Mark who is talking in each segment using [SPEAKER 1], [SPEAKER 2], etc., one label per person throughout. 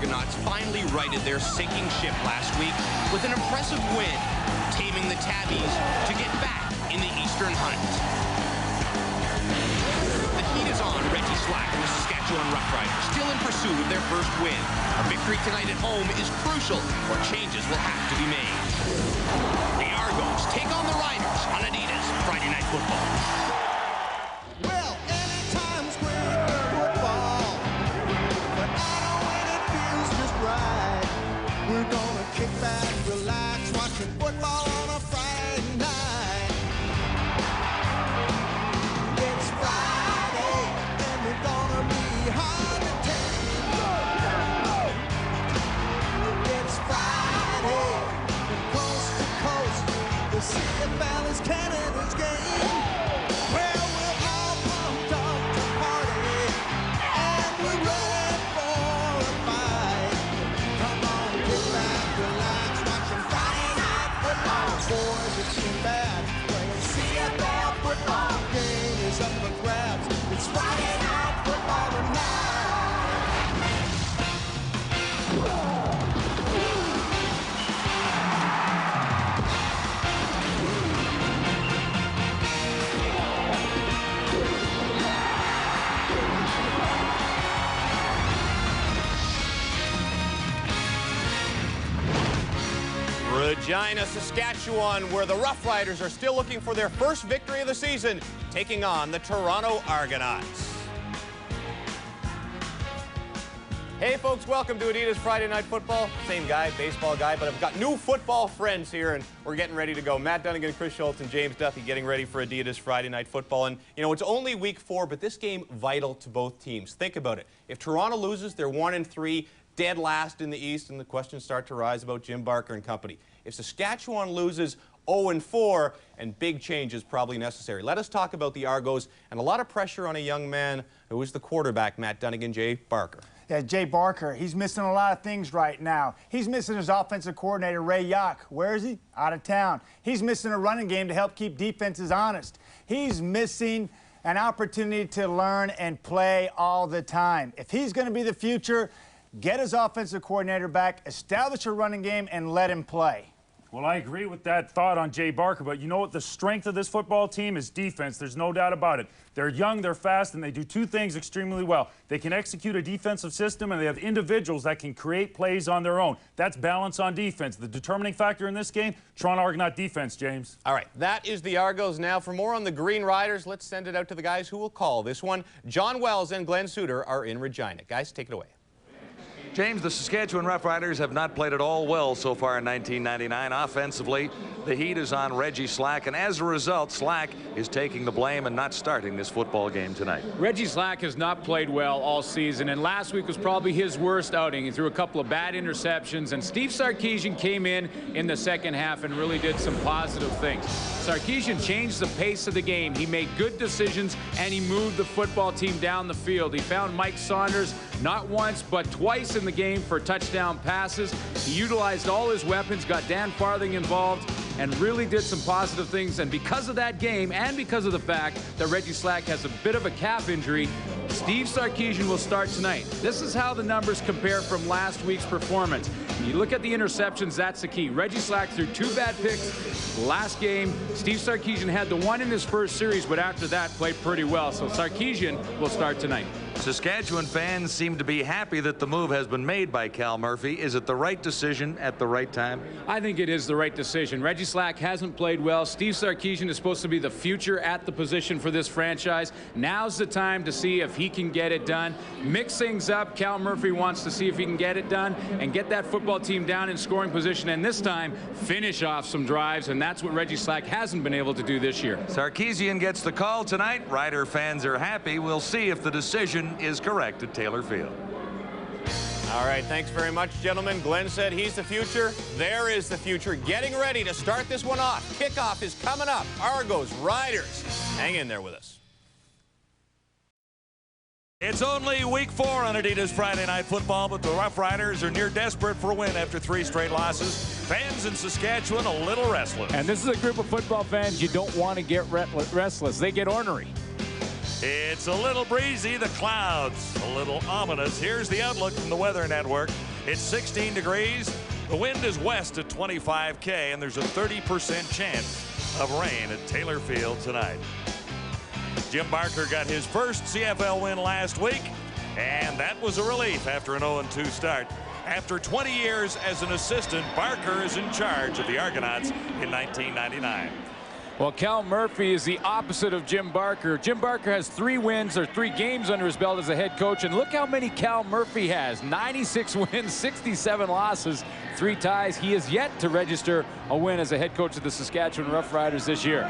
[SPEAKER 1] Argonauts finally righted their sinking ship last week with an impressive win, taming the Tabbies to get back in the Eastern Hunt. The heat is on Reggie Slack and the Saskatchewan Roughriders, still in pursuit of their first win. A victory tonight at home is crucial, or changes will have to be made. The Argos take on the Riders on Adidas Friday Night Football.
[SPEAKER 2] Well, anytime's great football, but I know when it feels just right. We're gonna kick back, relax, watching football on a Friday night. It's Friday, and we're gonna be hard to tame. It's Friday, from coast to coast, the CFL is Canada's game. Well, we're all pumped up to party, and we're ready for a fight. Come on, get back, relax, watching Friday Night Football. Boys, it's too bad, playing CFL football. Game is up for grabs. It's Friday Night Football tonight.
[SPEAKER 3] Regina, Saskatchewan, where the Roughriders are still looking for their first victory of the season, taking on the Toronto Argonauts. Hey folks, welcome to Adidas Friday Night Football. Same guy, baseball guy, but I've got new football friends here, and we're getting ready to go. Matt Dunnigan, Chris Schultz, and James Duffy getting ready for Adidas Friday Night Football. And, you know, it's only week 4, but this game vital to both teams. Think about it. If Toronto loses, they're 1-3, dead last in the East, and the questions start to rise about Jim Barker and company. If Saskatchewan loses, 0-4, and big change is probably necessary. Let us talk about the Argos and a lot of pressure on a young man who is the quarterback, Matt Dunnigan, Jay Barker.
[SPEAKER 4] Yeah, Jay Barker, he's missing a lot of things right now. He's missing his offensive coordinator, Ray Yock. Where is he? Out of town. He's missing a running game to help keep defenses honest. He's missing an opportunity to learn and play all the time. If he's going to be the future, get his offensive coordinator back, establish a running game, and let him play.
[SPEAKER 5] Well, I agree with that thought on Jay Barker, but you know what? The strength of this football team is defense. There's no doubt about it. They're young, they're fast, and they do two things extremely well. They can execute a defensive system, and they have individuals that can create plays on their own. That's balance on defense. The determining factor in this game, Toronto Argonaut defense, James.
[SPEAKER 3] All right, that is the Argos. Now, for more on the Green Riders, let's send it out to the guys who will call this one. John Wells and Glenn Suter are in Regina. Guys, take it away.
[SPEAKER 6] James, the Saskatchewan Roughriders have not played at all well so far in 1999. Offensively, the heat is on Reggie Slack, and as a result, Slack is taking the blame and not starting this football game tonight.
[SPEAKER 7] Reggie Slack has not played well all season, and last week was probably his worst outing. He threw a couple of bad interceptions, and Steve Sarkisian came in the second half and really did some positive things. Sarkisian changed the pace of the game. He made good decisions, and he moved the football team down the field. He found Mike Saunders not once but twice in the game for touchdown passes. He utilized all his weapons, got Dan Farthing involved, and really did some positive things. And because of that game, and because of the fact that Reggie Slack has a bit of a calf injury, Steve Sarkisian will start tonight. This is how the numbers compare from last week's performance. You look at the interceptions, that's the key. Reggie Slack threw 2 bad picks last game. Steve Sarkisian had the one in his first series, but after that played pretty well. So Sarkisian will start tonight.
[SPEAKER 6] Saskatchewan fans seem to be happy that the move has been made by Cal Murphy. Is it the right decision at the right time?
[SPEAKER 7] I think it is the right decision. Reggie Slack hasn't played well. Steve Sarkisian is supposed to be the future at the position for this franchise. Now's the time to see if he can get it done. Mix things up. Cal Murphy wants to see if he can get it done and get that football team down in scoring position, and this time finish off some drives, and that's what Reggie Slack hasn't been able to do this year.
[SPEAKER 6] Sarkisian gets the call tonight. Rider fans are happy. We'll see if the decision is correct at Taylor Field.
[SPEAKER 3] All right, thanks very much, gentlemen. Glenn said he's the future. There is the future. Getting ready to start this one off. Kickoff is coming up. Argos, Riders. Hang in there with us.
[SPEAKER 6] It's only week 4 on Adidas Friday Night Football, but the Roughriders are near desperate for a win after 3 straight losses. Fans in Saskatchewan a little restless.
[SPEAKER 7] And this is a group of football fans you don't want to get restless. They get ornery.
[SPEAKER 6] It's a little breezy, the clouds a little ominous. Here's the outlook from the Weather Network. It's 16 degrees. The wind is west at 25 km, and there's a 30% chance of rain at Taylor Field tonight. Jim Barker got his first CFL win last week, and that was a relief after an 0-2 start. After 20 years as an assistant, Barker is in charge of the Argonauts in 1999.
[SPEAKER 7] Well, Cal Murphy is the opposite of Jim Barker. Jim Barker has 3 wins or 3 games under his belt as a head coach, and look how many Cal Murphy has. 96 wins, 67 losses, 3 ties. He has yet to register a win as a head coach of the Saskatchewan Roughriders this year.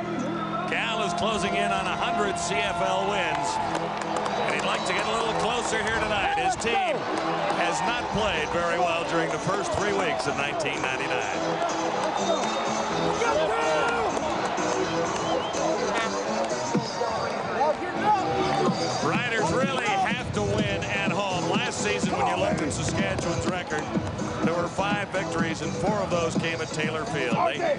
[SPEAKER 6] Cal is closing in on 100 CFL wins, and he'd like to get a little closer here tonight. His team has not played very well during the first 3 weeks of 1999. Riders really have to win at home. Last season, when you looked at Saskatchewan's record, there were 5 victories, and 4 of those came at Taylor Field. They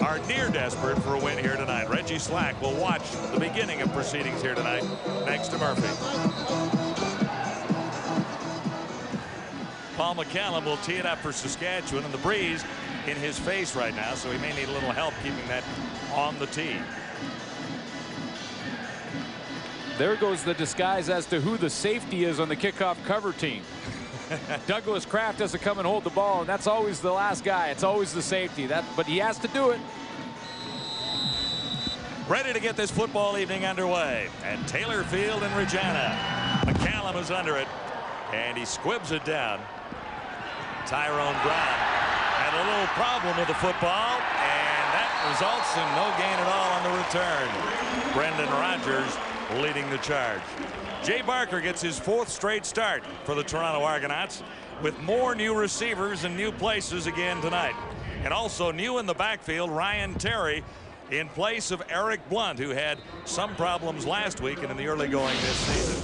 [SPEAKER 6] are near desperate for a win here tonight. Reggie Slack will watch the beginning of proceedings here tonight next to Murphy. Paul McCallum will tee it up for Saskatchewan, and the breeze in his face right now, so he may need a little help keeping that on the tee.
[SPEAKER 7] There goes the disguise as to who the safety is on the kickoff cover team. Douglas Kraft has to come and hold the ball, and that's always the last guy. It's always the safety. But he has to do it.
[SPEAKER 6] Ready to get this football evening underway at Taylor Field in Regina. McCallum is under it, and he squibs it down. Tyrone Brown had a little problem with the football, and that results in no gain at all on the return. Brendan Rogers leading the charge. Jay Barker gets his 4th straight start for the Toronto Argonauts, with more new receivers and new places again tonight. And also new in the backfield, Ryan Terry in place of Eric Blunt, who had some problems last week and in the early going this season.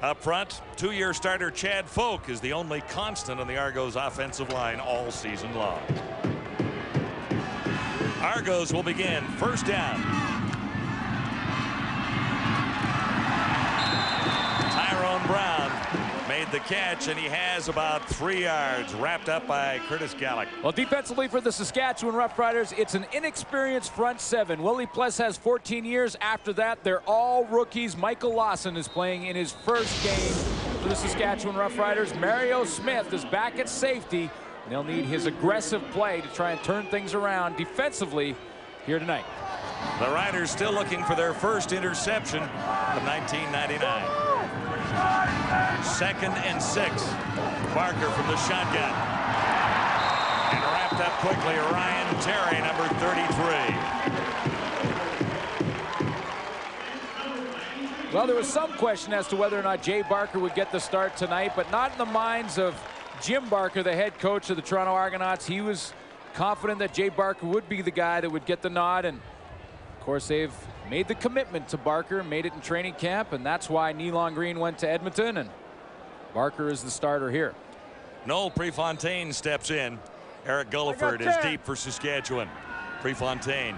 [SPEAKER 6] Up front, 2-year starter Chad Folk is the only constant on the Argos offensive line all season long. Argos will begin first down. Tyrone Brown made the catch, and he has about 3 yards, wrapped up by Curtis Gallick.
[SPEAKER 7] Well, defensively for the Saskatchewan Roughriders, it's an inexperienced front 7. Willie Pless has 14 years. After that, they're all rookies. Michael Lawson is playing in his first game for the Saskatchewan Roughriders. Mario Smith is back at safety. And they'll need his aggressive play to try and turn things around defensively here tonight.
[SPEAKER 6] The Riders still looking for their first interception of 1999. 2nd and 6. Barker from the shotgun. And wrapped up quickly, Ryan Terry, number 33.
[SPEAKER 7] Well, there was some question as to whether or not Jay Barker would get the start tonight, but not in the minds of Jim Barker, the head coach of the Toronto Argonauts. He was confident that Jay Barker would be the guy that would get the nod, and of course they've made the commitment to Barker, made it in training camp, and that's why Nealon Green went to Edmonton, and Barker is the starter here.
[SPEAKER 6] Noel Prefontaine steps in. Eric Gulliford is deep for Saskatchewan. Prefontaine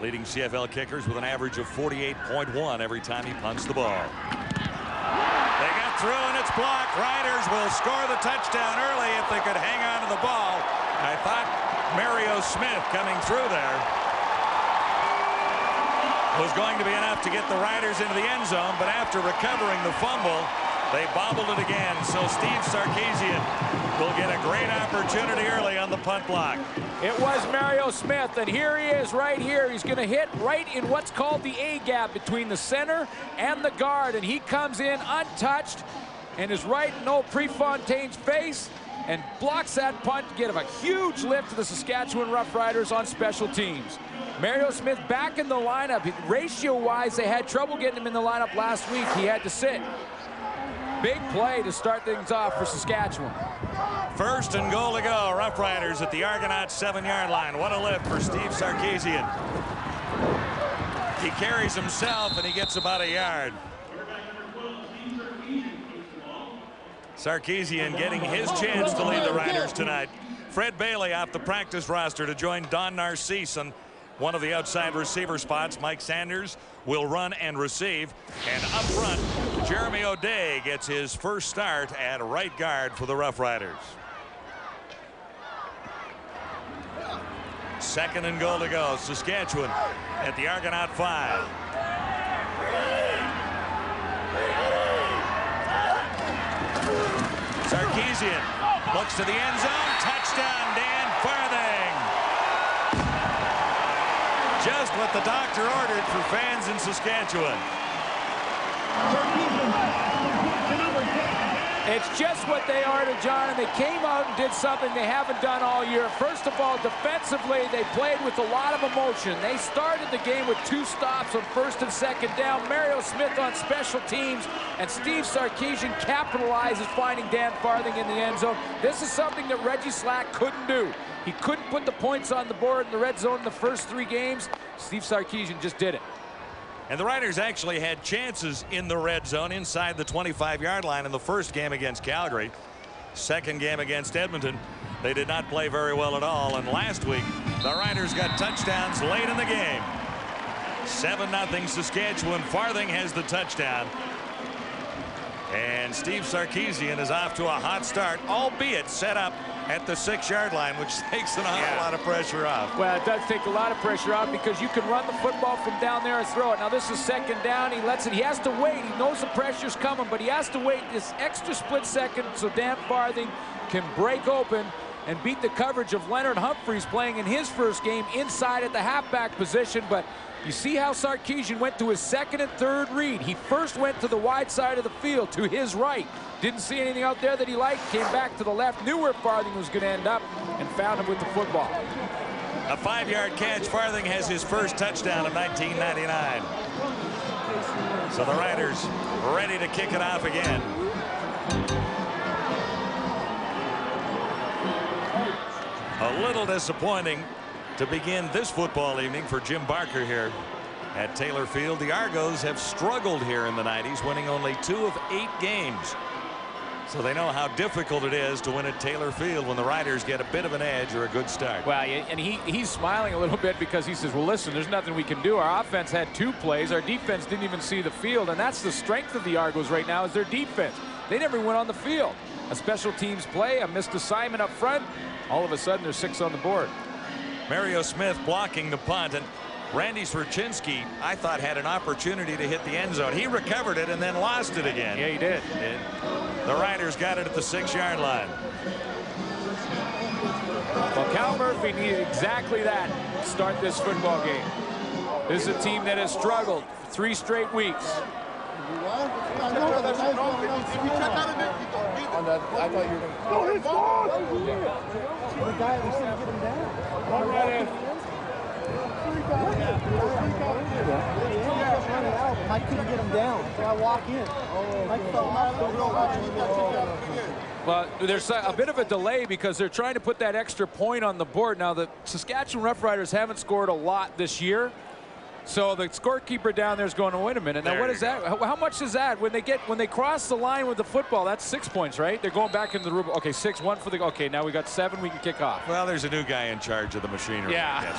[SPEAKER 6] leading CFL kickers with an average of 48.1 every time he punts the ball. They got through, and it's blocked. Riders will score the touchdown early if they could hang on to the ball. I thought Mario Smith coming through there was going to be enough to get the Riders into the end zone, but after recovering the fumble, they bobbled it again. So Steve Sarkisian will get a great opportunity early on the punt block.
[SPEAKER 7] It was Mario Smith, and here he is right here. He's going to hit right in what's called the A gap between the center and the guard, and he comes in untouched and is right in Noel Prefontaine's face and blocks that punt to give a huge lift to the Saskatchewan Roughriders on special teams. Mario Smith back in the lineup. Ratio-wise, they had trouble getting him in the lineup last week. He had to sit. Big play to start things off for Saskatchewan.
[SPEAKER 6] 1st and goal to go. Roughriders at the Argonauts 7-yard line. What a lift for Steve Sarkisian. He carries himself, and he gets about a yard. Sarkisian getting his chance to lead the Riders tonight. Fred Bailey off the practice roster to join Don Narcisse on one of the outside receiver spots. Mike Sanders will run and receive. And up front, Jeremy O'Day gets his first start at right guard for the Roughriders. 2nd and goal to go. Saskatchewan at the Argonaut 5. Sarkisian looks to the end zone. Touchdown, Dan Farthing. Just what the doctor ordered for fans in Saskatchewan.
[SPEAKER 7] It's just what they ordered, John, and they came out and did something they haven't done all year. First of all, defensively, they played with a lot of emotion. They started the game with 2 stops on 1st and 2nd down. Mario Smith on special teams, and Steve Sarkisian capitalizes, finding Dan Farthing in the end zone. This is something that Reggie Slack couldn't do. He couldn't put the points on the board in the red zone in the first 3 games. Steve Sarkisian just did it.
[SPEAKER 6] And the Riders actually had chances in the red zone inside the 25-yard line in the first game against Calgary. Second game against Edmonton, they did not play very well at all. And last week, the Riders got touchdowns late in the game. 7-0 Saskatchewan. Farthing has the touchdown. And Steve Sarkisian is off to a hot start, albeit set up at the 6-yard line, which takes an awful lot of pressure off.
[SPEAKER 7] Well, it does take a lot of pressure off because you can run the football from down there and throw it. Now, this is 2nd down. He lets it. He has to wait. He knows the pressure's coming, but he has to wait this extra split second so Dan Farthing can break open and beat the coverage of Leonard Humphreys, playing in his first game inside at the halfback position. But you see how Sarkisian went to his 2nd and 3rd read. He first went to the wide side of the field to his right. Didn't see anything out there that he liked. Came back to the left. Knew where Farthing was going to end up and found him with the football.
[SPEAKER 6] A 5-yard catch. Farthing has his first touchdown of 1999. So the Riders ready to kick it off again. A little disappointing to begin this football evening for Jim Barker here at Taylor Field. The Argos have struggled here in the 90s, winning only 2 of 8 games. So they know how difficult it is to win at Taylor Field when the Riders get a bit of an edge or a good start.
[SPEAKER 7] Well, and he's smiling a little bit because he says, well, listen, there's nothing we can do. Our offense had 2 plays. Our defense didn't even see the field, and that's the strength of the Argos right now is their defense. They never went on the field. A special teams play, a missed assignment up front. All of a sudden, there's 6 on the board.
[SPEAKER 6] Mario Smith blocking the punt, and Randy Swerczynski, I thought, had an opportunity to hit the end zone. He recovered it and then lost it again.
[SPEAKER 7] Yeah, he did.
[SPEAKER 6] And the Riders got it at the 6-yard line.
[SPEAKER 7] Well, Cal Murphy needed exactly that to start this football game. This is a team that has struggled for 3 straight weeks.
[SPEAKER 2] Mike couldn't get him down, so I walk in. Mike fell off.
[SPEAKER 7] Well, there's a bit of a delay because they're trying to put that extra point on the board. Now, the Saskatchewan Roughriders haven't scored a lot this year. So the scorekeeper down there is going, oh, wait a minute. Now, what is that? How much is that? When they cross the line with the football, that's 6 points, right? They're going back into the room. Okay, 6, 1 for the. Okay, now we got 7. We can kick off.
[SPEAKER 6] Well, there's a new guy in charge of the machinery.
[SPEAKER 7] Yeah.
[SPEAKER 6] Yes.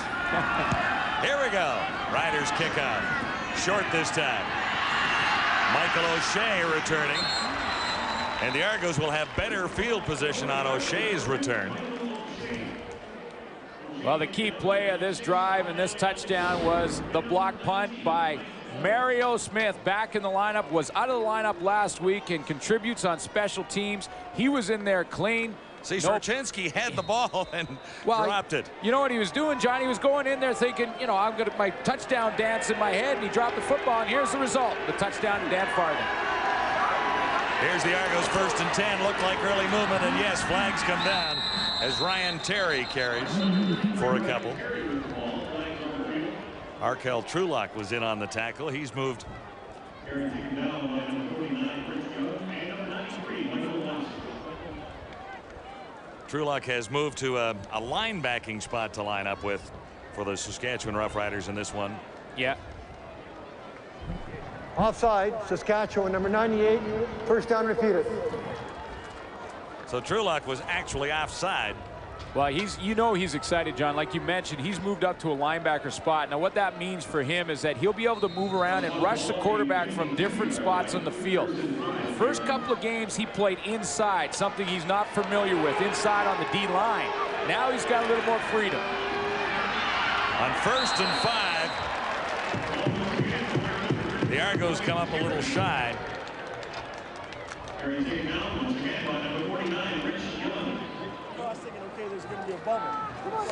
[SPEAKER 6] Here we go. Riders kick off. Short this time. Michael O'Shea returning. And the Argos will have better field position on O'Shea's return.
[SPEAKER 7] Well, the key play of this drive and this touchdown was the block punt by Mario Smith. Back in the lineup, was out of the lineup last week and contributes on special teams. He was in there clean.
[SPEAKER 6] See, Swerczynski had the ball and dropped it.
[SPEAKER 7] You know what he was doing, John? He was going in there thinking, you know, I'm going to my touchdown dance in my head, and he dropped the football, and here's the result. The touchdown to Dan Farthing.
[SPEAKER 6] Here's the Argos 1st and 10. Looked like early movement, and yes, flags come down as Ryan Terry carries for a couple. Arkel Trulock was in on the tackle. He's moved. Trulock has moved to a linebacking spot to line up with for the Saskatchewan Roughriders in this one.
[SPEAKER 7] Yeah.
[SPEAKER 8] Offside, Saskatchewan, number 98, 1st down repeated.
[SPEAKER 6] So Trulock was actually offside.
[SPEAKER 7] Well, he's excited, John. Like you mentioned, he's moved up to a linebacker spot. Now, what that means for him is that he'll be able to move around and rush the quarterback from different spots on the field. The first couple of games, he played inside, something he's not familiar with, inside on the D-line. Now he's got a little more freedom.
[SPEAKER 6] On 1st and 5, the Argos come up a little shy.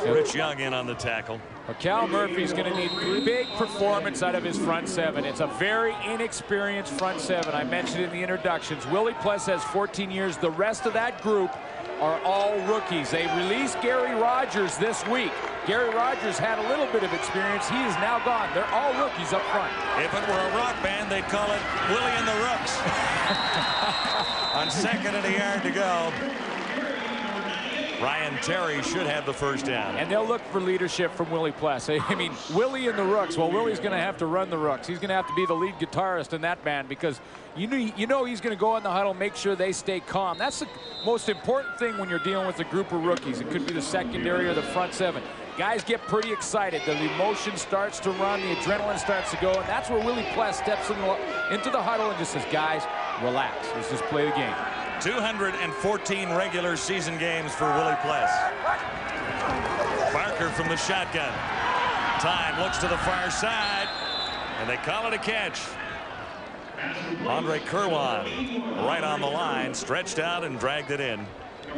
[SPEAKER 6] Rich Young in on the tackle.
[SPEAKER 7] Well, Cal Murphy's going to need big performance out of his front seven. It's a very inexperienced front seven. I mentioned in the introductions, Willie Pless has 14 years. The rest of that group are all rookies. They released Gary Rogers this week. Gary Rogers had a little bit of experience. He is now gone. They're all rookies up front.
[SPEAKER 6] If it were a rock band, they'd call it Willie and the Rooks. On 2nd and a yard to go, Ryan Terry should have the first down.
[SPEAKER 7] And they'll look for leadership from Willie Pless. I mean, Willie and the Rooks. Well, Willie's going to have to run the Rooks. He's going to have to be the lead guitarist in that band because you know he's going to go in the huddle, make sure they stay calm. That's the most important thing when you're dealing with a group of rookies. It could be the secondary or the front seven. Guys get pretty excited. The emotion starts to run. The adrenaline starts to go. And that's where Willie Pless steps into the huddle and just says, guys, relax. Let's just play the game.
[SPEAKER 6] 214 regular season games for Willie Pless. Barker from the shotgun. Time looks to the far side, and they call it a catch. Andre Kerwan right on the line, stretched out and dragged it in.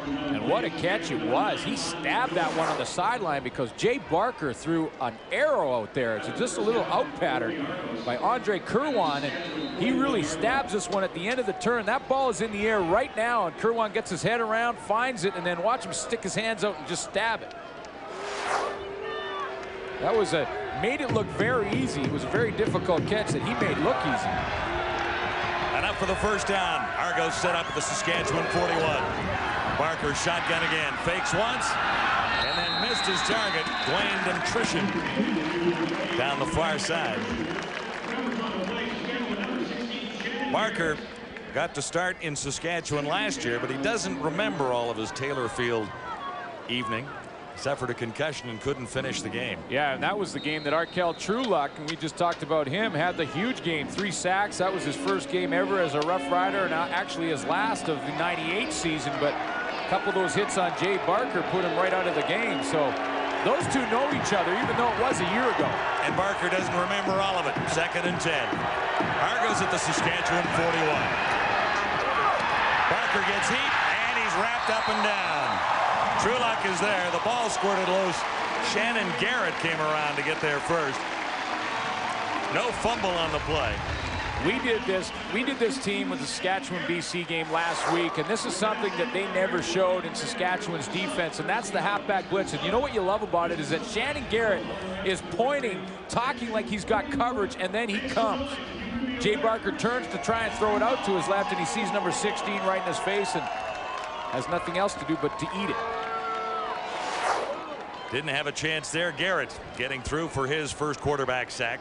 [SPEAKER 7] And what a catch it was. He stabbed that one on the sideline because Jay Barker threw an arrow out there. It's just a little out pattern by Andre Kerwan, and he really stabs this one at the end of the turn. That ball is in the air right now, and Kerwan gets his head around, finds it, and then watch him stick his hands out and just stab it. That was made it look very easy. It was a very difficult catch that he made look easy.
[SPEAKER 6] And up for the first down. Argos set up at the Saskatchewan 41. Barker shotgun again, fakes once, and then missed his target. Dwayne Dentrician down the far side. Barker got to start in Saskatchewan last year, but he doesn't remember all of his Taylor Field evening. He suffered a concussion and couldn't finish the game.
[SPEAKER 7] Yeah, and that was the game that Arkell Trueluck, and we just talked about him, had the huge game, 3 sacks. That was his first game ever as a Rough Rider, and actually his last of the '98 season. But a couple of those hits on Jay Barker put him right out of the game. So those two know each other, even though it was a year ago.
[SPEAKER 6] And Barker doesn't remember all of it. 2nd and 10. Argos at the Saskatchewan 41. Barker gets heat, and he's wrapped up and down. Trueluck is there. The ball squirted loose. Shannon Garrett came around to get there first. No fumble on the play.
[SPEAKER 7] We did this team with the Saskatchewan BC game last week, and this is something that they never showed in Saskatchewan's defense, and that's the halfback blitz. And you know what you love about it is that Shannon Garrett is pointing, talking like he's got coverage, and then he comes. Jay Barker turns to try and throw it out to his left, and he sees number 16 right in his face and has nothing else to do but to eat it.
[SPEAKER 6] Didn't have a chance there. Garrett getting through for his first quarterback sack.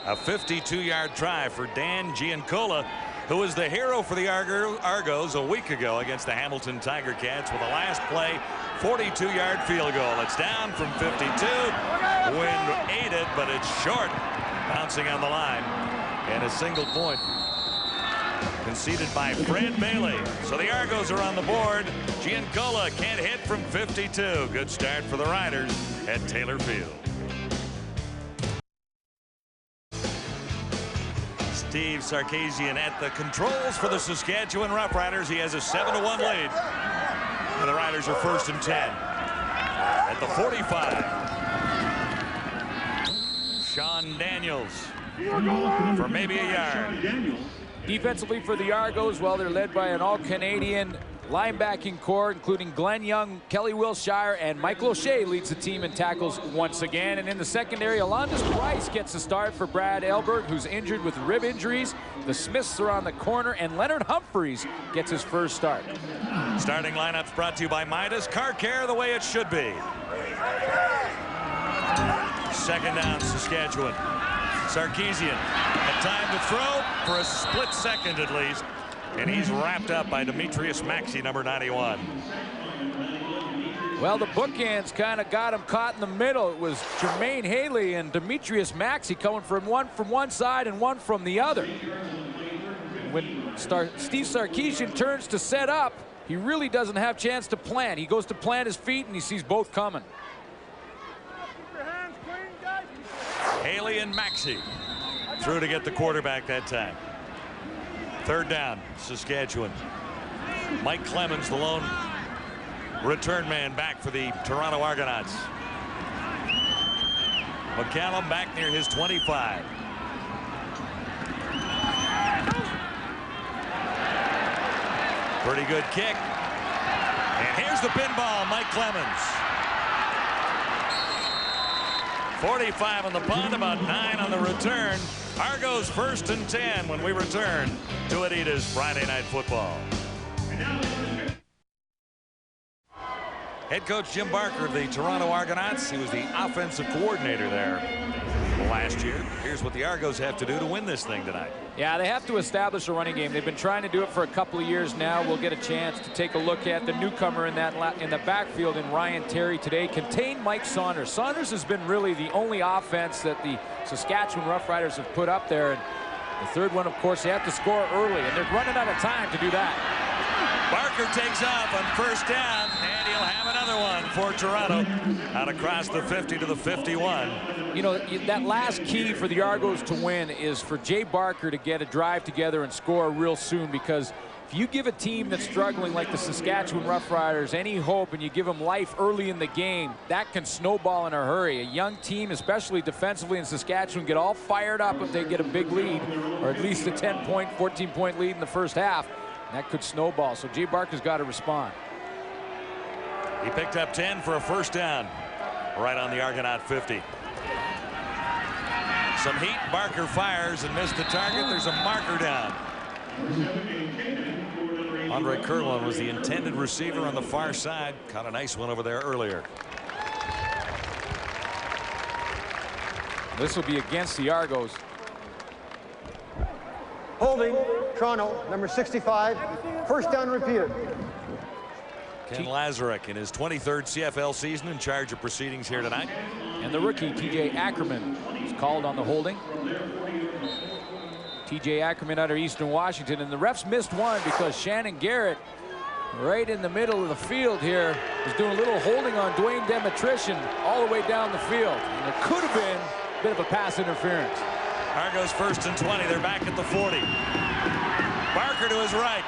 [SPEAKER 6] A 52-yard try for Dan Giancola, who was the hero for the Argos a week ago against the Hamilton Tiger Cats with a last play 42-yard field goal. It's down from 52. Wind ate it, but it's short, bouncing on the line, and a single point conceded by Fred Bailey. So the Argos are on the board. Giancola can't hit from 52. Good start for the Riders at Taylor Field. Steve Sarkisian at the controls for the Saskatchewan Roughriders. He has a 7-1 lead. And the Riders are 1st and 10. At the 45. Sean Daniels for maybe a yard.
[SPEAKER 7] Defensively for the Argos, well, they're led by an all-Canadian linebacking core, including Glenn Young, Kelly Wilshire, and Michael O'Shea leads the team in tackles once again. And in the secondary, Alondis Rice gets the start for Brad Elbert, who's injured with rib injuries. The Smiths are on the corner, and Leonard Humphreys gets his first start.
[SPEAKER 6] Starting lineups brought to you by Midas. Car care the way it should be. 2nd down, Saskatchewan. Sarkisian had time to throw for a split second at least. And he's wrapped up by Demetrius Maxey, number 91.
[SPEAKER 9] Well, the bookends kind of got him caught in the middle. It was Jermaine Haley and Demetrius Maxey coming from one side and one from the other. When Steve Sarkisian turns to set up, he really doesn't have a chance to plant. He goes to plant his feet and he sees both coming.
[SPEAKER 6] Haley and Maxey through to get the quarterback that time. Third down, Saskatchewan. Mike Clemens, the lone return man back for the Toronto Argonauts. McCallum back near his 25. Pretty good kick. And here's the pinball, Mike Clemens. 45 on the punt, about 9 on the return. Argos 1st and 10 when we return to Adidas Friday Night Football. Head coach Jim Barker of the Toronto Argonauts. He was the offensive coordinator there last year. Here's what the Argos have to do to win this thing tonight.
[SPEAKER 9] Yeah, they have to establish a running game. They've been trying to do it for a couple of years now. We'll get a chance to take a look at the newcomer in the backfield in Ryan Terry today. Contain Mike Saunders. Saunders has been really the only offense that the Saskatchewan Roughriders have put up there. And the third one, of course, they have to score early, and they're running out of time to do that.
[SPEAKER 6] Barker takes off on first down, and he'll have another one for Toronto out across the 50 to the 51.
[SPEAKER 9] You know, that last key for the Argos to win is for Jay Barker to get a drive together and score real soon, because if you give a team that's struggling like the Saskatchewan Roughriders any hope and you give them life early in the game, that can snowball in a hurry. A young team, especially defensively in Saskatchewan, get all fired up if they get a big lead, or at least a 10-point, 14-point lead in the first half. That could snowball, so Jay Barker's got to respond.
[SPEAKER 6] He picked up 10 for a first down right on the Argonaut 50. Some heat. Barker fires and missed the target. There's a marker down. Andre Kerlin was the intended receiver on the far side. Caught a nice one over there earlier.
[SPEAKER 9] This will be against the Argos.
[SPEAKER 8] Holding, Toronto, number 65. First down repeated.
[SPEAKER 6] Ken Lazarek in his 23rd CFL season in charge of proceedings here tonight.
[SPEAKER 9] And the rookie, T.J. Ackerman, is called on the holding. T.J. Ackerman out of Eastern Washington. And the refs missed one because Shannon Garrett, right in the middle of the field here, is doing a little holding on Dwayne Demetrician all the way down the field. And there could have been a bit of a pass interference.
[SPEAKER 6] Argos 1st and 20. They're back at the 40. Barker to his right.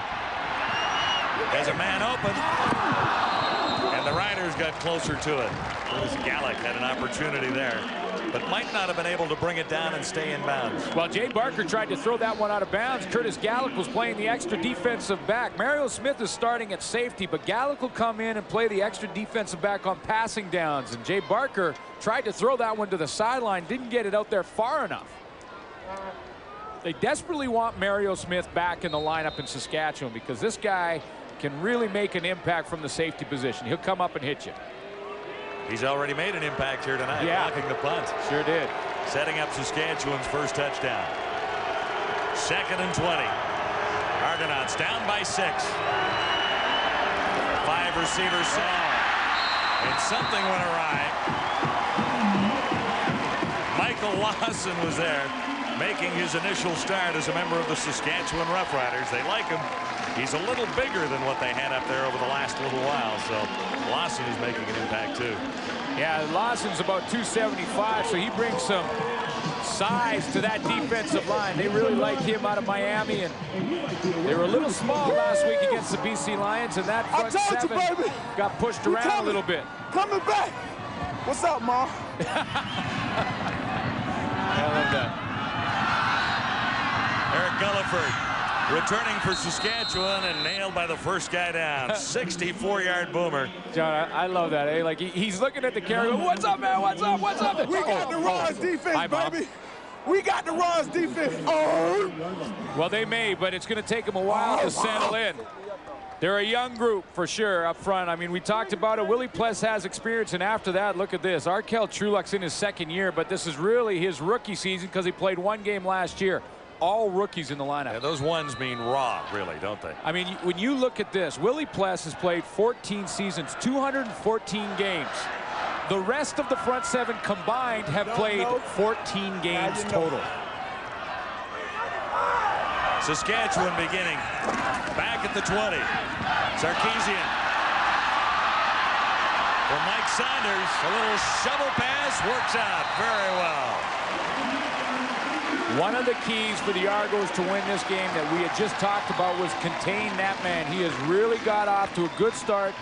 [SPEAKER 6] Has a man open. And the Riders got closer to it. Curtis Gallick had an opportunity there, but might not have been able to bring it down and stay in bounds.
[SPEAKER 9] Well, Jay Barker tried to throw that one out of bounds. Curtis Gallick was playing the extra defensive back. Mario Smith is starting at safety, but Gallick will come in and play the extra defensive back on passing downs. And Jay Barker tried to throw that one to the sideline, didn't get it out there far enough. They desperately want Mario Smith back in the lineup in Saskatchewan because this guy can really make an impact from the safety position. He'll come up and hit you.
[SPEAKER 6] He's already made an impact here tonight, blocking the punt.
[SPEAKER 9] Sure did.
[SPEAKER 6] Setting up Saskatchewan's first touchdown. 2nd and 20. Argonauts down by 6. 5 receivers set. And something went awry. Michael Lawson was there, making his initial start as a member of the Saskatchewan Roughriders. They like him. He's a little bigger than what they had up there over the last little while, so Lawson is making an impact too.
[SPEAKER 9] Yeah, Lawson's about 275, so he brings some size to that defensive line. They really liked him out of Miami, and they were a little small last week against the BC Lions, and that front seven got pushed around a little bit.
[SPEAKER 2] Coming back. What's up, Ma?
[SPEAKER 9] I love that.
[SPEAKER 6] Eric Gulliford returning for Saskatchewan and nailed by the first guy down. 64-yard boomer.
[SPEAKER 9] John, I love that. Eh? Like he's looking at the carry. What's up, man? What's up? What's up?
[SPEAKER 2] We got the Ron's defense, baby. We got the Ron's defense. Oh.
[SPEAKER 9] Well, they may, but it's going to take them a while to settle in. They're a young group for sure up front. I mean, we talked about it. Willie Pless has experience, and after that, look at this. Arkel Truluk's in his 2nd year, but this is really his rookie season because he played 1 game last year. all rookies in the lineup.
[SPEAKER 6] Yeah, those ones mean raw, really, don't they?
[SPEAKER 9] I mean, when you look at this, Willie Pless has played 14 seasons, 214 games. The rest of the front seven combined have played 14 games total.
[SPEAKER 6] Saskatchewan beginning. Back at the 20. Sarkisian. For Mike Saunders, a little shovel pass works out very well.
[SPEAKER 9] One of the keys for the Argos to win this game that we had just talked about was contain that man. He has really got off to a good start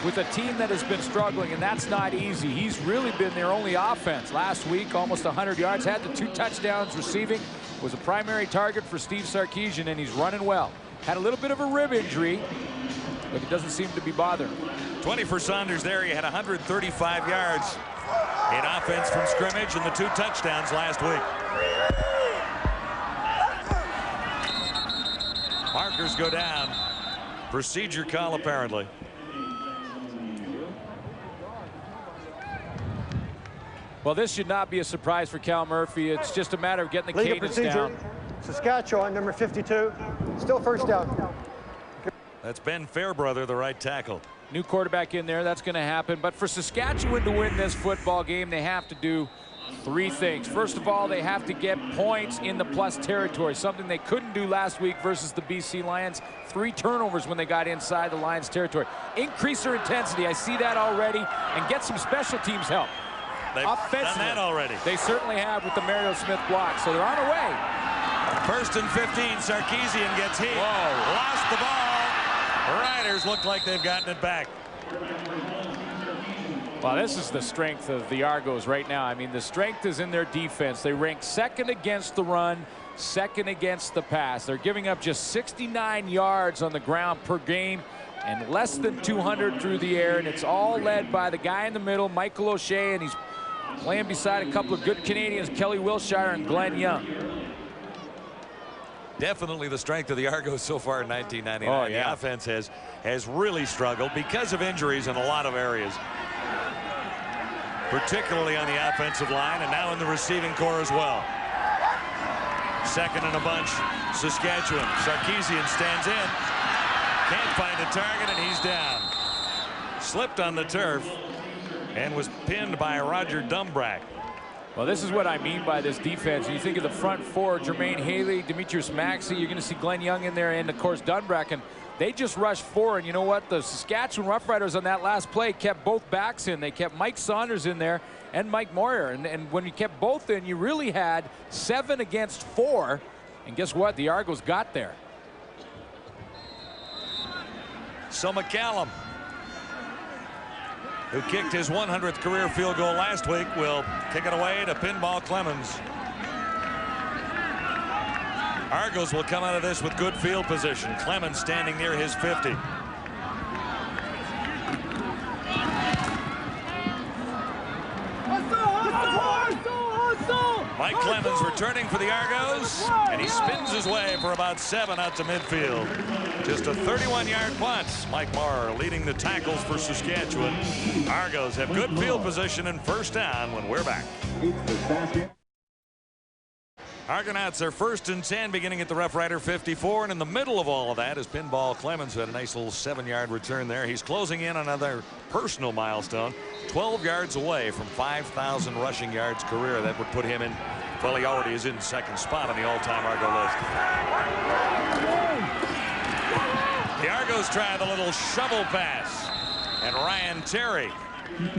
[SPEAKER 9] with a team that has been struggling, and that's not easy. He's really been their only offense. Last week, almost 100 yards, had the 2 touchdowns receiving, was a primary target for Steve Sarkisian, and he's running well. Had a little bit of a rib injury, but it doesn't seem to be bothering him.
[SPEAKER 6] 20 for Saunders there. He had 135 yards in offense from scrimmage and the 2 touchdowns last week. Markers go down. Procedure call, apparently.
[SPEAKER 9] Well, this should not be a surprise for Cal Murphy. It's just a matter of getting the cadence down.
[SPEAKER 8] Saskatchewan, number 52, still first down.
[SPEAKER 6] That's Ben Fairbrother, the right tackle.
[SPEAKER 9] New quarterback in there. That's going to happen. But for Saskatchewan to win this football game, they have to do 3 things. First of all, they have to get points in the plus territory, something they couldn't do last week versus the BC Lions. 3 turnovers when they got inside the Lions territory. Increase their intensity. I see that already. And get some special teams help.
[SPEAKER 6] They've done that already.
[SPEAKER 9] They certainly have with the Mario Smith block. So they're on their way.
[SPEAKER 6] 1st and 15. Sarkisian gets hit.
[SPEAKER 9] Whoa.
[SPEAKER 6] Lost the ball. The Riders look like they've gotten it back.
[SPEAKER 9] Well, this is the strength of the Argos right now. I mean, the strength is in their defense. They rank 2nd against the run, 2nd against the pass. They're giving up just 69 yards on the ground per game and less than 200 through the air. And it's all led by the guy in the middle, Michael O'Shea, and he's playing beside a couple of good Canadians, Kelly Wilshire and Glenn Young.
[SPEAKER 6] Definitely the strength of the Argos so far in 1999.
[SPEAKER 9] Oh, yeah.
[SPEAKER 6] The offense has really struggled because of injuries in a lot of areas, particularly on the offensive line and now in the receiving corps as well. 2nd and a bunch, Saskatchewan. Sarkisian stands in, can't find a target, and he's down. Slipped on the turf and was pinned by Roger Dumbrack.
[SPEAKER 9] Well, this is what I mean by this defense. You think of the front 4, Jermaine Haley, Demetrius Maxey, you're going to see Glenn Young in there, and of course Dunbrack, and they just rushed 4. And you know what? The Saskatchewan Roughriders on that last play kept both backs in. They kept Mike Saunders in there and Mike Moyer, and when you kept both in, you really had 7 against 4, and guess what? The Argos got there.
[SPEAKER 6] So McCallum, who kicked his 100th career field goal last week, will kick it away to Pinball Clemens. Argos will come out of this with good field position. Clemens standing near his 50. Mike Clemens returning for the Argos, and he spins his way for about 7 out to midfield. Just a 31-yard punt. Mike Marr leading the tackles for Saskatchewan. Argos have good field position and first down when we're back. Argonauts are 1st and 10 beginning at the Rough Rider 54, and in the middle of all of that is Pinball Clemens, who had a nice little 7-yard return there. He's closing in on another personal milestone, 12 yards away from 5,000 rushing yards career. That would put him in, well, he already is in 2nd spot on the all-time Argo list. The Argos try the little shovel pass, and Ryan Terry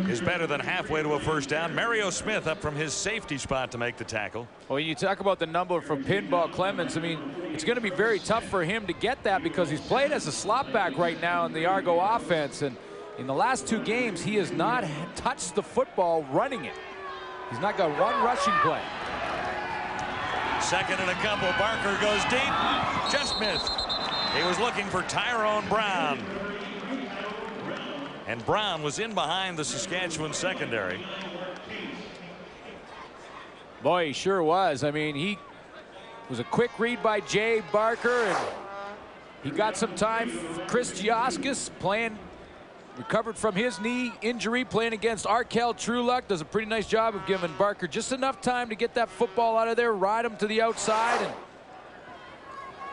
[SPEAKER 6] is better than halfway to a first down. Mario Smith up from his safety spot to make the tackle.
[SPEAKER 9] Well, you talk about the number from Pinball Clemens. I mean, it's going to be very tough for him to get that because he's played as a slot back right now in the Argo offense, and in the last 2 games he has not touched the football running it. He's not got 1 rushing play.
[SPEAKER 6] 2nd and a couple. Barker goes deep, just missed. He was looking for Tyrone Brown, and Brown was in behind the Saskatchewan secondary.
[SPEAKER 9] Boy, he sure was. I mean, he was a quick read by Jay Barker, and he got some time. Chris Giaskis recovered from his knee injury, playing against Arkell Trueluck. Does a pretty nice job of giving Barker just enough time to get that football out of there, ride him to the outside, and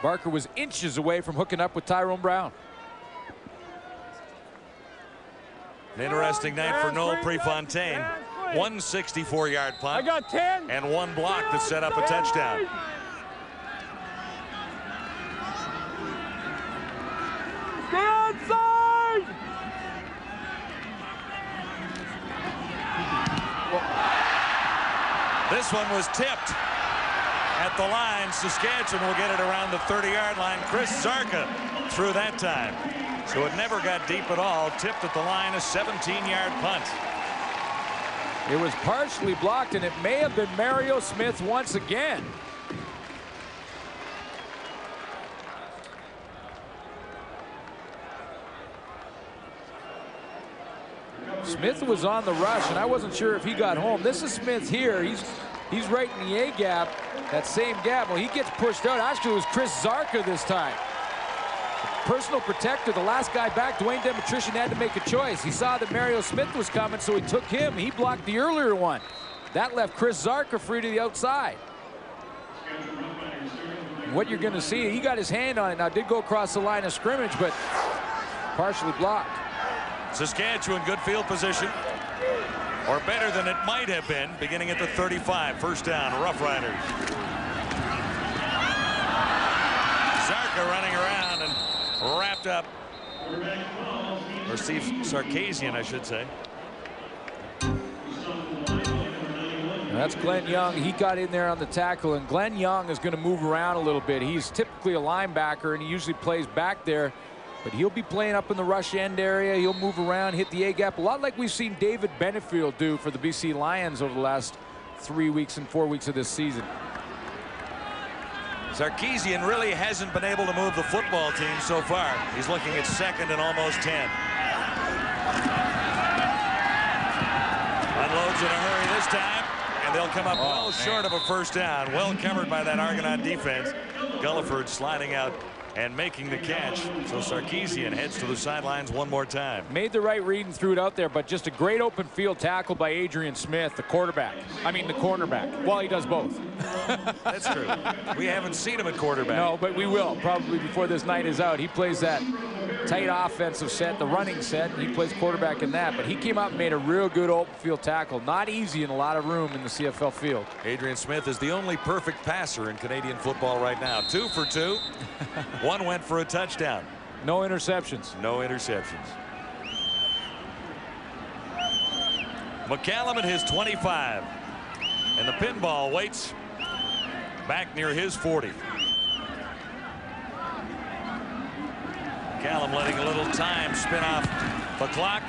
[SPEAKER 9] Barker was inches away from hooking up with Tyrone Brown.
[SPEAKER 6] An interesting night for Noel Prefontaine. 164-yard punt.
[SPEAKER 5] I got 10.
[SPEAKER 6] And one block that set up a touchdown.
[SPEAKER 5] Stay onside!
[SPEAKER 6] This one was tipped at the line. Saskatchewan will get it around the 30-yard line. Chris Zarka threw that time. So it never got deep at all. Tipped at the line, a 17-yard punt.
[SPEAKER 9] It was partially blocked, and it may have been Mario Smith once again. Smith was on the rush, and I wasn't sure if he got home. This is Smith here. He's right in the A gap, that same gap. Well, he gets pushed out. Actually, it was Chris Zarka this time. Personal protector, the last guy back. Dwayne Demetrician had to make a choice. He saw that Mario Smith was coming, so he took him. He blocked the earlier one. That left Chris Zarka free to the outside. And what you're going to see, he got his hand on it. Now, did go across the line of scrimmage, but partially blocked.
[SPEAKER 6] Saskatchewan, good field position, or better than it might have been, beginning at the 35. First down, Roughriders. Zarka running around and wrapped up, or Steve Sarkisian, I should say.
[SPEAKER 9] That's Glenn Young. He got in there on the tackle, and Glenn Young is going to move around a little bit. He's typically a linebacker, and he usually plays back there, but he'll be playing up in the rush end area. He'll move around, hit the A-gap, a lot like we've seen David Benefield do for the BC Lions over the last 3 weeks and 4 weeks of this season.
[SPEAKER 6] Sarkisian really hasn't been able to move the football team so far. He's looking at 2nd and almost 10. Unloads in a hurry this time, and they'll come up well short of a first down. Well covered by that Argonaut defense. Gulliford sliding out and making the catch. So Sarkisian heads to the sidelines one more time.
[SPEAKER 9] Made the right read and threw it out there, but just a great open field tackle by Adrian Smith, the quarterback. I mean, the cornerback. Well, he does both.
[SPEAKER 6] That's true. We haven't seen him at quarterback.
[SPEAKER 9] No, but we will probably before this night is out. He plays that tight offensive set, the running set, and he plays quarterback in that. But he came out and made a real good open field tackle. Not easy in a lot of room in the CFL field.
[SPEAKER 6] Adrian Smith is the only perfect passer in Canadian football right now. 2 for 2. One went for a touchdown.
[SPEAKER 9] No interceptions.
[SPEAKER 6] No interceptions. McCallum at his 25. And the pinball waits back near his 40. McCallum letting a little time spin off the clock.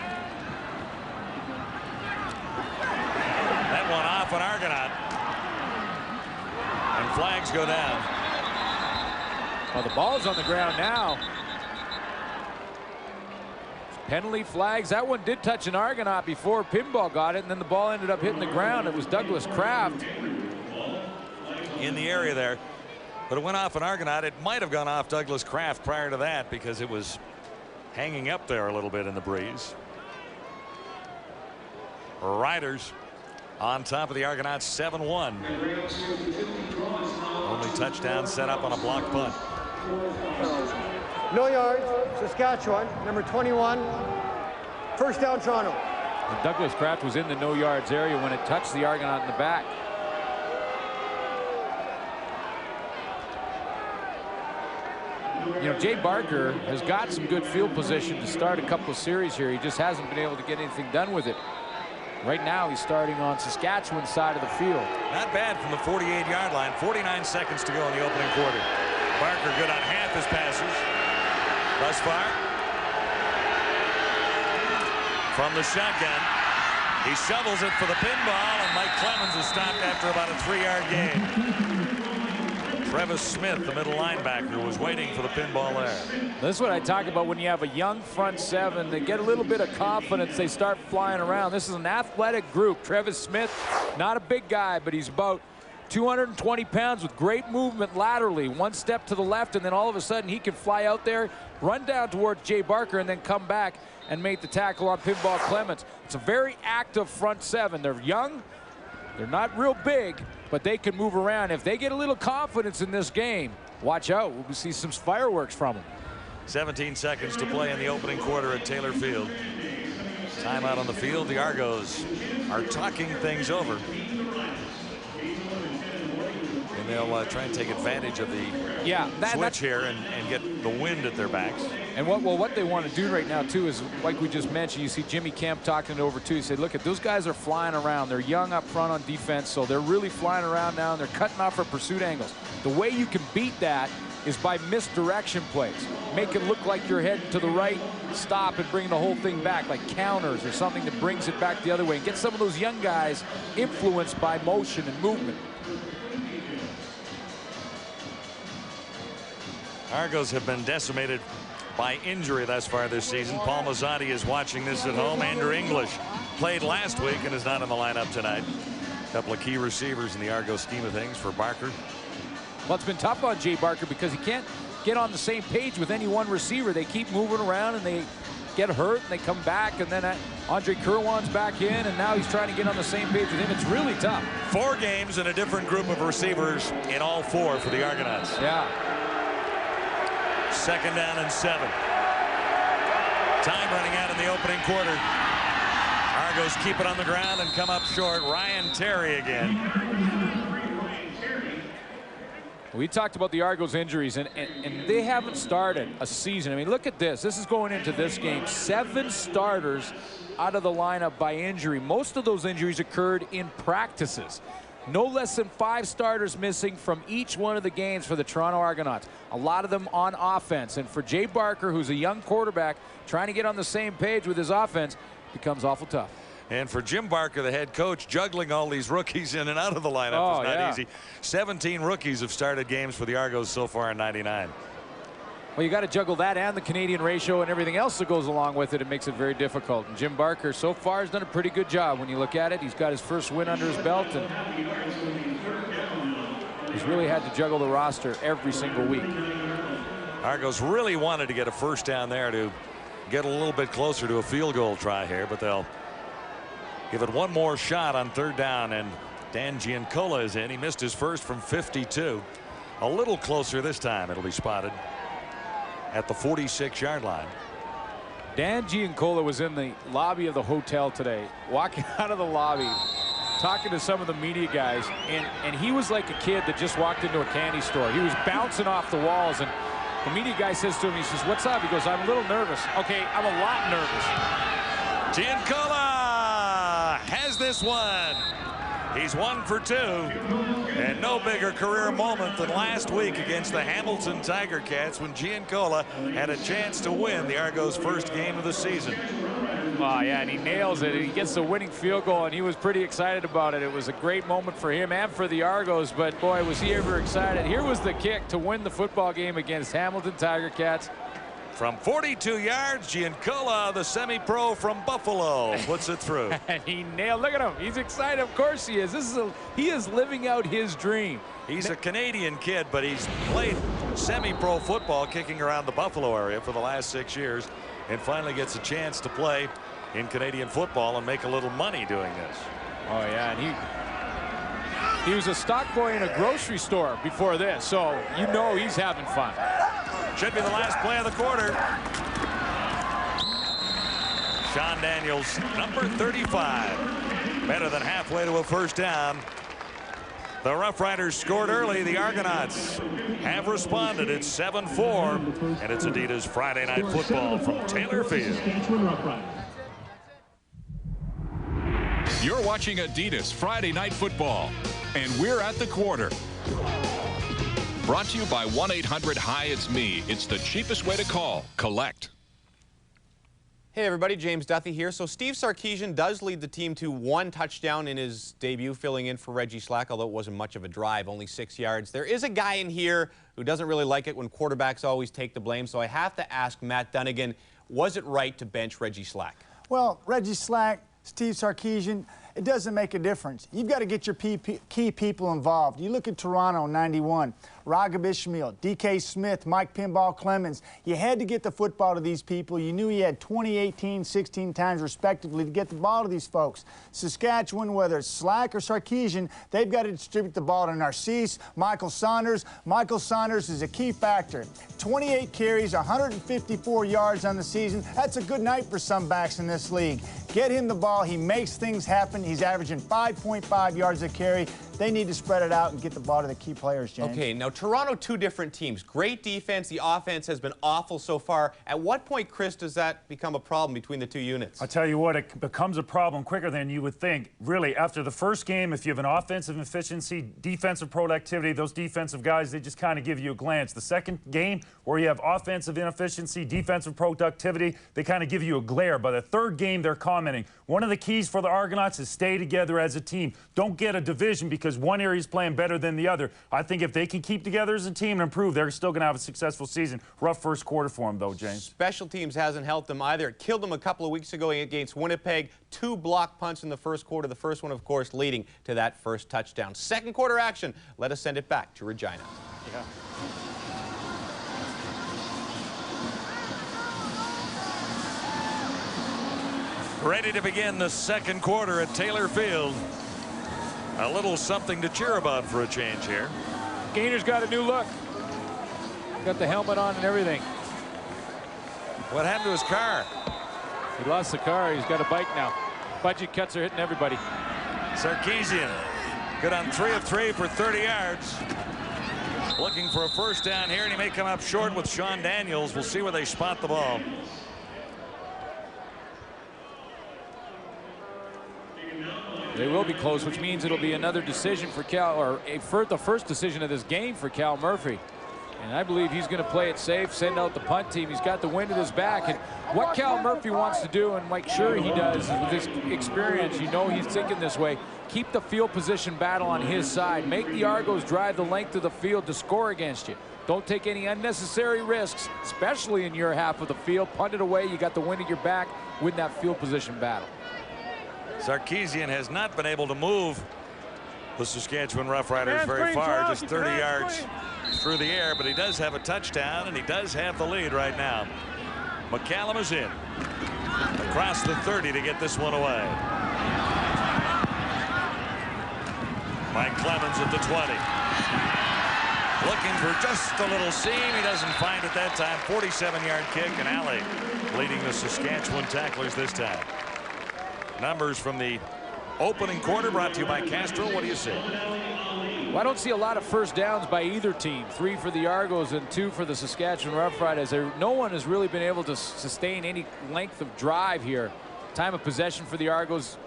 [SPEAKER 6] That one off an Argonaut. And flags go down.
[SPEAKER 9] Well, the ball's on the ground now. Penalty flags. That one did touch an Argonaut before pinball got it, and then the ball ended up hitting the ground. It was Douglas Kraft
[SPEAKER 6] in the area there, but it went off an Argonaut. It might have gone off Douglas Kraft prior to that because it was hanging up there a little bit in the breeze. Riders on top of the Argonauts 7-1. Only touchdown set up on a block punt.
[SPEAKER 8] No yards, Saskatchewan, number 21. First down, Toronto.
[SPEAKER 9] And Douglas Kraft was in the no yards area when it touched the Argonaut in the back. You know, Jay Barker has got some good field position to start a couple of series here. He just hasn't been able to get anything done with it. Right now, he's starting on Saskatchewan's side of the field.
[SPEAKER 6] Not bad from the 48-yard line. 49 seconds to go in the opening quarter. Barker good on half his passes thus far. From the shotgun, he shovels it for the pinball, and Mike Clemens is stopped after about a 3-yard gain. Travis Smith, the middle linebacker, was waiting for the pinball there.
[SPEAKER 9] This is what I talk about when you have a young front seven. They get a little bit of confidence. They start flying around. This is an athletic group. Travis Smith, not a big guy, but he's about 220 pounds with great movement laterally. One step to the left, and then all of a sudden he can fly out there, run down towards Jay Barker, and then come back and make the tackle on Pinball Clemens. It's a very active front seven. They're young. They're not real big, but they can move around. If they get a little confidence in this game, watch out. We'll see some fireworks from them.
[SPEAKER 6] 17 seconds to play in the opening quarter at Taylor Field. Timeout on the field. The Argos are talking things over. And they'll try and take advantage of the switch here and get the wind at their backs.
[SPEAKER 9] And what they want to do right now, too, is like we just mentioned, you see Jimmy Kemp talking it over, too. He said, look, those guys are flying around. They're young up front on defense, so they're really flying around now, and they're cutting off for pursuit angles. The way you can beat that is by misdirection plays. Make it look like you're heading to the right, stop and bring the whole thing back, like counters or something that brings it back the other way, and get some of those young guys influenced by motion and movement.
[SPEAKER 6] Argos have been decimated by injury thus far this season. Paul Mazzotti is watching this at home. Andrew English played last week and is not in the lineup tonight. A couple of key receivers in the Argos scheme of things for Barker.
[SPEAKER 9] Well, it's been tough on Jay Barker because he can't get on the same page with any one receiver. They keep moving around and they get hurt and they come back, and then Andre Kerwan's back in, and now he's trying to get on the same page with him. It's really tough.
[SPEAKER 6] 4 games and a different group of receivers in all 4 for the Argonauts.
[SPEAKER 9] Yeah.
[SPEAKER 6] 2nd down and 7. Time running out in the opening quarter. Argos keep it on the ground and come up short. Ryan Terry again.
[SPEAKER 9] We talked about the Argos injuries, and they haven't started a season. I mean, look at this. This is going into this game. 7 starters out of the lineup by injury. Most of those injuries occurred in practices. No less than 5 starters missing from each one of the games for the Toronto Argonauts. A lot of them on offense. And for Jay Barker, who's a young quarterback, trying to get on the same page with his offense, becomes awful tough.
[SPEAKER 6] And for Jim Barker, the head coach, juggling all these rookies in and out of the lineup is not easy. 17 rookies have started games for the Argos so far in '99.
[SPEAKER 9] Well, you got to juggle that and the Canadian ratio and everything else that goes along with it. It makes it very difficult. And Jim Barker so far has done a pretty good job when you look at it. He's got his first win under his belt, and he's really had to juggle the roster every single week.
[SPEAKER 6] Argos really wanted to get a first down there to get a little bit closer to a field goal try here, but they'll give it one more shot on 3rd down, and Dan Giancola is in. He missed his first from 52. A little closer this time. It'll be spotted at the 46-yard line.
[SPEAKER 9] Dan Giancola was in the lobby of the hotel today, walking out of the lobby, talking to some of the media guys, and he was like a kid that just walked into a candy store. He was bouncing off the walls, and the media guy says to him, he says, "What's up?" He goes, "I'm a little nervous." "Okay, I'm a lot nervous."
[SPEAKER 6] Giancola has this one. He's 1 for 2, and no bigger career moment than last week against the Hamilton Tiger Cats when Giancola had a chance to win the Argos' first game of the season.
[SPEAKER 9] Oh, yeah, and he nails it. He gets the winning field goal, and he was pretty excited about it. It was a great moment for him and for the Argos, but boy, was he ever excited. Here was the kick to win the football game against Hamilton Tiger Cats.
[SPEAKER 6] From 42 yards, Giancola, the semi-pro from Buffalo, puts it through.
[SPEAKER 9] And he nailed. Look at him. He's excited. Of course he is. He is living out his dream.
[SPEAKER 6] He's a Canadian kid, but he's played semi-pro football kicking around the Buffalo area for the last 6 years, and finally gets a chance to play in Canadian football and make a little money doing this.
[SPEAKER 9] Oh, yeah, and he was a stock boy in a grocery store before this, so you know he's having fun.
[SPEAKER 6] Should be the last play of the quarter. Sean Daniels, number 35. Better than halfway to a first down. The Roughriders scored early. The Argonauts have responded. It's 7-4, and it's Adidas Friday Night Football from Taylor Field.
[SPEAKER 10] You're watching Adidas Friday Night Football, and we're at the quarter. Brought to you by 1-800-HI-IT'S-ME. It's the cheapest way to call. Collect.
[SPEAKER 3] Hey everybody, James Duthie here. So Steve Sarkisian does lead the team to 1 touchdown in his debut, filling in for Reggie Slack, although it wasn't much of a drive, only 6 yards. There is a guy in here who doesn't really like it when quarterbacks always take the blame, so I have to ask Matt Dunnigan, was it right to bench Reggie Slack?
[SPEAKER 4] Well, Reggie Slack, Steve Sarkisian, it doesn't make a difference. You've got to get your key people involved. You look at Toronto in '91, Raghav Ishmael, D.K. Smith, Mike Pinball Clemens. You had to get the football to these people. You knew you had 20, 18, 16 times respectively to get the ball to these folks. Saskatchewan, whether it's Slack or Sarkisian, they've got to distribute the ball to Narcisse, Michael Saunders. Michael Saunders is a key factor. 28 carries, 154 yards on the season. That's a good night for some backs in this league. Get him the ball. He makes things happen. He's averaging 5.5 yards a carry. They need to spread it out and get the ball to the key players, James.
[SPEAKER 3] Okay, now Toronto, two different teams. Great defense. The offense has been awful so far. At what point, Chris, does that become a problem between the two units?
[SPEAKER 5] I'll tell you what, it becomes a problem quicker than you would think. Really, after the first game, if you have an offensive efficiency, defensive productivity, those defensive guys, they just kind of give you a glance. The second game, where you have offensive inefficiency, defensive productivity, they kind of give you a glare. By the third game, they're commenting. One of the keys for the Argonauts is stay together as a team. Don't get a division because one area is playing better than the other. I think if they can keep together as a team and improve, they're still going to have a successful season. Rough first quarter for them, though, James.
[SPEAKER 3] Special teams hasn't helped them either. It killed them a couple of weeks ago against Winnipeg. 2 block punts in the first quarter. The first one, of course, leading to that first touchdown. Second quarter action. Let us send it back to Regina.
[SPEAKER 5] Yeah.
[SPEAKER 6] Ready to begin the second quarter at Taylor Field. A little something to cheer about for a change here.
[SPEAKER 9] Gainer's got a new look. Got the helmet on and everything.
[SPEAKER 6] What happened to his car?
[SPEAKER 9] He lost the car. He's got a bike now. Budget cuts are hitting everybody.
[SPEAKER 6] Sarkisian, good on 3 of 3 for 30 yards. Looking for a first down here, and he may come up short with Sean Daniels. We'll see where they spot the ball.
[SPEAKER 9] They will be close, which means it'll be another decision for Cal, or the first decision of this game for Cal Murphy. And I believe he's going to play it safe, send out the punt team. He's got the wind at his back. And what Cal Murphy wants to do, and make sure he does with his experience, you know he's thinking this way, keep the field position battle on his side. Make the Argos drive the length of the field to score against you. Don't take any unnecessary risks, especially in your half of the field. Punt it away. You got the wind at your back. Win that field position battle.
[SPEAKER 6] Sarkisian has not been able to move the Saskatchewan Roughriders very far, just 30 yards through the air, but he does have a touchdown, and he does have the lead right now. McCallum is in across the 30 to get this one away. Mike Clemens at the 20. Looking for just a little seam. He doesn't find it that time. 47-yard kick, and Alley leading the Saskatchewan tacklers this time. Numbers from the opening quarter brought to you by Castro. What do you see?
[SPEAKER 9] Well, I don't see a lot of first downs by either team. 3 for the Argos and 2 for the Saskatchewan Roughriders. No one has really been able to sustain any length of drive here. Time of possession for the Argos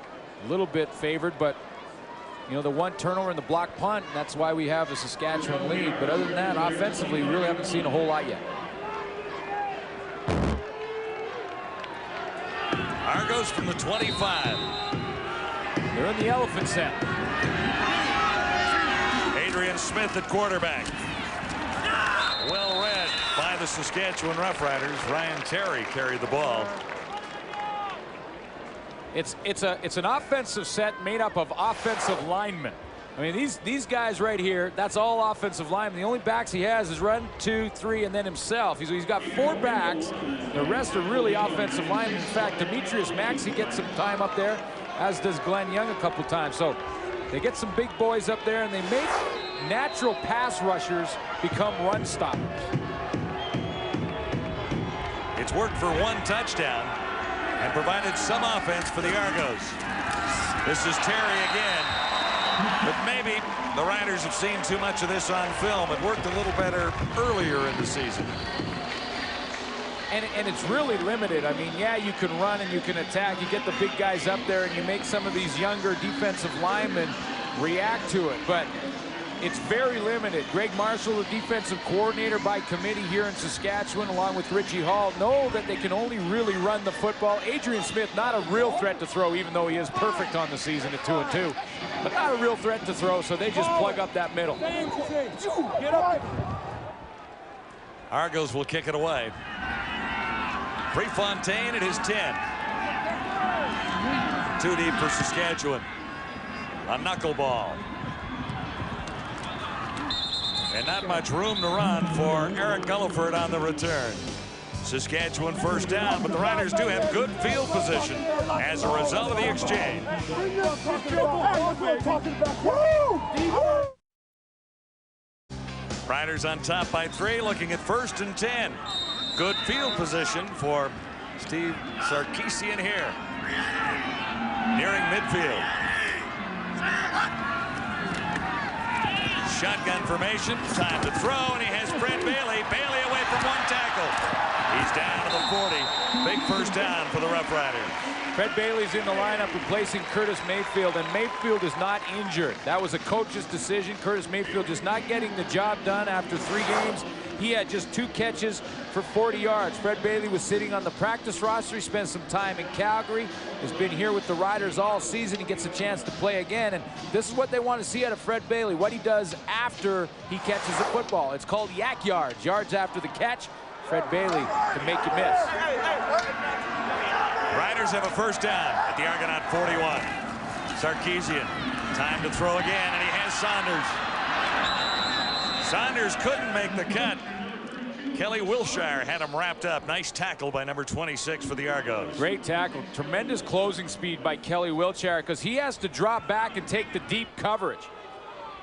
[SPEAKER 9] a little bit favored, but you know, the one turnover in the block punt, and that's why we have the Saskatchewan lead. But other than that, offensively, we really haven't seen a whole lot yet.
[SPEAKER 6] Argos from the 25.
[SPEAKER 9] They're in the elephant set.
[SPEAKER 6] Adrian Smith at quarterback. Well read by the Saskatchewan Roughriders. Ryan Terry carried the ball.
[SPEAKER 9] It's an offensive set made up of offensive linemen. I mean, these guys right here, that's all offensive linemen. The only backs he has is 1, 2, 3, and then himself. He's got 4 backs. The rest are really offensive linemen. In fact, Demetrius Maxey gets some time up there, as does Glenn Young a couple times. So they get some big boys up there, and they make natural pass rushers become run stoppers.
[SPEAKER 6] It's worked for 1 touchdown and provided some offense for the Argos. This is Terry again. But maybe the Riders have seen too much of this on film. It worked a little better earlier in the season.
[SPEAKER 9] And it's really limited. I mean, yeah, you can run and you can attack. You get the big guys up there and you make some of these younger defensive linemen react to it. But it's very limited. Greg Marshall, the defensive coordinator by committee here in Saskatchewan, along with Richie Hall, know that they can only really run the football. Adrian Smith, not a real threat to throw, even though he is perfect on the season at 2-2. But not a real threat to throw, so they just plug up that middle. Get up.
[SPEAKER 6] Argos will kick it away. Prefontaine at his 10. Too deep for Saskatchewan. A knuckleball. And not much room to run for Eric Gulliford on the return. Saskatchewan first down, but the Riders do have good field position as a result of the exchange. Riders on top by 3, looking at 1st and 10. Good field position for Steve Sarkisian here. Nearing midfield. Shotgun formation, time to throw, and he has Fred Bailey. Bailey away from 1 tackle. He's down to the 40. Big first down for the Roughriders.
[SPEAKER 9] Fred Bailey's in the lineup replacing Curtis Mayfield, and Mayfield is not injured. That was a coach's decision. Curtis Mayfield just not getting the job done after 3 games. He had just 2 catches for 40 yards. Fred Bailey was sitting on the practice roster. He spent some time in Calgary. Has been here with the Riders all season. He gets a chance to play again, and this is what they want to see out of Fred Bailey, what he does after he catches the football. It's called yak yards, yards after the catch. Fred Bailey can make you miss.
[SPEAKER 6] Riders have a first down at the Argonaut 41. Sarkisian, time to throw again, and he has Saunders. Saunders couldn't make the cut. Kelly Wilshire had him wrapped up. Nice tackle by number 26 for the Argos.
[SPEAKER 9] Great tackle. Tremendous closing speed by Kelly Wilshire, because he has to drop back and take the deep coverage.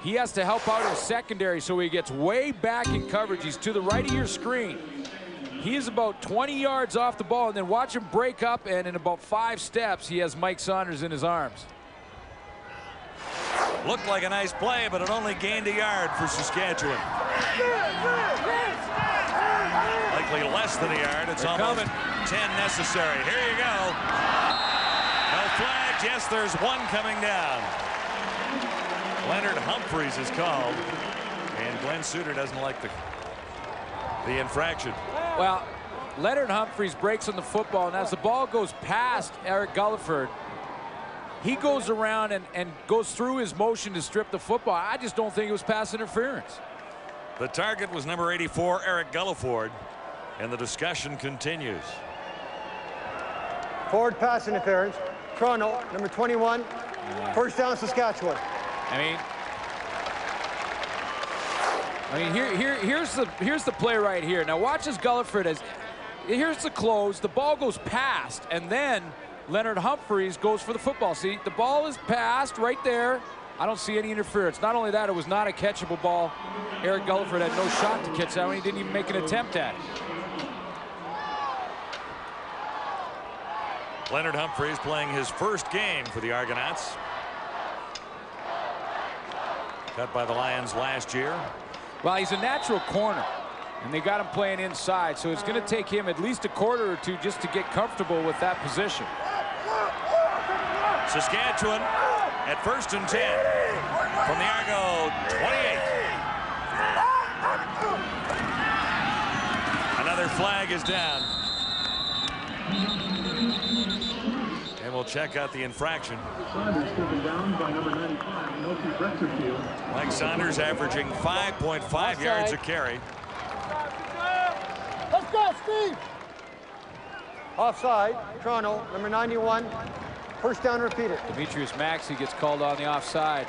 [SPEAKER 9] He has to help out his secondary, so he gets way back in coverage. He's to the right of your screen. He is about 20 yards off the ball, and then watch him break up, and in about 5 steps, he has Mike Saunders in his arms.
[SPEAKER 6] Looked like a nice play, but it only gained a yard for Saskatchewan. Likely less than a yard. It's almost 10 necessary. Here you go. No flags. Yes, there's one coming down. Leonard Humphreys is called, and Glenn Suter doesn't like the infraction.
[SPEAKER 9] Well, Leonard Humphreys breaks on the football, and as the ball goes past Eric Gulliford, he goes around and goes through his motion to strip the football. I just don't think it was pass interference.
[SPEAKER 6] The target was number 84, Eric Gulliford, and the discussion continues.
[SPEAKER 8] Forward pass interference. Toronto, number 21. First down, Saskatchewan.
[SPEAKER 9] Here's the play right here. Now watch as Gulliford here's the close. The ball goes past, and then Leonard Humphreys goes for the football. See, the ball is passed right there. I don't see any interference. Not only that, it was not a catchable ball. Eric Gulliford had no shot to catch that one. He didn't even make an attempt at it.
[SPEAKER 6] Leonard Humphreys playing his first game for the Argonauts. Cut by the Lions last year.
[SPEAKER 9] Well, he's a natural corner, and they got him playing inside, so it's going to take him at least a quarter or 2 just to get comfortable with that position.
[SPEAKER 6] Saskatchewan at 1st and 10 from the Argo 28. Another flag is down. And we'll check out the infraction. Mike Saunders averaging 5.5 yards a carry.
[SPEAKER 8] Let's go, Steve! Offside, Toronto, number 91. First down repeated.
[SPEAKER 9] Demetrius Maxey gets called on the offside.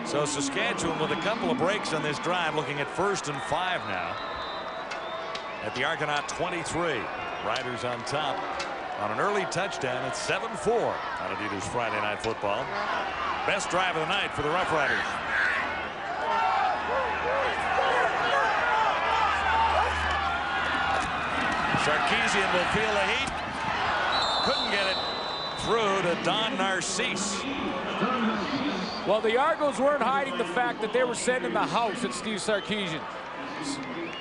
[SPEAKER 6] So Saskatchewan with a couple of breaks on this drive, looking at 1st and 5 now. At the Argonaut 23. Riders on top on an early touchdown at 7-4 on Adidas Friday Night Football. Best drive of the night for the Roughriders. Sarkisian will feel the heat. Couldn't get it through to Don Narcisse.
[SPEAKER 9] Well, the Argos weren't hiding the fact that they were sending the house at Steve Sarkisian.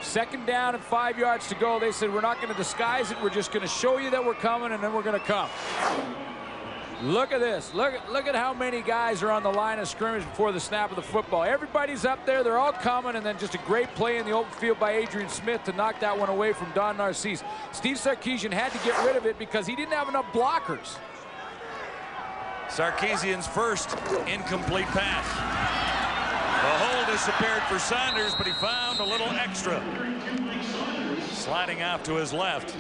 [SPEAKER 9] 2nd down and 5 yards to go. They said, we're not going to disguise it. We're just going to show you that we're coming, and then we're going to come. Look at this. Look at how many guys are on the line of scrimmage before the snap of the football. Everybody's up there. They're all coming, and then just a great play in the open field by Adrian Smith to knock that one away from Don Narcisse. Steve Sarkisian had to get rid of it because he didn't have enough blockers.
[SPEAKER 6] Sarkisian's first incomplete pass. The hole disappeared for Saunders, but he found a little extra. sliding off to his left.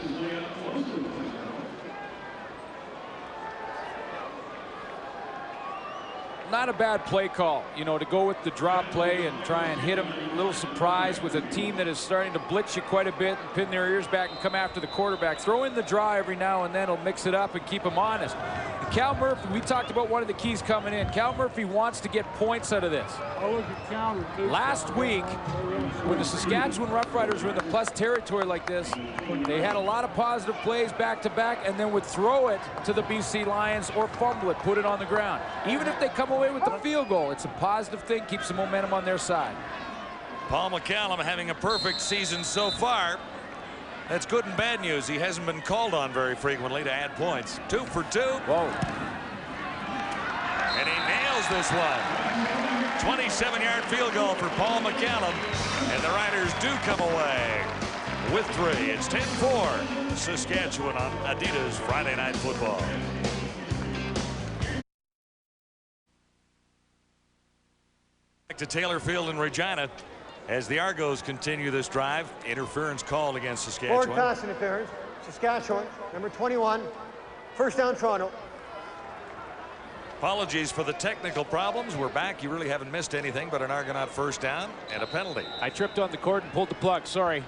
[SPEAKER 9] Not a bad play call, you know, to go with the drop play and try and hit him. A little surprise with a team that is starting to blitz you quite a bit and pin their ears back and come after the quarterback. Throw in the draw every now and then. He'll mix it up and keep him honest. And Cal Murphy, we talked about one of the keys coming in. Cal Murphy wants to get points out of this. Last week, when the Saskatchewan Roughriders were in the plus territory like this, they had a lot of positive plays back-to-back and then would throw it to the BC Lions or fumble it, put it on the ground. Even if they come away with the field goal, it's a positive thing, keeps the momentum on their side.
[SPEAKER 6] Paul McCallum having a perfect season so far. That's good and bad news. He hasn't been called on very frequently to add points. 2 for 2.
[SPEAKER 9] Whoa.
[SPEAKER 6] And he nails this one. 27-yard field goal for Paul McCallum. And the Riders do come away with 3. It's 10-4 Saskatchewan on Adidas Friday Night Football. Back to Taylor Field in Regina as the Argos continue this drive. Interference called against Saskatchewan.
[SPEAKER 8] Forward pass interference. Saskatchewan, number 21. First down, Toronto.
[SPEAKER 6] Apologies for the technical problems. We're back. You really haven't missed anything but an Argonaut first down and a penalty.
[SPEAKER 9] I tripped on the cord and pulled the plug. Sorry.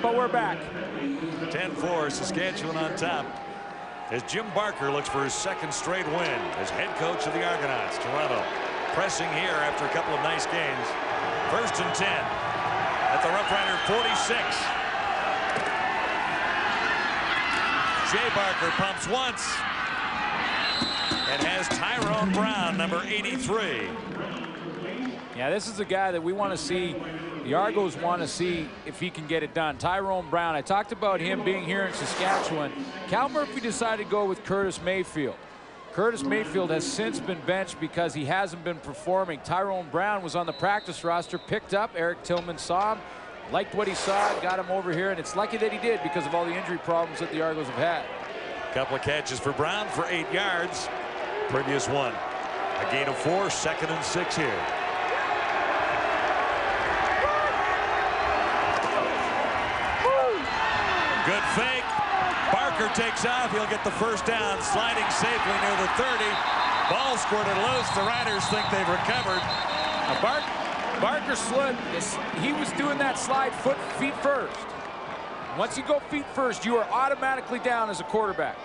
[SPEAKER 9] But we're back.
[SPEAKER 6] 10-4 Saskatchewan on top as Jim Barker looks for his second straight win as head coach of the Argonauts. Toronto pressing here after a couple of nice games. First and 10 at the Roughrider 46. Jay Barker pumps once and has Tyrone Brown, number 83.
[SPEAKER 9] Yeah, this is a guy that we want to see. The Argos want to see if he can get it done. Tyrone Brown, I talked about him being here in Saskatchewan. Cal Murphy decided to go with Curtis Mayfield. Curtis Mayfield has since been benched because he hasn't been performing. Tyrone Brown was on the practice roster, picked up. Eric Tillman saw him, liked what he saw, got him over here, and it's lucky that he did because of all the injury problems that the Argos have had.
[SPEAKER 6] A couple of catches for Brown for 8 yards. Previous one. A gain of 4, 2nd and 6 here. Good fake. Barker takes off. He'll get the first down, sliding safely near the 30. Ball squirted loose. The Riders think they've recovered.
[SPEAKER 9] Barker slid. He was doing that slide feet first. Once you go feet first, you are automatically down as a quarterback.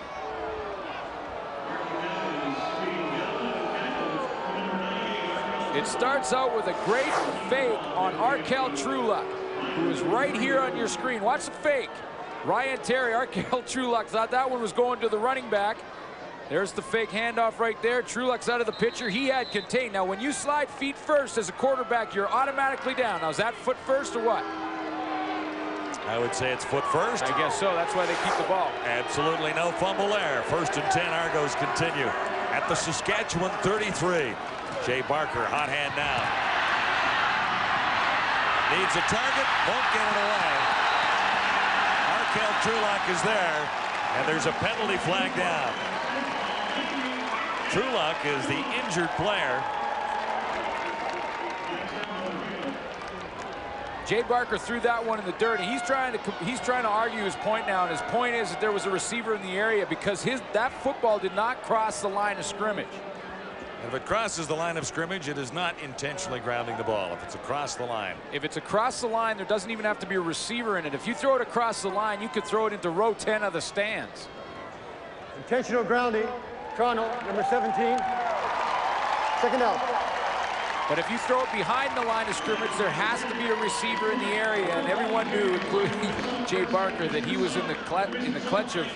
[SPEAKER 9] It starts out with a great fake on Arkel Trueluck, who is right here on your screen. Watch the fake. Ryan Terry, Arkel Trueluck thought that one was going to the running back. There's the fake handoff right there. Trueluck's out of the picture. He had contained. Now, when you slide feet first as a quarterback, you're automatically down. Now, is that foot first or what?
[SPEAKER 6] I would say it's foot first.
[SPEAKER 9] I guess so. That's why they keep the ball.
[SPEAKER 6] Absolutely no fumble there. First and 10, Argos continue at the Saskatchewan 33. Jay Barker, hot hand now. Needs a target, won't get it away. Arkel Trueluck is there, and there's a penalty flag down. Trueluck is the injured player.
[SPEAKER 9] Jay Barker threw that one in the dirt. He's trying to argue his point now, and his point is that there was a receiver in the area because that football did not cross the line of scrimmage.
[SPEAKER 6] If it crosses the line of scrimmage, it is not intentionally grounding the ball. If it's across the line.
[SPEAKER 9] If it's across the line, there doesn't even have to be a receiver in it. If you throw it across the line, you could throw it into row 10 of the stands.
[SPEAKER 8] Intentional grounding. Toronto, number 17. Second down.
[SPEAKER 9] But if you throw it behind the line of scrimmage, there has to be a receiver in the area, and everyone knew, including Jay Barker, that he was in the clutch of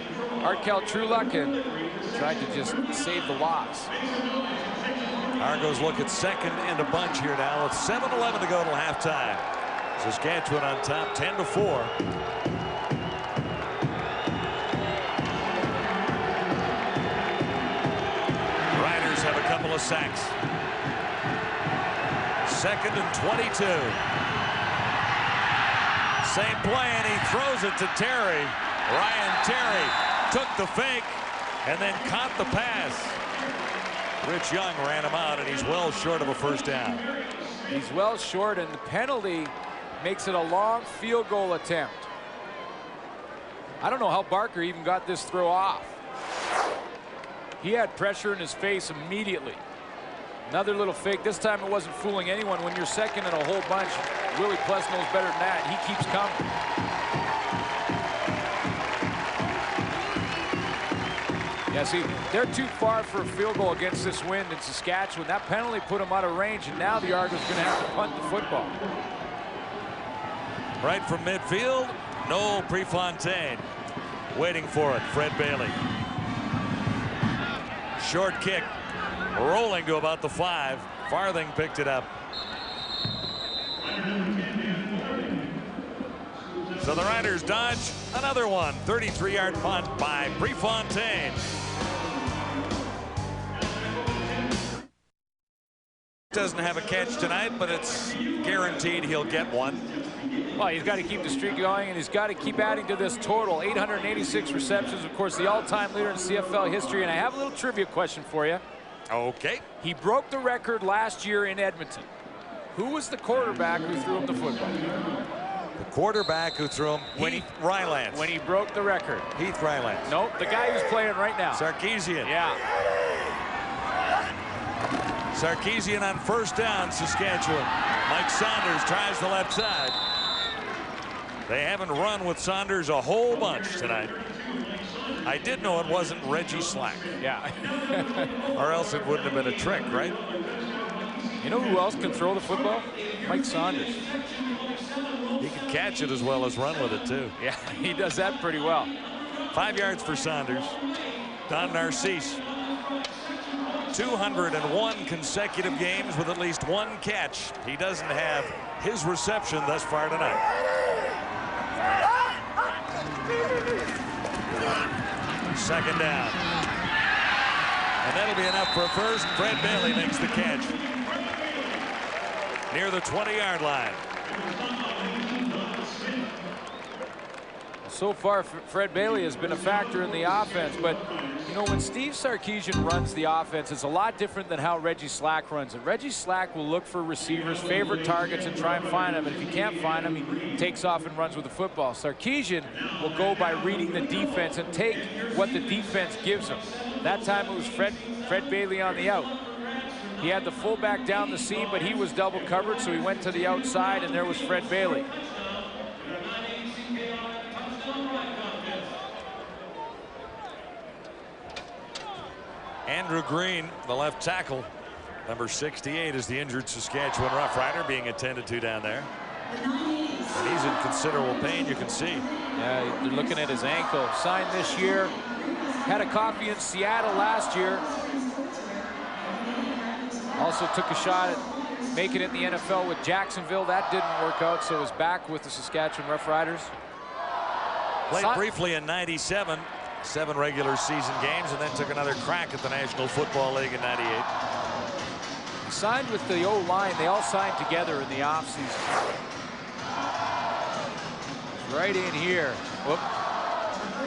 [SPEAKER 9] Arkel Trueluck and tried to just save the loss.
[SPEAKER 6] Argos look at second and a bunch here now with 7:11 to go till halftime. Saskatchewan on top, 10-4. Riders have a couple of sacks. Second and 22. Same play, and he throws it to Terry. Ryan Terry took the fake and then caught the pass. Rich Young ran him out, and he's well short of a first down.
[SPEAKER 9] He's well short, and the penalty makes it a long field goal attempt. I don't know how Barker even got this throw off. He had pressure in his face immediately. Another little fake. This time it wasn't fooling anyone. When you're second in a whole bunch, Willie Pless knows better than that. He keeps coming. Yeah, see, they're too far for a field goal against this wind in Saskatchewan. That penalty put them out of range, and now the Argos are going to have to punt the football.
[SPEAKER 6] Right from midfield, Noel Prefontaine waiting for it. Fred Bailey. Short kick, rolling to about the 5. Farthing picked it up. So the Riders dodge another one. 33-yard punt by Prefontaine. Doesn't have a catch tonight, but it's guaranteed he'll get one.
[SPEAKER 9] Well, he's got to keep the streak going, and he's got to keep adding to this total. 886 receptions, of course, the all-time leader in CFL history. And I have a little trivia question for you.
[SPEAKER 6] Okay.
[SPEAKER 9] He broke the record last year in Edmonton. Who was the quarterback who threw him the football?
[SPEAKER 6] The quarterback who threw him, Heath Rylance.
[SPEAKER 9] When he broke the record.
[SPEAKER 6] Heath Rylance.
[SPEAKER 9] Nope, the guy who's playing right now.
[SPEAKER 6] Sarkisian.
[SPEAKER 9] Yeah.
[SPEAKER 6] Sarkisian on first down, Saskatchewan. Mike Saunders tries the left side. They haven't run with Saunders a whole bunch tonight. I did know it wasn't Reggie Slack.
[SPEAKER 9] Yeah.
[SPEAKER 6] Or else it wouldn't have been a trick, right?
[SPEAKER 9] You know who else can throw the football? Mike Saunders.
[SPEAKER 6] He can catch it as well as run with it, too.
[SPEAKER 9] Yeah, he does that pretty well.
[SPEAKER 6] 5 yards for Saunders. Don Narcisse. 201 consecutive games with at least one catch. He doesn't have his reception thus far tonight. Second down. And that'll be enough for a first. Fred Bailey makes the catch. Near the 20-yard line.
[SPEAKER 9] So far, Fred Bailey has been a factor in the offense, but you know, when Steve Sarkisian runs the offense, it's a lot different than how Reggie Slack runs it. Reggie Slack will look for receivers, favorite targets, and try and find them. And if he can't find them, he takes off and runs with the football. Sarkisian will go by reading the defense and take what the defense gives him. That time it was Fred Bailey on the out. He had the fullback down the seam, but he was double covered, so he went to the outside, and there was Fred Bailey.
[SPEAKER 6] Andrew Green, the left tackle, number 68, is the injured Saskatchewan Roughrider being attended to down there. And he's in considerable pain, you can see.
[SPEAKER 9] Yeah, they're looking at his ankle. Signed this year. Had a coffee in Seattle last year. Also took a shot at making it in the NFL with Jacksonville. That didn't work out, so is back with the Saskatchewan Roughriders.
[SPEAKER 6] Played briefly in '97. 7 regular season games, and then took another crack at the National Football League in '98.
[SPEAKER 9] Signed with the O-line. They all signed together in the offseason. Right in here. Whoop.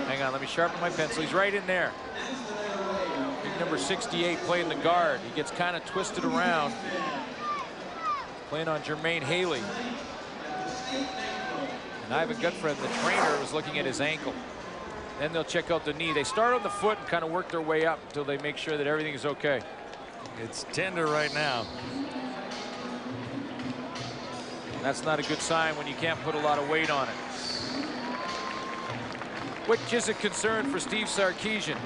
[SPEAKER 9] Hang on, let me sharpen my pencil. He's right in there. Big number 68 playing the guard. He gets kind of twisted around. Playing on Jermaine Haley. And Ivan Gutfred, the trainer, was looking at his ankle. Then they'll check out the knee. They start on the foot and kind of work their way up until they make sure that everything is okay.
[SPEAKER 6] It's tender right now.
[SPEAKER 9] That's not a good sign when you can't put a lot of weight on it. Which is a concern for Steve Sarkisian.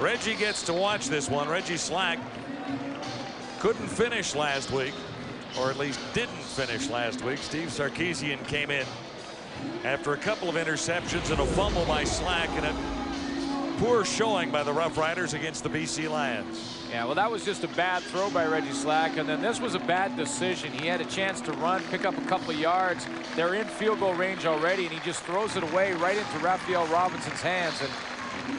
[SPEAKER 6] Reggie gets to watch this one. Reggie Slack couldn't finish last week, or at least didn't finish last week. Steve Sarkisian came in after a couple of interceptions and a fumble by Slack and a poor showing by the Roughriders against the BC Lions.
[SPEAKER 9] Yeah, well, that was just a bad throw by Reggie Slack, and then this was a bad decision. He had a chance to run, pick up a couple of yards. They're in field goal range already, and he just throws it away right into Raphael Robinson's hands. And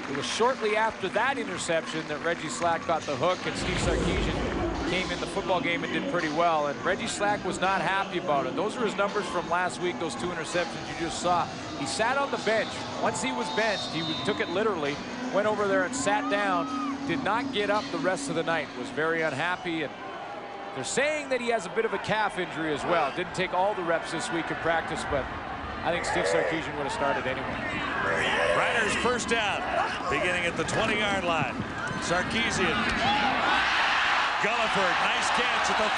[SPEAKER 9] it was shortly after that interception that Reggie Slack got the hook, and Steve Sarkisian came in the football game and did pretty well. And Reggie Slack was not happy about it. Those are his numbers from last week, those 2 interceptions you just saw. He sat on the bench. Once he was benched, he took it literally, went over there and sat down, did not get up the rest of the night, was very unhappy. And They're saying that he has a bit of a calf injury as well. Didn't take all the reps this week in practice, but I think Steve Sarkisian would have started anyway.
[SPEAKER 6] Riders first down, beginning at the 20-yard line. Sarkisian. Gulliford, nice catch at the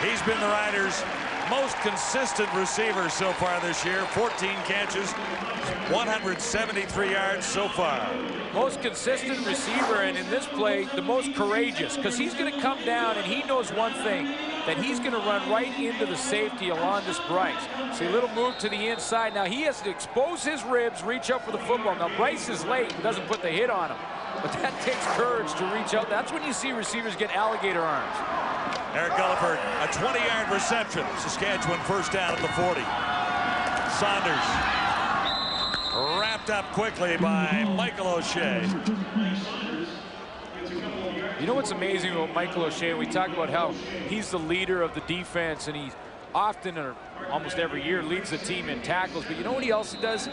[SPEAKER 6] 40. He's been the Riders' most consistent receiver so far this year. 14 catches, 173 yards so far.
[SPEAKER 9] Most consistent receiver, and in this play, the most courageous, because he's going to come down and he knows one thing, that he's going to run right into the safety along this Bryce. See, a little move to the inside. Now he has to expose his ribs, reach up for the football. Now Bryce is late and doesn't put the hit on him, but that takes courage to reach out. That's when you see receivers get alligator arms.
[SPEAKER 6] Eric Gulliford, a 20-yard reception. Saskatchewan first down at the 40. Saunders wrapped up quickly by Michael O'Shea.
[SPEAKER 9] You know what's amazing about Michael O'Shea? We talk about how he's the leader of the defense, and he often, or almost every year, leads the team in tackles. But you know what he also does?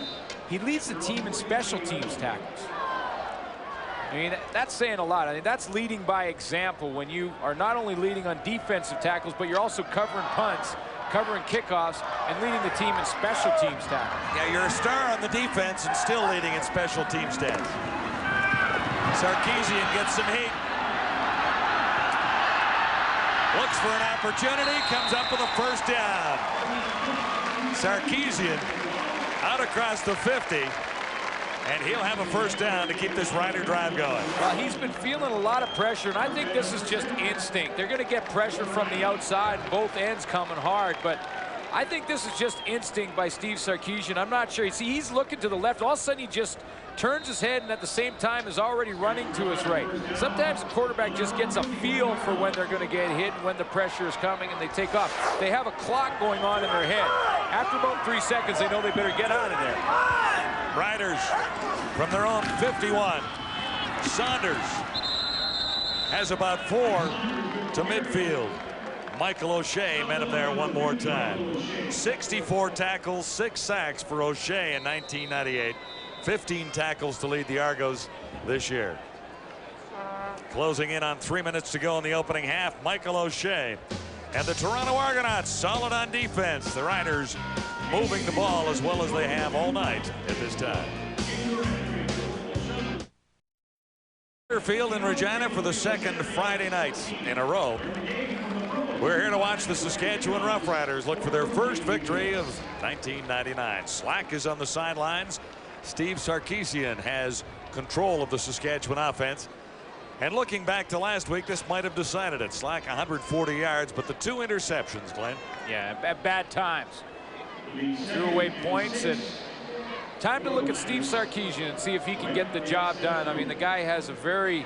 [SPEAKER 9] He leads the team in special teams tackles. I mean, that's saying a lot. I mean, that's leading by example when you are not only leading on defensive tackles, but you're also covering punts, covering kickoffs, and leading the team in special teams tackles.
[SPEAKER 6] Yeah, you're a star on the defense and still leading in special team stats. Sarkisian gets some heat. Looks for an opportunity, comes up with a first down. Sarkisian out across the 50. And he'll have a first down to keep this Rider drive going.
[SPEAKER 9] Well, he's been feeling a lot of pressure, and I think this is just instinct. They're going to get pressure from the outside, both ends coming hard, but I think this is just instinct by Steve Sarkisian. I'm not sure. See, he's looking to the left. All of a sudden, he just turns his head and at the same time is already running to his right. Sometimes the quarterback just gets a feel for when they're going to get hit and when the pressure is coming, and they take off. They have a clock going on in their head. After about 3 seconds, they know they better get out of there.
[SPEAKER 6] Riders from their own 51. Saunders has about 4 to midfield. Michael O'Shea met him there one more time. 64 tackles, 6 sacks for O'Shea in 1998. 15 tackles to lead the Argos this year. Closing in on 3 minutes to go in the opening half, Michael O'Shea. And the Toronto Argonauts solid on defense. The Riders moving the ball as well as they have all night at this time. Field in Regina for the second Friday night in a row. We're here to watch the Saskatchewan Roughriders look for their first victory of 1999. Slack is on the sidelines. Steve Sarkisian has control of the Saskatchewan offense. And looking back to last week, this might have decided it. Slack 140 yards, but the 2 interceptions, Glenn.
[SPEAKER 9] Yeah, at bad times. Threw away points, and time to look at Steve Sarkisian and see if he can get the job done. I mean, the guy has a very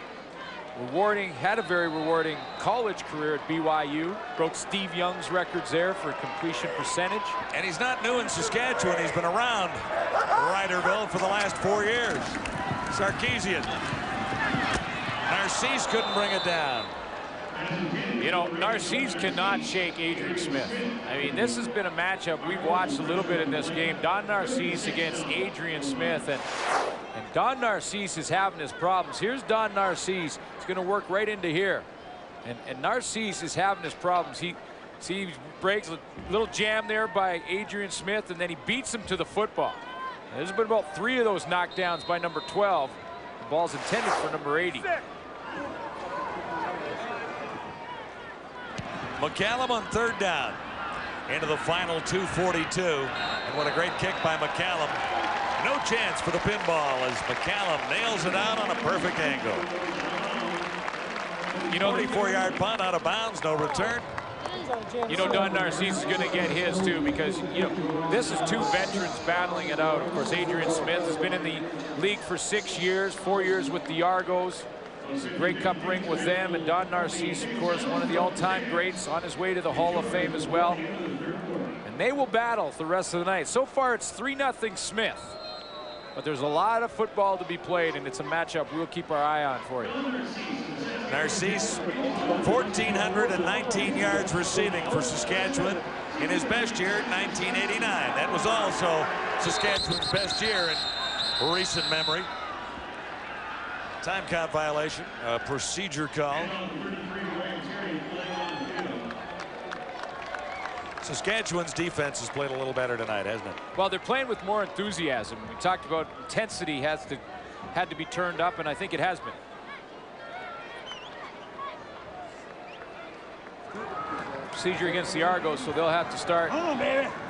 [SPEAKER 9] rewarding, had a very rewarding college career at BYU. Broke Steve Young's records there for completion percentage.
[SPEAKER 6] And he's not new in Saskatchewan. He's been around Riderville for the last 4 years. Sarkisian. Narcisse couldn't bring it down.
[SPEAKER 9] You know, Narcisse cannot shake Adrian Smith. I mean, this has been a matchup we've watched a little bit in this game. Don Narcisse against Adrian Smith, and Don Narcisse is having his problems. Here's Don Narcisse. He's going to work right into here. And Narcisse is having his problems. He breaks a little jam there by Adrian Smith, and then he beats him to the football. Now, there's been about 3 of those knockdowns by number 12. The ball's intended for number 80.
[SPEAKER 6] McCallum on 3rd down into the final 2:42, and what a great kick by McCallum. No chance for the pinball as McCallum nails it out on a perfect angle. You know, 44-yard punt out of bounds, no return.
[SPEAKER 9] You know, Don Narcisse is going to get his too, because, you know, this is 2 veterans battling it out. Of course, Adrian Smith has been in the league for 6 years, 4 years with the Argos. He's a Grey Cup ring with them, and Don Narcisse, of course, one of the all-time greats, on his way to the Hall of Fame as well. And they will battle the rest of the night. So far, it's 3-0 Smith. But there's a lot of football to be played, and it's a matchup we'll keep our eye on for you.
[SPEAKER 6] Narcisse, 1,419 yards receiving for Saskatchewan in his best year in 1989. That was also Saskatchewan's best year in recent memory. Time count violation, a procedure call. Saskatchewan's defense has played a little better tonight, hasn't it?
[SPEAKER 9] Well, they're playing with more enthusiasm. We talked about intensity had to be turned up, and I think it has been. Procedure against the Argos, so they'll have to start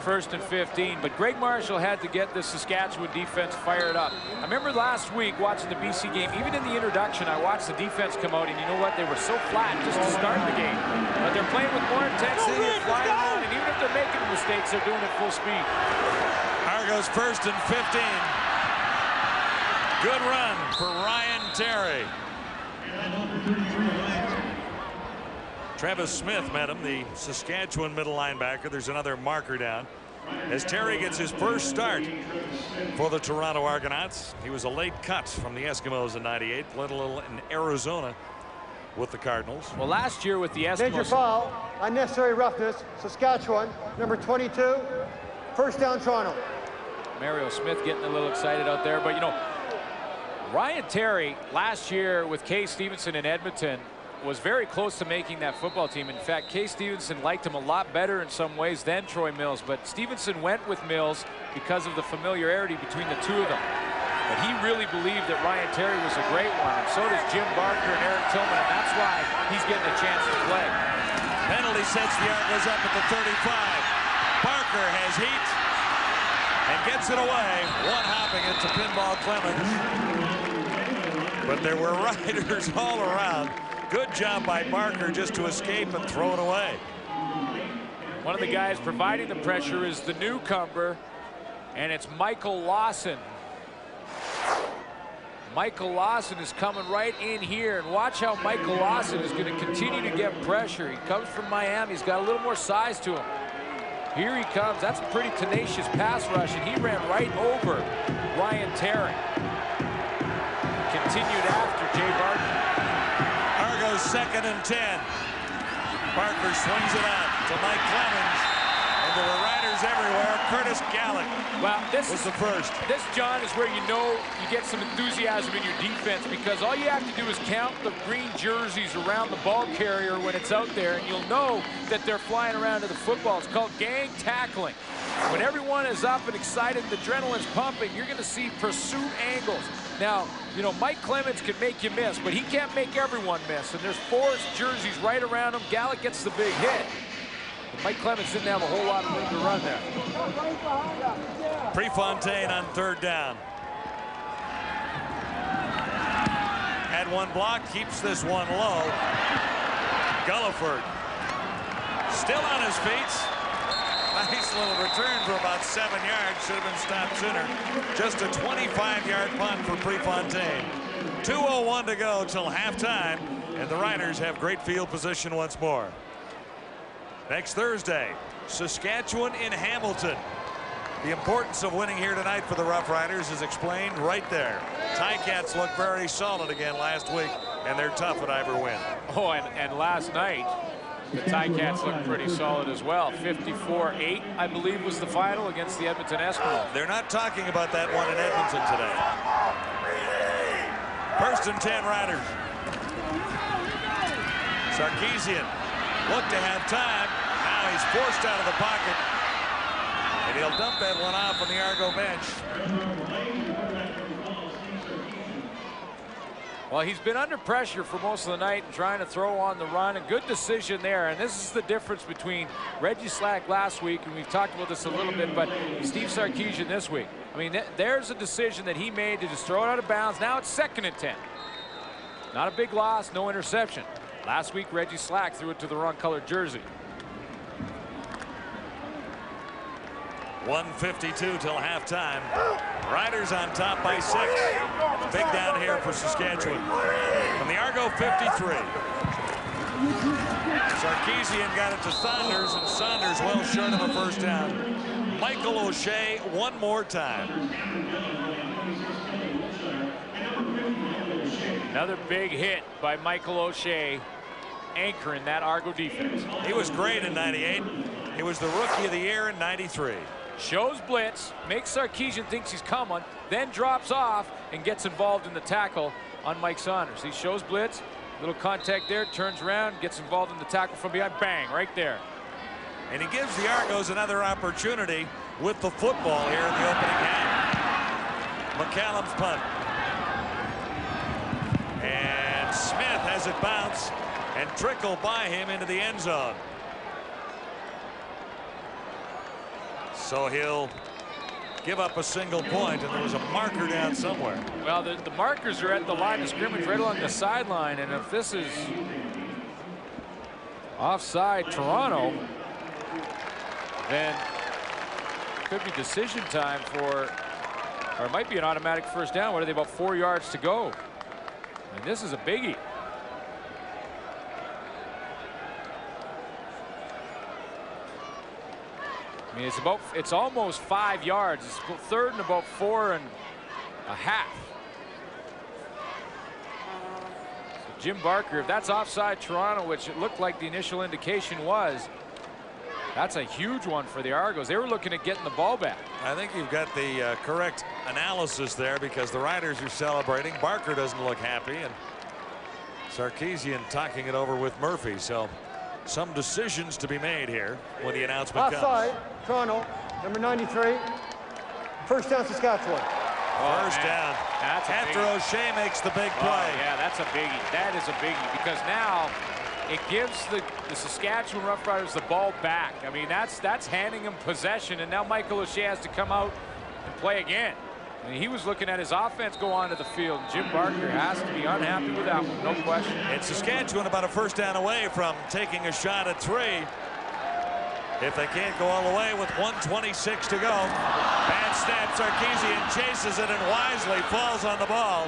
[SPEAKER 9] first and 15. But Greg Marshall had to get the Saskatchewan defense fired up. I remember last week watching the BC game, even in the introduction, I watched the defense come out, and you know what? They were so flat just to start the game. But they're playing with more intensity and flying around, and even if they're making mistakes, they're doing it full speed.
[SPEAKER 6] Argos first and 15. Good run for Ryan Terry. Travis Smith met him, the Saskatchewan middle linebacker. There's another marker down as Terry gets his first start for the Toronto Argonauts. He was a late cut from the Eskimos in '98, played a little in Arizona with the Cardinals.
[SPEAKER 9] Well, last year with the Eskimos.
[SPEAKER 8] Major foul, unnecessary roughness, Saskatchewan, number 22, first down Toronto.
[SPEAKER 9] Mario Smith getting a little excited out there, but you know, Ryan Terry last year with Kay Stevenson in Edmonton was very close to making that football team. In fact, Kay Stevenson liked him a lot better in some ways than Troy Mills, but Stevenson went with Mills because of the familiarity between the two of them. But he really believed that Ryan Terry was a great one, and so does Jim Barker and Eric Tillman, and that's why he's getting a chance to play.
[SPEAKER 6] Penalty sets the Argos up at the 35. Barker has heat and gets it away, one hopping it to Pinball Clemens. But there were riders all around. Good job by Barker just to escape and throw it away.
[SPEAKER 9] One of the guys providing the pressure is the newcomer, and it's Michael Lawson. Michael Lawson is coming right in here, and watch how Michael Lawson is going to continue to get pressure. He comes from Miami. He's got a little more size to him. Here he comes. That's a pretty tenacious pass rush, and he ran right over Ryan Terry. Continued after Jay Barker.
[SPEAKER 6] Argos second and 10. Barker swings it out to Mike Clemens. And there were riders everywhere. Curtis Gallick was the first.
[SPEAKER 9] This, John, is where you know you get some enthusiasm in your defense, because all you have to do is count the green jerseys around the ball carrier when it's out there, and you'll know that they're flying around to the football. It's called gang tackling. When everyone is up and excited, the adrenaline's pumping, you're going to see pursuit angles. Now, you know, Mike Clemens can make you miss, but he can't make everyone miss. And there's four jerseys right around him. Gallick gets the big hit. But Mike Clemens didn't have a whole lot of room to run there.
[SPEAKER 6] Prefontaine on third down. Had one block, keeps this one low. Gulliford still on his feet. Nice little return for about 7 yards. Should have been stopped sooner. Just a 25-yard punt for Prefontaine. 2:01 to go till halftime, and the Riders have great field position once more. Next Thursday, Saskatchewan in Hamilton. The importance of winning here tonight for the Roughriders is explained right there. Ticats looked very solid again last week, and they're tough at either win.
[SPEAKER 9] Oh, and last night, the Ticats looked pretty solid as well. 54-8, I believe, was the final against the Edmonton Eskimos.
[SPEAKER 6] They're not talking about that one in Edmonton today. First and 10 Riders. Sarkisian looked to have time. Now he's forced out of the pocket. And he'll dump that one off on the Argo bench.
[SPEAKER 9] Well, he's been under pressure for most of the night and trying to throw on the run. A good decision there. And this is the difference between Reggie Slack last week, and we've talked about this a little bit, but Steve Sarkisian this week. I mean, there's a decision that he made to just throw it out of bounds. Now it's second and 10. Not a big loss, no interception. Last week, Reggie Slack threw it to the wrong colored jersey.
[SPEAKER 6] 1:52 till halftime. Riders on top by 6. Big down here for Saskatchewan. From the Argo 53. Sarkisian got it to Saunders, and Saunders well short of a first down. Michael O'Shea one more time.
[SPEAKER 9] Another big hit by Michael O'Shea, anchoring that Argo defense.
[SPEAKER 6] He was great in '98. He was the Rookie of the Year in '93.
[SPEAKER 9] Shows blitz, makes Sarkisian thinks he's coming, then drops off and gets involved in the tackle on Mike Saunders. He shows blitz, little contact there, turns around, gets involved in the tackle from behind, bang, right there.
[SPEAKER 6] And he gives the Argos another opportunity with the football here in the opening half. McCallum's punt. And Smith has it bounce and trickle by him into the end zone. So he'll give up a single point, and there was a marker down somewhere.
[SPEAKER 9] Well, the markers are at the line of scrimmage right along the sideline, and if this is offside Toronto, then it could be decision time for, or it might be an automatic first down. What are they, about 4 yards to go? And this is a biggie. I mean, it's almost 5 yards. It's third and about 4 1/2. So Jim Barker, if that's offside Toronto, which it looked like the initial indication was, that's a huge one for the Argos. They were looking at getting the ball back.
[SPEAKER 6] I think you've got the correct analysis there, because the Riders are celebrating. Barker doesn't look happy, and Sarkisian talking it over with Murphy. So some decisions to be made here when the announcement
[SPEAKER 8] Offside,
[SPEAKER 6] comes.
[SPEAKER 8] Toronto, number 93. First down, Saskatchewan.
[SPEAKER 6] First down.
[SPEAKER 9] That's a
[SPEAKER 6] after
[SPEAKER 9] biggie.
[SPEAKER 6] O'Shea makes the big play.
[SPEAKER 9] Oh, yeah, that's a biggie. That is a biggie, because now it gives the Saskatchewan Roughriders the ball back. I mean, that's handing them possession, and now Michael O'Shea has to come out and play again. I mean, he was looking at his offense go onto the field. Jim Barker has to be unhappy with that one, no question.
[SPEAKER 6] And Saskatchewan about a first down away from taking a shot at 3. If they can't go all the way with 1:26 to go. Bad snap. Sarkisian chases it and wisely falls on the ball.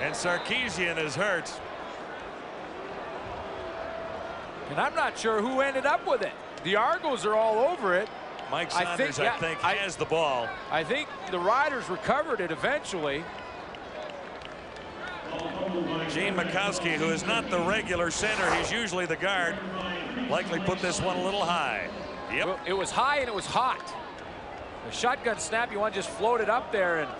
[SPEAKER 6] And Sarkisian is hurt.
[SPEAKER 9] And I'm not sure who ended up with it. The Argos are all over it.
[SPEAKER 6] Mike Saunders, I think, has the ball.
[SPEAKER 9] I think the Riders recovered it eventually.
[SPEAKER 6] Gene Mikowski, who is not the regular center, he's usually the guard, likely put this one a little high. Yep.
[SPEAKER 9] Well, it was high and it was hot. The shotgun snap, you want to just float it up there, and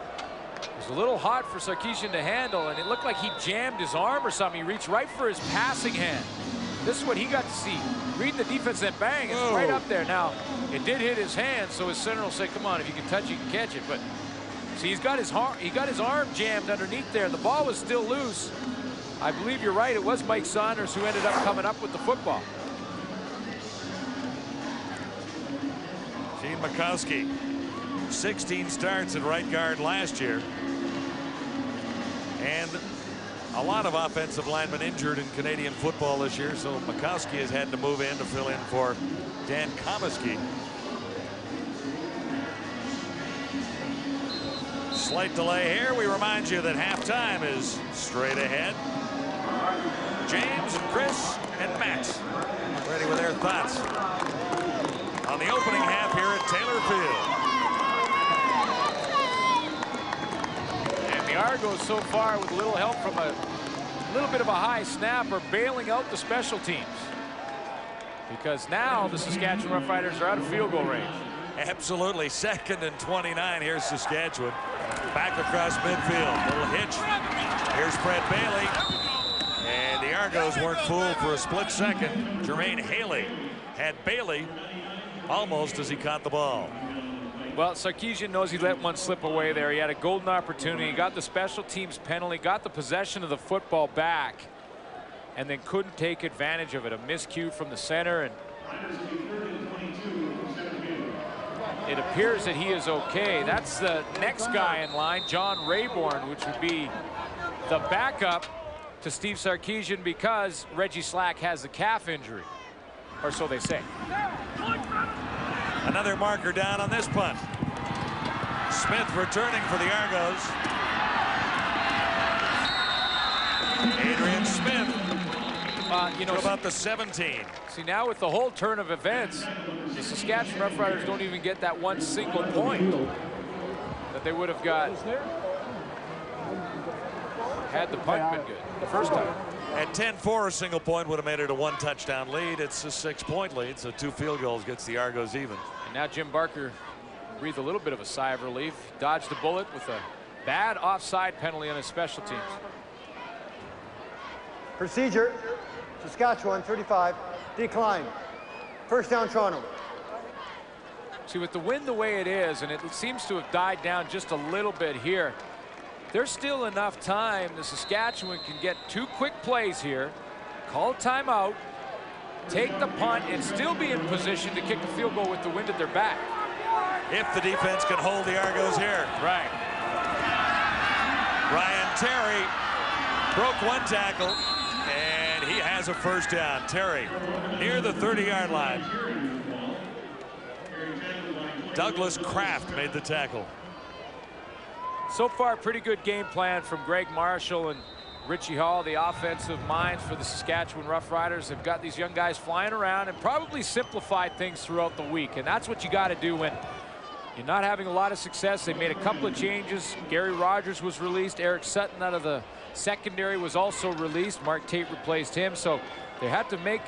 [SPEAKER 9] it was a little hot for Sarkisian to handle, and it looked like he jammed his arm or something. He reached right for his passing hand. This is what he got to see. Reading the defense, and bang, it's right up there. Now, it did hit his hand, so his center will say, come on, if you can touch, you can catch it. But see, he got his arm jammed underneath there. The ball was still loose. I believe you're right. It was Mike Saunders who ended up coming up with the football.
[SPEAKER 6] Gene Mikowski, 16 starts at right guard last year. And a lot of offensive linemen injured in Canadian football this year, so Mikowski has had to move in to fill in for Dan Comiskey. Slight delay here. We remind you that halftime is straight ahead. James, Chris, and Matt ready with their thoughts on the opening half here at Taylor Field.
[SPEAKER 9] And the Argos so far, with a little help from a little bit of a high snap, are bailing out the special teams, because now the Saskatchewan Roughriders are out of field goal range.
[SPEAKER 6] Absolutely. 2nd and 29. Here's Saskatchewan. Back across midfield. Little hitch. Here's Fred Bailey. And the Argos weren't fooled for a split second. Jermaine Haley had Bailey almost as he caught the ball.
[SPEAKER 9] Well, Sarkisian knows he let one slip away there. He had a golden opportunity. He got the special teams penalty, got the possession of the football back, and then couldn't take advantage of it. A miscue from the center, and it appears that he is okay. That's the next guy in line, John Rayborn, which would be the backup to Steve Sarkisian, because Reggie Slack has the calf injury, or so they say.
[SPEAKER 6] Another marker down on this punt. Smith returning for the Argos. Adrian Smith
[SPEAKER 9] You know,
[SPEAKER 6] to about the 17.
[SPEAKER 9] See, now with the whole turn of events, the Saskatchewan Roughriders don't even get that one single point that they would have got had the punt been good the first time.
[SPEAKER 6] At 10-4, a single point would have made it a 1-touchdown lead. It's a 6-point lead, so 2 field goals gets the Argos even.
[SPEAKER 9] And now Jim Barker breathed a little bit of a sigh of relief. Dodged the bullet with a Bad offside penalty on his special teams.
[SPEAKER 8] Procedure, Saskatchewan 35, decline. First down, Toronto.
[SPEAKER 9] See, with the wind the way it is, and it seems to have died down just a little bit here, there's still enough time. The Saskatchewan can get 2 quick plays here, call a timeout, take the punt, and still be in position to kick a field goal with the wind at their back.
[SPEAKER 6] If the defense can hold the Argos here.
[SPEAKER 9] Right.
[SPEAKER 6] Ryan Terry broke 1 tackle, and he has a first down. Terry near the 30-yard line. Douglas Kraft made the tackle.
[SPEAKER 9] So far, pretty good game plan from Greg Marshall and Richie Hall, the offensive minds for the Saskatchewan Roughriders. Have got these young guys flying around and probably simplified things throughout the week. And that's what you got to do when you're not having a lot of success. They made a couple of changes. Gary Rogers was released. Eric Sutton out of the secondary was also released. Mark Tate replaced him. So they had to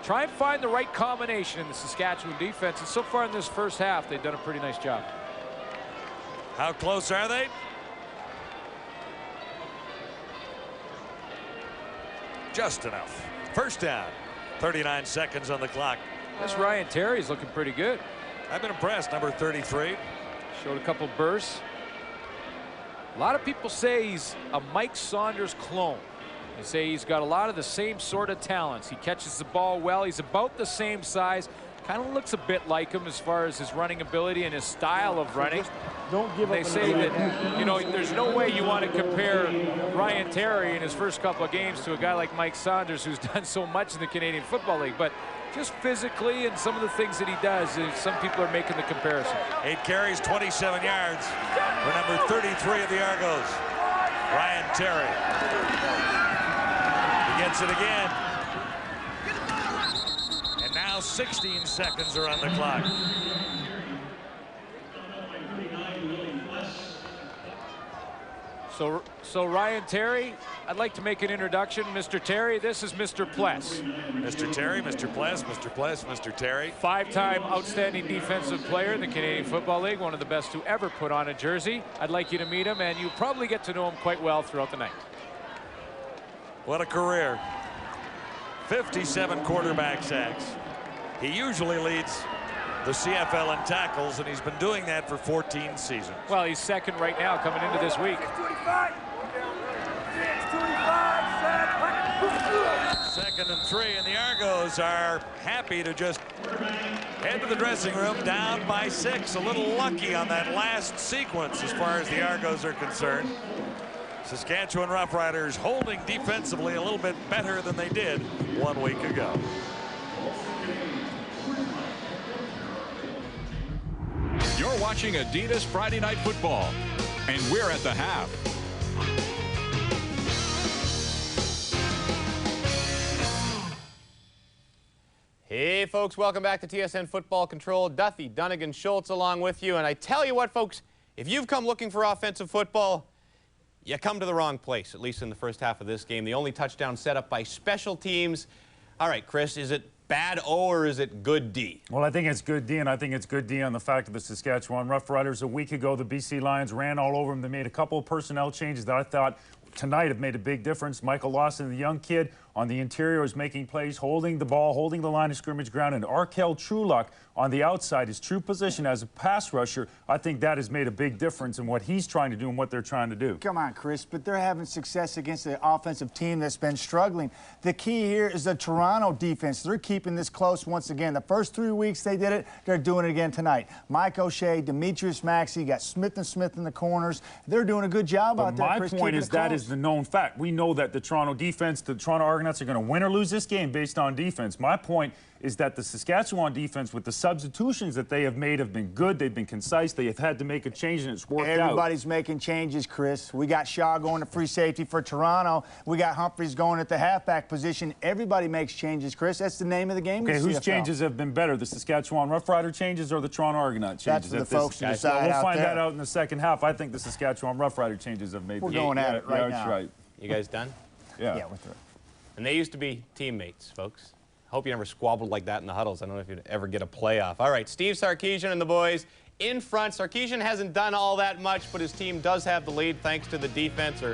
[SPEAKER 9] try and find the right combination in the Saskatchewan defense. And so far in this first half, they've done a pretty nice job.
[SPEAKER 6] How close are they? Just enough. First down. 39 seconds on the clock.
[SPEAKER 9] This Ryan Terry's looking pretty good.
[SPEAKER 6] I've been impressed. Number 33.
[SPEAKER 9] Showed a couple bursts. A lot of people say he's a Mike Saunders clone. They say he's got a lot of the same sort of talents. He catches the ball well. He's about the same size. Kind of looks a bit like him as far as his running ability and his style of running.
[SPEAKER 8] Don't give up.
[SPEAKER 9] They say that, you know, there's no way you want to compare Ryan Terry in his first couple of games to a guy like Mike Saunders, who's done so much in the Canadian Football League. But just physically and some of the things that he does, some people are making the comparison.
[SPEAKER 6] 8 carries, 27 yards for number 33 of the Argos, Ryan Terry. He gets it again. And now 16 seconds are on the clock.
[SPEAKER 9] So Ryan Terry, I'd like to make an introduction. Mr. Terry, this is Mr. Pless.
[SPEAKER 6] Mr. Terry, Mr. Pless, Mr. Pless, Mr. Terry.
[SPEAKER 9] 5-time outstanding defensive player in the Canadian Football League, one of the best to ever put on a jersey. I'd like you to meet him, and you'll probably get to know him quite well throughout the night.
[SPEAKER 6] What a career. 57 quarterback sacks. He usually leads the CFL in tackles, and he's been doing that for 14 seasons.
[SPEAKER 9] Well, he's second right now coming into this week.
[SPEAKER 6] 2nd and 3, and the Argos are happy to just head to the dressing room down by 6. A little lucky on that last sequence as far as the Argos are concerned. Saskatchewan Roughriders holding defensively a little bit better than they did 1 week ago.
[SPEAKER 10] You're watching Adidas Friday Night Football, and we're at the half.
[SPEAKER 3] Hey, folks, welcome back to TSN Football Control. Duffy, Dunnigan, Schultz along with you. And I tell you what, folks, if you've come looking for offensive football, you come to the wrong place, at least in the first half of this game. The only touchdown set up by special teams. All right, Chris, is it bad O or is it good D?
[SPEAKER 5] Well, I think it's good D, and I think it's good D on the fact of the Saskatchewan Roughriders. A week ago, the BC Lions ran all over them. They made a couple of personnel changes that I thought tonight have made a big difference. Michael Lawson, the young kid on the interior, is making plays, holding the ball, holding the line of scrimmage ground, and Arkel Trueluck on the outside, his true position as a pass rusher. I think that has made a big difference in what he's trying to do and what they're trying to do.
[SPEAKER 4] Come on, Chris, but they're having success against the offensive team that's been struggling. The key here is the Toronto defense. They're keeping this close once again. The first 3 weeks they did it, they're doing it again tonight. Mike O'Shea, Demetrius Maxey, got Smith and Smith in the corners. They're doing a good job out there, Chris.
[SPEAKER 5] My point is that is the known fact. We know that the Toronto defense, the Toronto Argonauts are going to win or lose this game based on defense. My point is that the Saskatchewan defense, with the substitutions that they have made, have been good. They've been concise. They have had to make a change, and it's worked out.
[SPEAKER 4] Everybody's making changes, Chris. We got Shaw going to free safety for Toronto. We got Humphreys going at the halfback position. Everybody makes changes, Chris. That's the name of the game.
[SPEAKER 5] Okay, whose
[SPEAKER 4] CFL.
[SPEAKER 5] changes have been better, the Saskatchewan Roughrider changes or the Toronto Argonaut changes?
[SPEAKER 4] That's for the folks to decide.
[SPEAKER 5] We'll find that out in the second half. I think the Saskatchewan Roughrider changes have made.
[SPEAKER 4] We're going at it right now.
[SPEAKER 5] That's right.
[SPEAKER 3] You guys done?
[SPEAKER 4] Yeah, we're through.
[SPEAKER 3] And they used to be teammates, folks. Hope you never squabbled like that in the huddles. I don't know if you'd ever get a playoff. All right, Steve Sarkisian and the boys in front. Sarkisian hasn't done all that much, but his team does have the lead thanks to the defense, or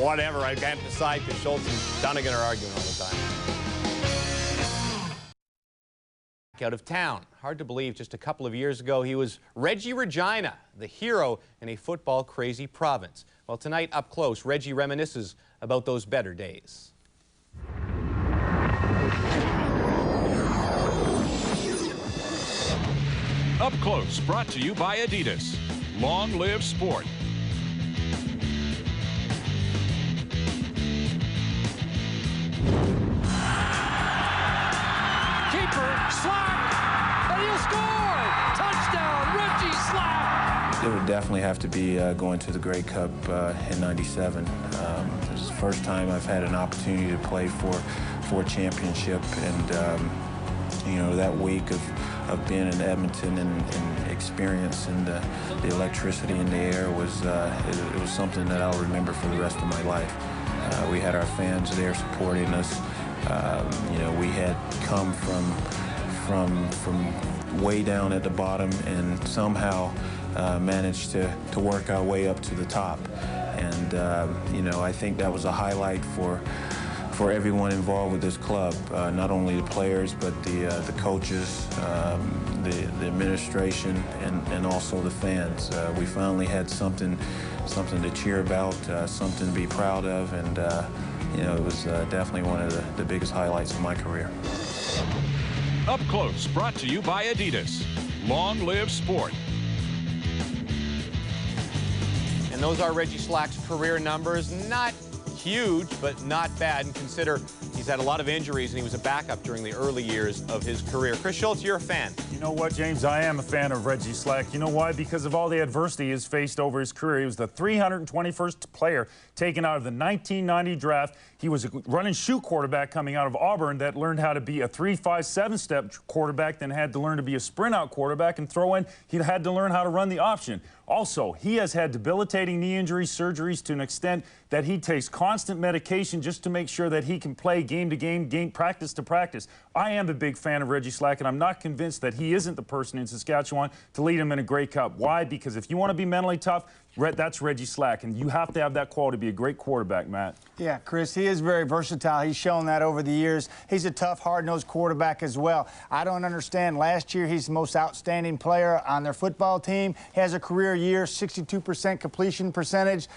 [SPEAKER 3] whatever. I can't decide because Schultz and Dunnigan are arguing all the time. Out of town. Hard to believe just a couple of years ago he was Reggie Regina, the hero in a football-crazy province. Well, tonight, up close, Reggie reminisces about those better days.
[SPEAKER 10] Up Close, brought to you by Adidas. Long live sport.
[SPEAKER 9] Slack, and he'll score! Touchdown, Reggie Slack!
[SPEAKER 11] It would definitely have to be going to the Grey Cup in '97. This is the first time I've had an opportunity to play for a championship, and you know, that week of being in Edmonton and experiencing the electricity in the air was it was something that I'll remember for the rest of my life. We had our fans there supporting us. You know, we had come from way down at the bottom and somehow managed to work our way up to the top. And you know, I think that was a highlight for everyone involved with this club, not only the players but the coaches, the administration, and also the fans. We finally had something to cheer about, something to be proud of, and you know, it was definitely one of the biggest highlights of my career.
[SPEAKER 10] Up Close, brought to you by Adidas. Long live sport.
[SPEAKER 3] And those are Reggie Slack's career numbers. Not huge, but not bad. And consider he's had a lot of injuries, and he was a backup during the early years of his career. Chris Schultz, you're a fan.
[SPEAKER 5] You know what, James? I am a fan of Reggie Slack. You know why? Because of all the adversity he's faced over his career. He was the 321st player taken out of the 1990 draft. He was a run-and-shoot quarterback coming out of Auburn that learned how to be a 3-5 7-step quarterback, then had to learn to be a sprint-out quarterback, and throw in. He had to learn how to run the option. Also, he has had debilitating knee injuries, surgeries to an extent that he takes constant medication just to make sure that he can play game to game, practice to practice. I am a big fan of Reggie Slack, and I'm not convinced that he isn't the person in Saskatchewan to lead him in a Grey Cup. Why? Because if you want to be mentally tough, that's Reggie Slack, and you have to have that quality to be a great quarterback, Matt.
[SPEAKER 4] Yeah, Chris, he is very versatile. He's shown that over the years. He's a tough, hard-nosed quarterback as well. I don't understand. Last year, he's the most outstanding player on their football team. He has a career year, 62% completion percentage.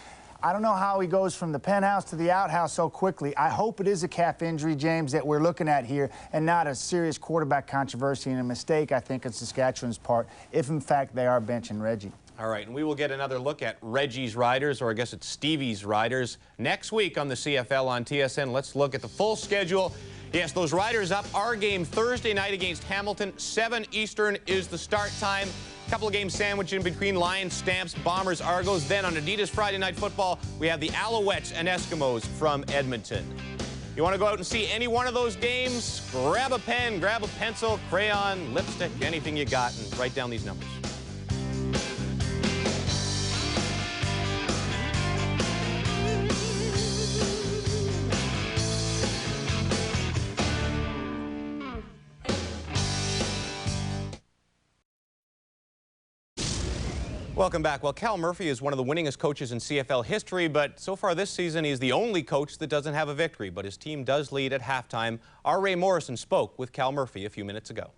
[SPEAKER 4] I don't know how he goes from the penthouse to the outhouse so quickly. I hope it is a calf injury, James, that we're looking at here, and not a serious quarterback controversy and a mistake, I think, on Saskatchewan's part, if, in fact, they are benching Reggie.
[SPEAKER 3] All right, and we will get another look at Reggie's Riders, or I guess it's Stevie's Riders, next week on the CFL on TSN. Let's look at the full schedule. Yes, those Riders up. Our game Thursday night against Hamilton. 7 Eastern is the start time. A couple of games sandwiched in between Lions, Stamps, Bombers, Argos. Then on Adidas Friday Night Football, we have the Alouettes and Eskimos from Edmonton. You want to go out and see any one of those games? Grab a pen, grab a pencil, crayon, lipstick, anything you got, and write down these numbers. Welcome back. Well, Cal Murphy is one of the winningest coaches in CFL history, but so far this season he's the only coach that doesn't have a victory, but his team does lead at halftime. Our Ray Morrison spoke with Cal Murphy a few minutes ago.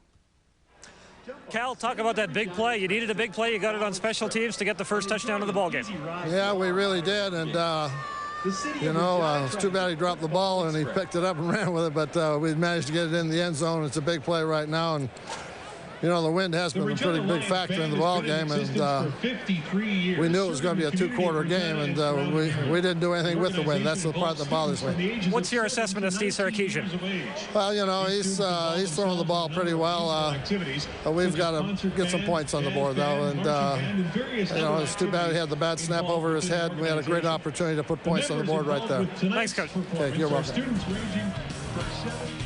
[SPEAKER 12] Cal, talk about that big play. You needed a big play. You got it on special teams to get the first touchdown of the ballgame.
[SPEAKER 13] Yeah, we really did, and you know, it's too bad he dropped the ball and he picked it up and ran with it, but we managed to get it in the end zone. It's a big play right now, and you know, the wind has been a pretty big factor in the ball game, and we knew it was going to be a 2-quarter game, and we didn't do anything with the wind. That's the part that bothers me.
[SPEAKER 12] What's your assessment of Steve Sarkisian?
[SPEAKER 13] Well, you know, he's throwing the ball pretty well. We've got to get some points on the board, though, and you know, it's too bad he had the bad snap over his head. We had a great opportunity to put points on the board right there.
[SPEAKER 12] Thanks, Coach.
[SPEAKER 13] Okay, you're welcome.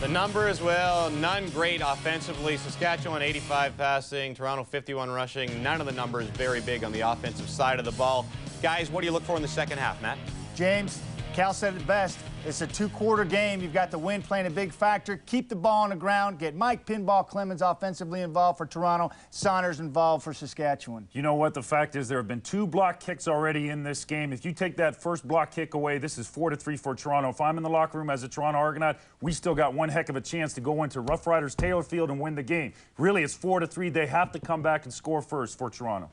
[SPEAKER 3] The numbers, well, none great offensively. Saskatchewan 85 passing, Toronto 51 rushing. None of the numbers very big on the offensive side of the ball. Guys, what do you look for in the second half, Matt?
[SPEAKER 4] James, Cal said it best. It's a two-quarter game. You've got the wind playing a big factor. Keep the ball on the ground. Get Mike Pinball Clemens offensively involved for Toronto. Saunders involved for Saskatchewan.
[SPEAKER 5] You know what? The fact is there have been 2 block kicks already in this game. If you take that first block kick away, this is 4-3 for Toronto. If I'm in the locker room as a Toronto Argonaut, we still got one heck of a chance to go into Roughriders Taylor Field and win the game. Really, it's 4-3. They have to come back and score first for Toronto.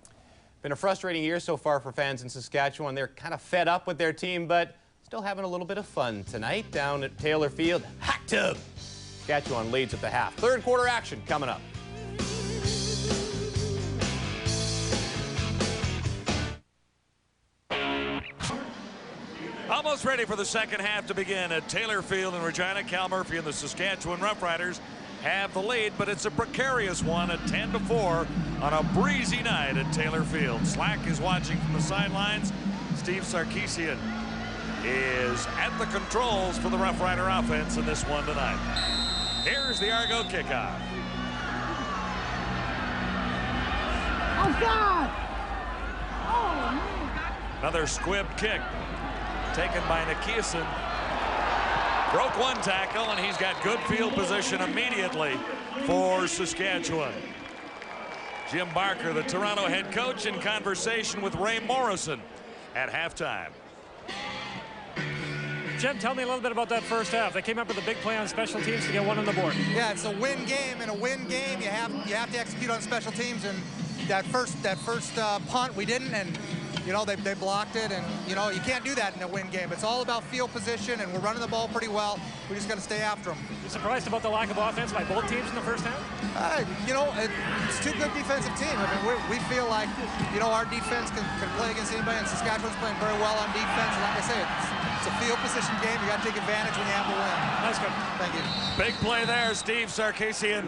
[SPEAKER 3] Been a frustrating year so far for fans in Saskatchewan. They're kind of fed up with their team, but still having a little bit of fun tonight down at Taylor Field. Hack tub! Saskatchewan leads at the half. Third quarter action coming up.
[SPEAKER 6] Almost ready for the second half to begin at Taylor Field in Regina. Cal Murphy and the Saskatchewan Roughriders have the lead, but it's a precarious one at 10-4 on a breezy night at Taylor Field. Slack is watching from the sidelines. Steve Sarkisian is at the controls for the Rough Rider offense in this one tonight. Here's the Argo kickoff.
[SPEAKER 2] Oh, God! Oh, man.
[SPEAKER 6] Another squib kick taken by Nikiasen. Broke one tackle, and he's got good field position immediately for Saskatchewan. Jim Barker, the Toronto head coach, in conversation with Ray Morrison at halftime.
[SPEAKER 12] Jim, tell me a little bit about that first half. They came up with a big play on special teams to get one on the board.
[SPEAKER 14] Yeah, it's a win game. In a win game, you have to execute on special teams. And that first punt, we didn't, and you know they blocked it, and you know you can't do that in a win game. It's all about field position, and we're running the ball pretty well. We just got to stay after them.
[SPEAKER 12] You surprised about the lack of offense by both teams in the first half?
[SPEAKER 14] You know, it's 2 good defensive teams. I mean, we feel like you know our defense can play against anybody, and Saskatchewan's playing very well on defense. And like I say, it's a field position game. You got to take advantage when you have the win.
[SPEAKER 12] Nice good.
[SPEAKER 14] Thank you.
[SPEAKER 6] Big play there. Steve Sarkisian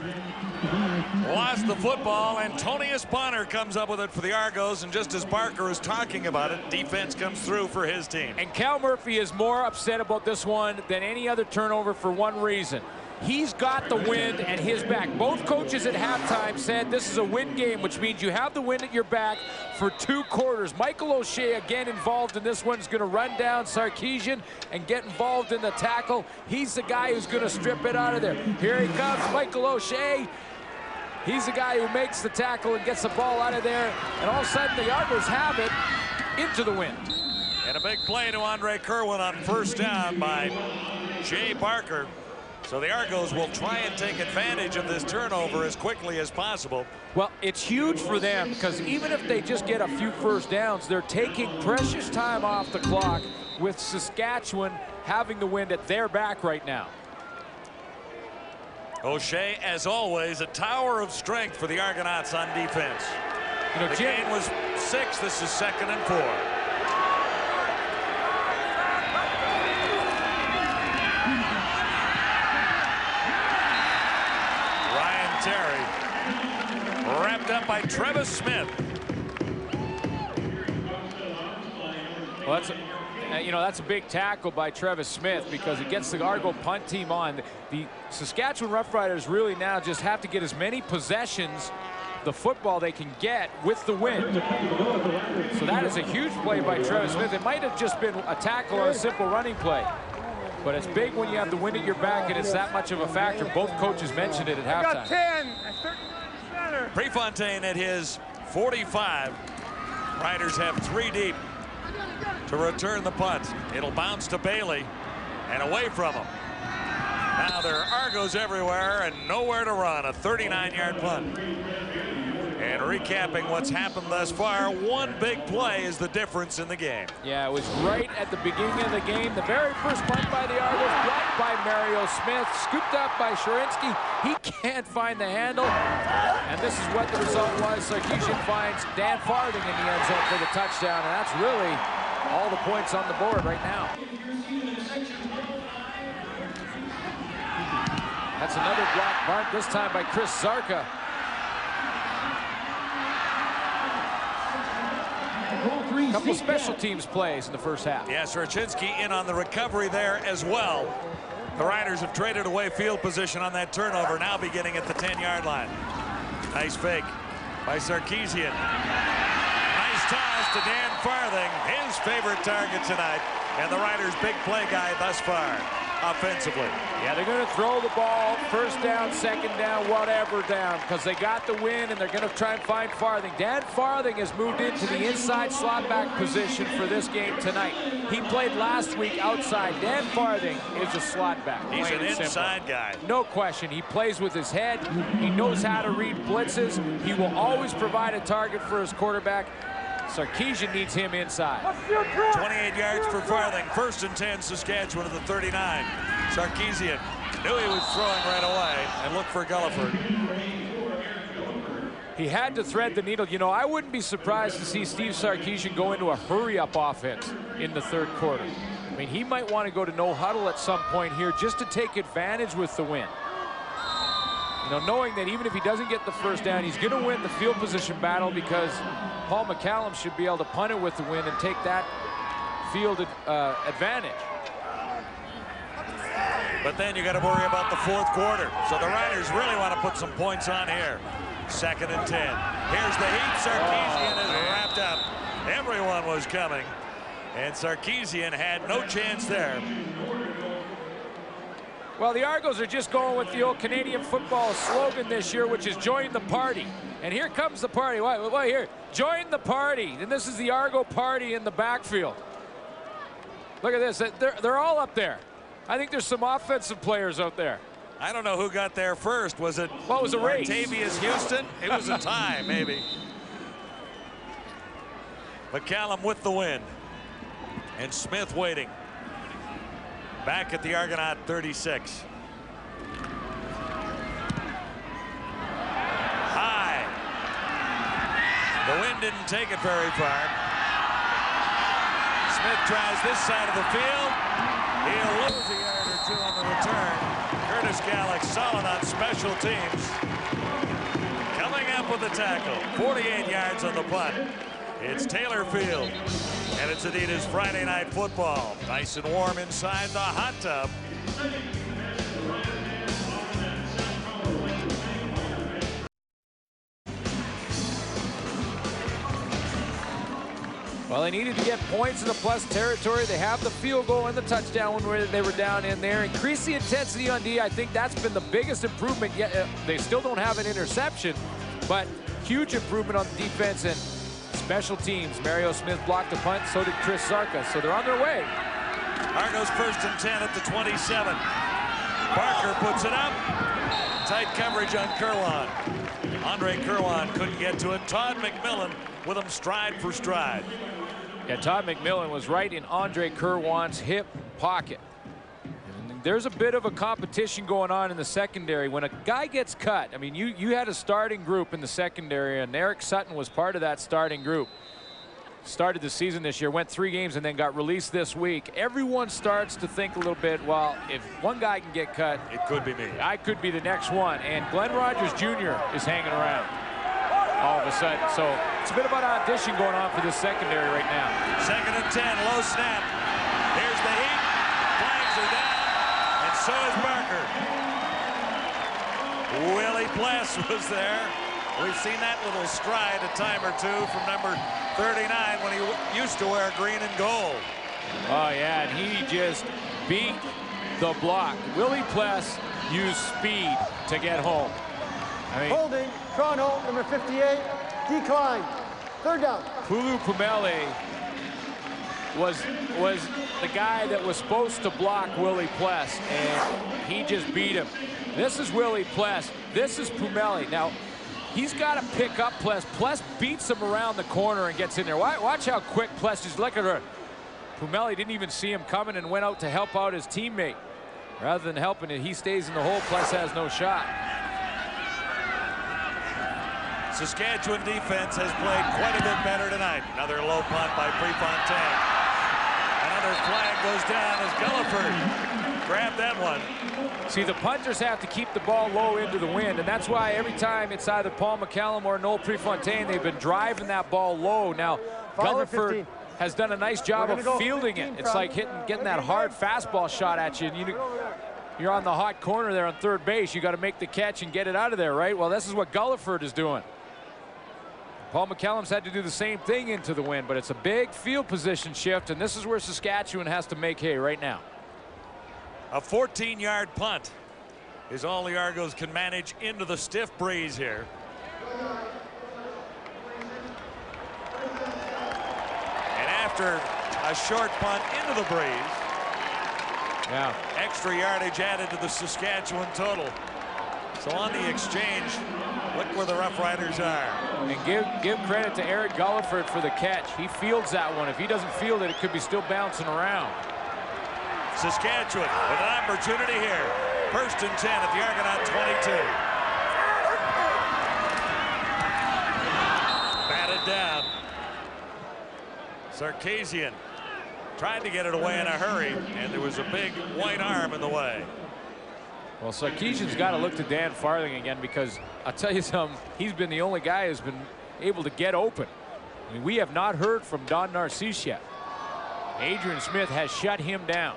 [SPEAKER 6] lost the football. Antonius Bonner comes up with it for the Argos, and just as Barker is talking about it, defense comes through for his team.
[SPEAKER 9] And Cal Murphy is more upset about this one than any other turnover for one reason. He's got the wind at his back. Both coaches at halftime said this is a win game, which means you have the wind at your back for 2 quarters. Michael O'Shea, again involved in this one, is going to run down Sarkisian and get involved in the tackle. He's the guy who's going to strip it out of there. Here he comes, Michael O'Shea. He's the guy who makes the tackle and gets the ball out of there. And all of a sudden, the Argos have it into the wind.
[SPEAKER 6] And a big play to Andre Kerwin on first down by Jay Barker. So the Argos will try and take advantage of this turnover as quickly as possible.
[SPEAKER 9] Well, it's huge for them because even if they just get a few first downs, they're taking precious time off the clock with Saskatchewan having the wind at their back right now.
[SPEAKER 6] O'Shea, as always, a tower of strength for the Argonauts on defense.
[SPEAKER 9] You know,
[SPEAKER 6] the gain was 6. This is 2nd and 4. Terry, wrapped up by Travis Smith.
[SPEAKER 9] Well, that's a big tackle by Travis Smith because it gets the Argo punt team on. The Saskatchewan Roughriders really now just have to get as many possessions, the football they can get with the wind. So that is a huge play by Travis Smith. It might have just been a tackle or a simple running play. But it's big when you have the wind at your back and it's that much of a factor. Both coaches mentioned it at halftime.
[SPEAKER 2] Got 10.
[SPEAKER 6] Prefontaine at his 45. Riders have 3 deep to return the punt. It'll bounce to Bailey and away from him. Now there are Argos everywhere and nowhere to run. A 39-yard punt. And recapping what's happened thus far, 1 big play is the difference in the game.
[SPEAKER 9] Yeah, it was right at the beginning of the game. The very first punt by the Argos, blocked by Mario Smith, scooped up by Sharinsky. He can't find the handle. And this is what the result was. Sarkisian finds Dan Farthing in the end zone for the touchdown. And that's really all the points on the board right now. That's another block punt, this time by Chris Zarka. Couple special teams plays in the first half.
[SPEAKER 6] Yeah, Sarchinski in on the recovery there as well. The Riders have traded away field position on that turnover, now beginning at the 10-yard line. Nice fake by Sarkisian. Nice toss to Dan Farthing, his favorite target tonight. and the Riders' big play guy thus far offensively.
[SPEAKER 9] Yeah, they're going to throw the ball first down, second down, whatever down, because they got the win, and they're going to try and find Farthing. Dan Farthing has moved into the inside slot back position for this game tonight. He played last week outside. Dan Farthing is a slot back.
[SPEAKER 6] He's an inside guy.
[SPEAKER 9] No question. He plays with his head. He knows how to read blitzes. He will always provide a target for his quarterback. Sarkisian needs him inside.
[SPEAKER 6] 28 yards for Farthing. 1st and 10, Saskatchewan at the 39. Sarkisian knew he was throwing right away and looked for Gulliford.
[SPEAKER 9] He had to thread the needle. You know, I wouldn't be surprised to see Steve Sarkisian go into a hurry-up offense in the 3rd quarter. I mean, he might want to go to no huddle at some point here just to take advantage with the win. You know, knowing that even if he doesn't get the first down, he's going to win the field position battle because Paul McCallum should be able to punt it with the win and take that field advantage.
[SPEAKER 6] But then you got to worry about the 4th quarter. So the Riders really want to put some points on here. 2nd and 10. Here's the heat. Sarkisian is wrapped up. Everyone was coming, and Sarkisian had no chance there.
[SPEAKER 9] Well, the Argos are just going with the old Canadian football slogan this year, which is join the party. And here comes the party. Why here? Join the party. And this is the Argo party in the backfield. Look at this. They're all up there. I think there's some offensive players out there.
[SPEAKER 6] I don't know who got there first. Was it?
[SPEAKER 9] Well, it was a race.
[SPEAKER 6] Octavius Houston? It was a tie, maybe. McCallum with the win. And Smith waiting. Back at the Argonaut 36. High. The wind didn't take it very far. Smith tries this side of the field. He'll lose a yard or two on the return. Curtis Gallick solid on special teams. Coming up with the tackle. 48 yards on the punt. It's Taylor Field. And it's Adidas Friday Night Football. Nice and warm inside the hot tub.
[SPEAKER 9] Well, they needed to get points in the plus territory. They have the field goal and the touchdown when they were down in there. Increase the intensity on D. I think that's been the biggest improvement. Yet they still don't have an interception, but huge improvement on the defense and special teams. Mario Smith blocked the punt, so did Chris Zarka, so they're on their way.
[SPEAKER 6] Argos 1st and 10 at the 27. Barker puts it up. Tight coverage on Kerwan. Andre Kerwan couldn't get to it. Todd McMillan with him stride for stride.
[SPEAKER 9] Yeah, Todd McMillan was right in Andre Kerwan's hip pocket. And there's a bit of a competition going on in the secondary. When a guy gets cut, I mean, you had a starting group in the secondary, and Eric Sutton was part of that starting group. Started the season this year, went 3 games, and then got released this week. Everyone starts to think a little bit, well, if one guy can get cut,
[SPEAKER 6] it could be me.
[SPEAKER 9] I could be the next one. And Glenn Rogers Jr. is hanging around all of a sudden. So it's a bit of an audition going on for this secondary right now.
[SPEAKER 6] 2nd and 10, low snap. Here's the heat. Flags are down, and so is Barker. Willie Pless was there. We've seen that little stride a time or two from number 39 when he used to wear green and gold.
[SPEAKER 9] Oh, yeah, and he just beat the block. Willie Pless used speed to get home. I mean,
[SPEAKER 8] holding, Toronto, number 58, decline. 3rd down.
[SPEAKER 9] Pulu Pumele was the guy that was supposed to block Willie Pless, and he just beat him. This is Willie Pless. This is Pumele. Now, he's got to pick up Pless. Pless beats him around the corner and gets in there. Watch how quick Pless is. Look at her. Pumele didn't even see him coming and went out to help out his teammate. Rather than helping it, he stays in the hole. Pless has no shot.
[SPEAKER 6] Saskatchewan defense has played quite a bit better tonight. Another low punt by Prefontaine. Another flag goes down as Gulliford grabbed that one.
[SPEAKER 9] See, the punters have to keep the ball low into the wind, and that's why every time it's either Paul McCallum or Noel Prefontaine, they've been driving that ball low. Now, Gulliford has done a nice job of fielding it. It's like getting that hard fastball shot at you. And you're on the hot corner there on 3rd base. You got to make the catch and get it out of there, right? Well, this is what Gulliford is doing. Paul McCallum's had to do the same thing into the wind, but it's a big field position shift, and this is where Saskatchewan has to make hay right now.
[SPEAKER 6] A 14-yard punt is all the Argos can manage into the stiff breeze here. And after a short punt into the breeze, extra yardage added to the Saskatchewan total. So on the exchange, look where the Roughriders are.
[SPEAKER 9] And give credit to Eric Gulliford for the catch. He fields that one. If he doesn't field it, it could be still bouncing around.
[SPEAKER 6] Saskatchewan with an opportunity here. 1st and 10 at the Argonaut 22. Batted down. Sarkisian tried to get it away in a hurry, and there was a big white arm in the way.
[SPEAKER 9] Well, Sarkisian's got to look to Dan Farthing again, because I'll tell you something, he's been the only guy who's been able to get open. I mean, we have not heard from Don Narcisse yet. Adrian Smith has shut him down.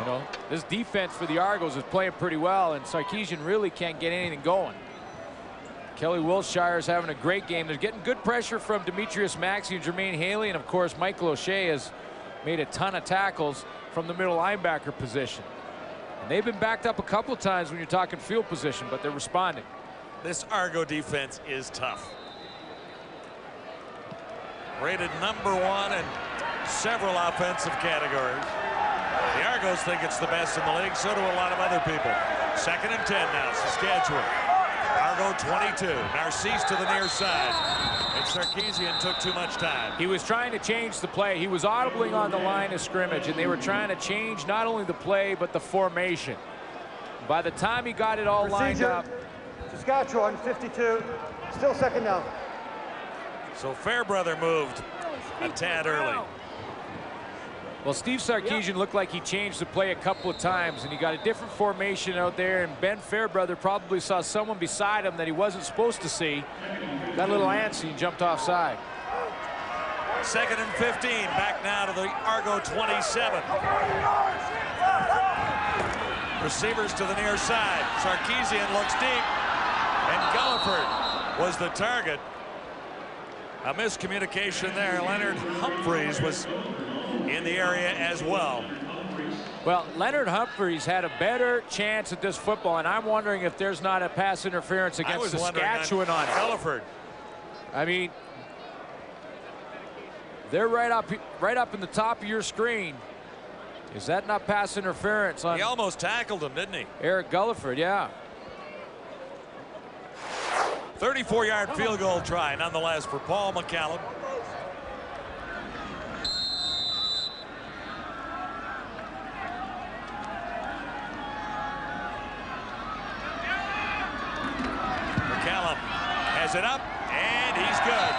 [SPEAKER 9] You know, this defense for the Argos is playing pretty well, and Sarkisian really can't get anything going. Kelly Wilshire is having a great game. They're getting good pressure from Demetrius Maxey and Jermaine Haley, and of course Michael O'Shea has made a ton of tackles from the middle linebacker position. And they've been backed up a couple of times when you're talking field position, but they're responding.
[SPEAKER 6] This Argo defense is tough. Rated #1 in several offensive categories. The Argos think it's the best in the league, so do a lot of other people. 2nd and 10 now, Saskatchewan. Argo 22, Narcisse to the near side. And Sarkisian took too much time.
[SPEAKER 9] He was trying to change the play. He was audibling on the line of scrimmage, and they were trying to change not only the play, but the formation. By the time he got it all lined up.
[SPEAKER 8] Saskatchewan 52, still 2nd down.
[SPEAKER 6] So Fairbrother moved a tad early.
[SPEAKER 9] Well, Steve Sarkisian looked like he changed the play a couple of times, and he got a different formation out there, and Ben Fairbrother probably saw someone beside him that he wasn't supposed to see. Got a little antsy and jumped offside.
[SPEAKER 6] 2nd and 15, back now to the Argo 27. Receivers to the near side. Sarkisian looks deep, and Gulliford was the target. A miscommunication there. Leonard Humphreys was in the area as well.
[SPEAKER 9] Well, Leonard Humphreys had a better chance at this football, and I'm wondering if there's not a pass interference against Saskatchewan on it.
[SPEAKER 6] Gulliford.
[SPEAKER 9] I mean, they're right up in the top of your screen. Is that not pass interference on?
[SPEAKER 6] He almost tackled him, didn't he?
[SPEAKER 9] Eric Gulliford, yeah.
[SPEAKER 6] 34-yard field goal try, nonetheless, for Paul McCallum. McCallum has it up, and he's good.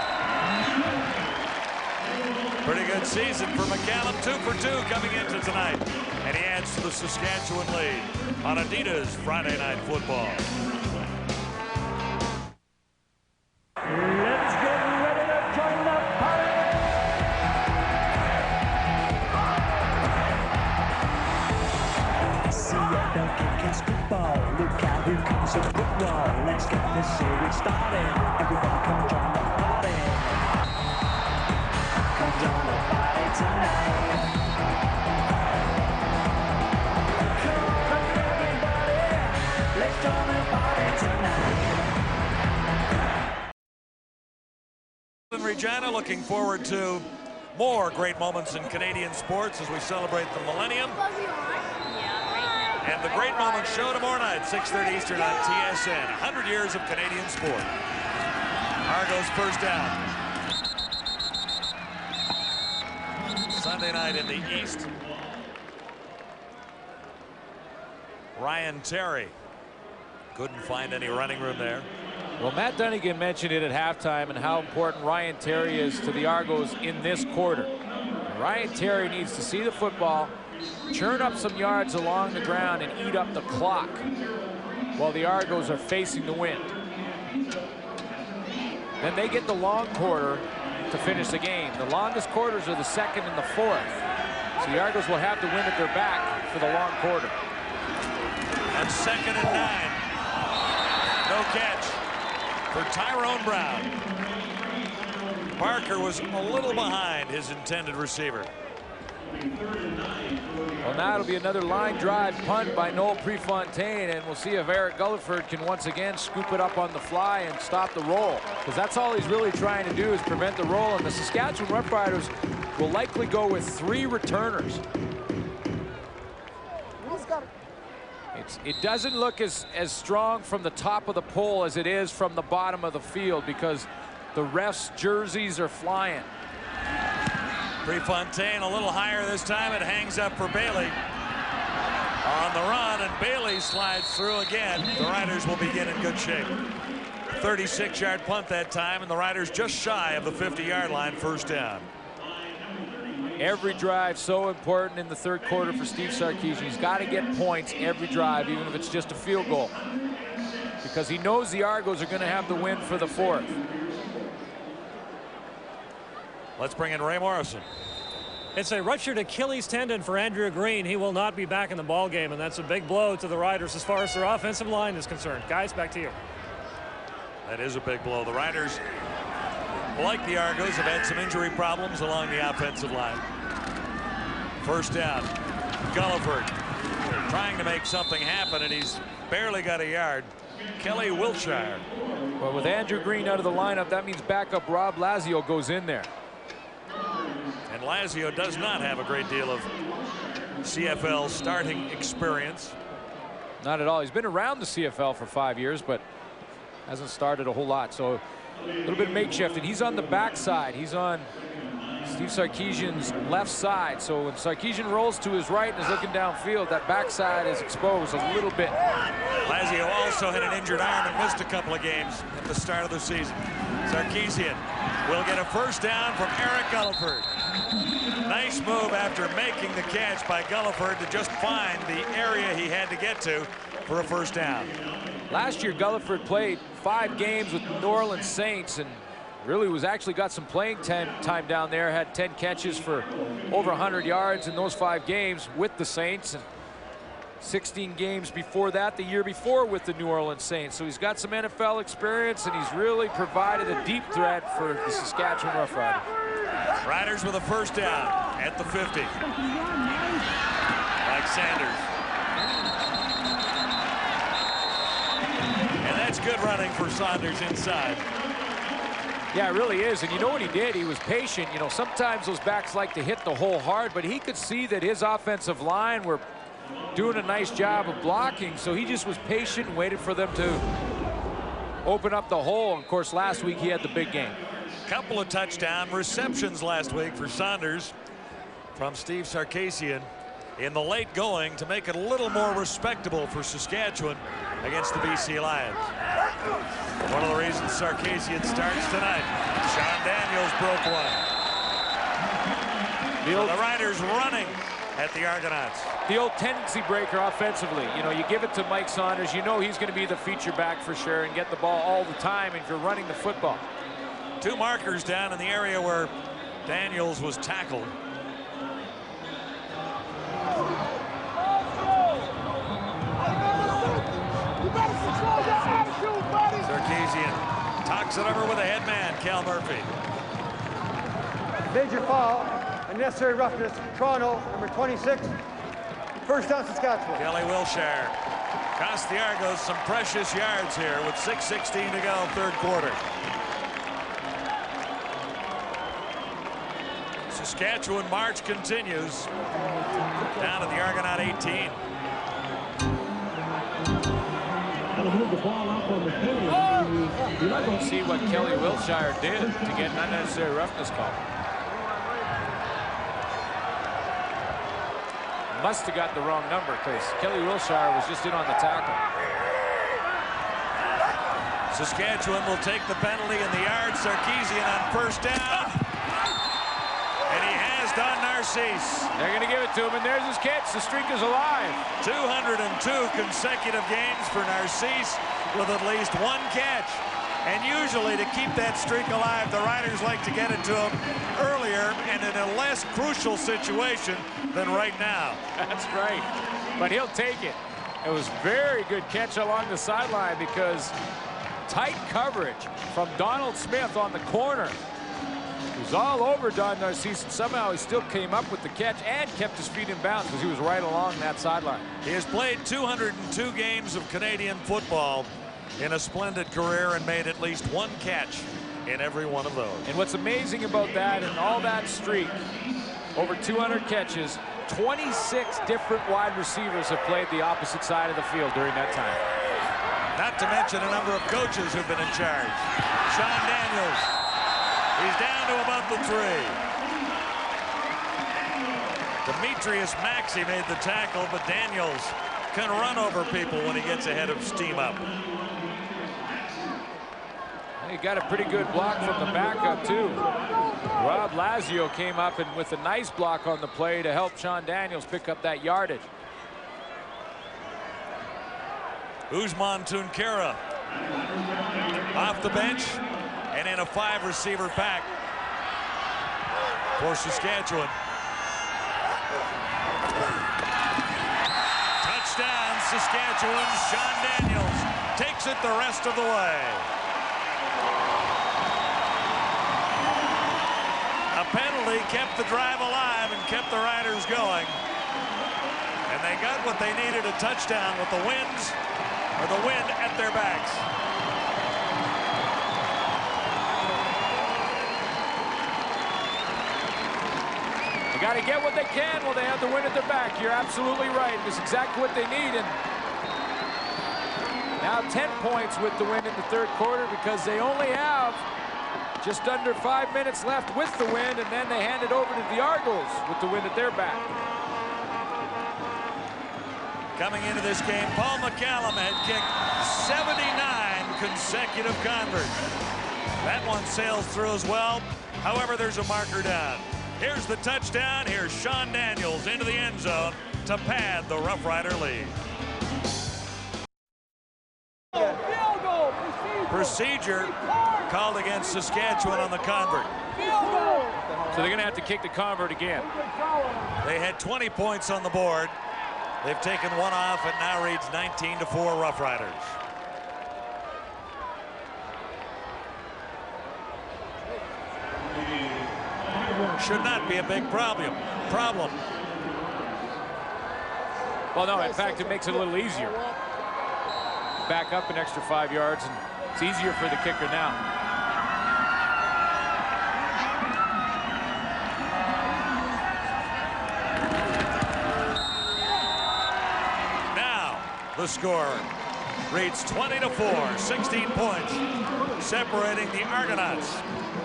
[SPEAKER 6] Pretty good season for McCallum. 2 for 2 coming into tonight. And he adds to the Saskatchewan lead on Adidas Friday Night Football.
[SPEAKER 2] Let's get ready to join the party. CFL kicks football. Look out, here comes a football. Let's get this series started. Everybody come join the party. Come join the party tonight. Come on, everybody. Let's join the party tonight.
[SPEAKER 6] Regina looking forward to more great moments in Canadian sports as we celebrate the millennium. And the Great Moments show tomorrow night, 6:30 Eastern on TSN. 100 years of Canadian sport. Argos first down. Sunday night in the East. Ryan Terry couldn't find any running room there.
[SPEAKER 9] Well, Matt Dunnigan mentioned it at halftime and how important Ryan Terry is to the Argos in this quarter. Ryan Terry needs to see the football, churn up some yards along the ground, and eat up the clock while the Argos are facing the wind. Then they get the long quarter to finish the game. The longest quarters are the 2nd and the 4th. So the Argos will have the wind at their back for the long quarter.
[SPEAKER 6] On 2nd and 9. No catch for Tyrone Brown. Barker was a little behind his intended receiver.
[SPEAKER 9] Well, now it'll be another line drive punt by Noel Prefontaine, and we'll see if Eric Gulliford can once again scoop it up on the fly and stop the roll, because that's all he's really trying to do is prevent the roll, and the Saskatchewan Roughriders will likely go with 3 returners. It doesn't look as strong from the top of the pole as it is from the bottom of the field, because the refs' jerseys are flying.
[SPEAKER 6] Prefontaine a little higher this time. It hangs up for Bailey. On the run, and Bailey slides through again. The Riders will begin in good shape. 36-yard punt that time, and the Riders just shy of the 50-yard line, first down.
[SPEAKER 9] Every drive so important in the third quarter for Steve Sarkisian. He's got to get points every drive, even if it's just a field goal, because he knows the Argos are going to have the win for the 4th.
[SPEAKER 6] Let's bring in Ray Morrison.
[SPEAKER 12] It's a ruptured Achilles tendon for Andrew Green. He will not be back in the ball game, and that's a big blow to the Riders as far as their offensive line is concerned. Guys, back to you.
[SPEAKER 6] That is a big blow. The Riders, like the Argos, have had some injury problems along the offensive line. First down. Gulliford trying to make something happen, and he's barely got a yard. Kelly Wilshire.
[SPEAKER 9] Well, with Andrew Green out of the lineup, that means backup Rob Lazio goes in there.
[SPEAKER 6] And Lazio does not have a great deal of CFL starting experience.
[SPEAKER 9] Not at all. He's been around the CFL for 5 years, but hasn't started a whole lot. So a little bit of makeshift, and he's on the backside. He's on Steve Sarkisian's left side. So when Sarkisian rolls to his right and is looking downfield, that backside is exposed a little bit.
[SPEAKER 6] Lazio also had an injured arm and missed a couple of games at the start of the season. Sarkisian will get a first down from Eric Gulliford. Nice move after making the catch by Gulliford to just find the area he had to get to for a first down.
[SPEAKER 9] Last year, Gulliford played 5 games with the New Orleans Saints and really was actually got some playing time down there. Had 10 catches for over 100 yards in those 5 games with the Saints, and 16 games before that the year before with the New Orleans Saints. So he's got some NFL experience, and he's really provided a deep threat for the Saskatchewan Roughriders.
[SPEAKER 6] Riders with a first down at the 50. Mike Sanders. And that's good running for Saunders inside.
[SPEAKER 9] Yeah, it really is. And you know what he did? He was patient. You know, sometimes those backs like to hit the hole hard, but he could see that his offensive line were doing a nice job of blocking, so he just was patient and waited for them to open up the hole. And of course, last week he had the big game.
[SPEAKER 6] Couple of touchdown receptions last week for Saunders from Steve Sarkisian in the late going to make it a little more respectable for Saskatchewan against the BC Lions. One of the reasons Sarkisian starts tonight. Sean Daniels broke one. So the Riders running at the Argonauts.
[SPEAKER 9] The old tendency breaker offensively. You know, you give it to Mike Saunders, you know he's going to be the feature back for sure and get the ball all the time if you're running the football.
[SPEAKER 6] 2 markers down in the area where Daniels was tackled. Sarkisian talks it over with a head man, Cal Murphy.
[SPEAKER 8] Major foul, unnecessary roughness, Toronto, number 26. First down, Saskatchewan.
[SPEAKER 6] Kelly Wilshire cost the Argos some precious yards here with 6:16 to go, third quarter. Saskatchewan march continues down at the Argonaut 18.
[SPEAKER 9] We'll see what Kelly Wilshire did to get an unnecessary roughness call. Must have got the wrong number because Kelly Wilshire was just in on the tackle.
[SPEAKER 6] Saskatchewan will take the penalty in the yard. Sarkisian on first down. And he has Don Narcisse.
[SPEAKER 9] They're going to give it to him, and there's his catch. The streak is alive.
[SPEAKER 6] 202 consecutive games for Narcisse with at least 1 catch. And usually to keep that streak alive, the Riders like to get it to him earlier and in a less crucial situation than right now.
[SPEAKER 9] That's right. But he'll take it. It was very good catch along the sideline because tight coverage from Donald Smith on the corner. He was all over Don Narcisse, and somehow he still came up with the catch and kept his feet in bounds because he was right along that sideline.
[SPEAKER 6] He has played 202 games of Canadian football in a splendid career and made at least one catch in every one of those.
[SPEAKER 9] And what's amazing about that and all that streak, over 200 catches, 26 different wide receivers have played the opposite side of the field during that time.
[SPEAKER 6] Not to mention a number of coaches who've been in charge. Sean Daniels, he's down to about the 3. Demetrius Maxey made the tackle, but Daniels can run over people when he gets ahead of steam up.
[SPEAKER 9] He got a pretty good block from the backup, too. Rob Lazio came up and with a nice block on the play to help Sean Daniels pick up that yardage.
[SPEAKER 6] Usman Tunkara off the bench and in a 5-receiver pack for Saskatchewan. Touchdown, Saskatchewan. Sean Daniels takes it the rest of the way. A penalty kept the drive alive and kept the Riders going. And they got what they needed, a touchdown with the wind at their backs.
[SPEAKER 9] They got to get what they can while they have the wind at their back. You're absolutely right. It's exactly what they need. And now 10 points with the wind in the third quarter because they only have just under 5 minutes left with the wind, and then they hand it over to the Argos with the wind at their back.
[SPEAKER 6] Coming into this game, Paul McCallum had kicked 79 consecutive converts. That one sails through as well. However, there's a marker down. Here's the touchdown. Here's Sean Daniels into the end zone to pad the Rough Rider lead. Procedure called against Saskatchewan on the convert.
[SPEAKER 9] So they're going to have to kick the convert again.
[SPEAKER 6] They had 20 points on the board. They've taken one off. It now reads 19-4 Rough Riders. Should not be a big problem.
[SPEAKER 9] Well, no, in fact, it makes it a little easier. Back up an extra 5 yards, and it's easier for the kicker now.
[SPEAKER 6] Now, the score reads 20-4, 16 points, separating the Argonauts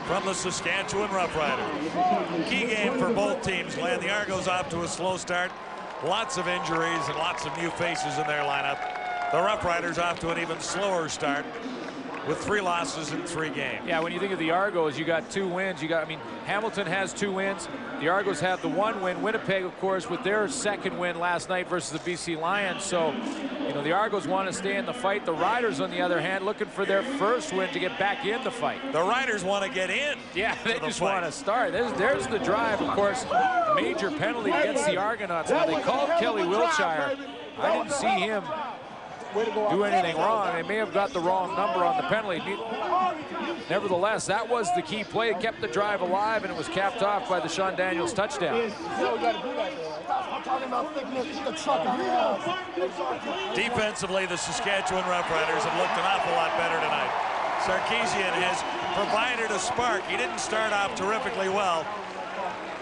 [SPEAKER 6] from the Saskatchewan Roughriders. Key game for both teams, Glenn. The Argos off to a slow start. Lots of injuries and lots of new faces in their lineup. The Roughriders off to an even slower start with 3 losses in 3 games.
[SPEAKER 9] Yeah, when you think of the Argos, you got 2 wins. Hamilton has 2 wins. The Argos have the 1 win. Winnipeg, of course, with their 2nd win last night versus the BC Lions. So, the Argos want to stay in the fight. The Riders, on the other hand, looking for their 1st win to get back in the fight.
[SPEAKER 6] The Riders want to get in.
[SPEAKER 9] Yeah, they just want to start. There's the drive, of course. Major penalty against the Argonauts. Now, they called Kelly Wiltshire. I didn't see him do anything wrong. They may have got the wrong number on the penalty. Nevertheless, that was the key play. It kept the drive alive, and it was capped off by the Sean Daniels touchdown.
[SPEAKER 6] Defensively, the Saskatchewan Roughriders have looked an awful lot better tonight. Sarkisian has provided a spark. He didn't start off terrifically well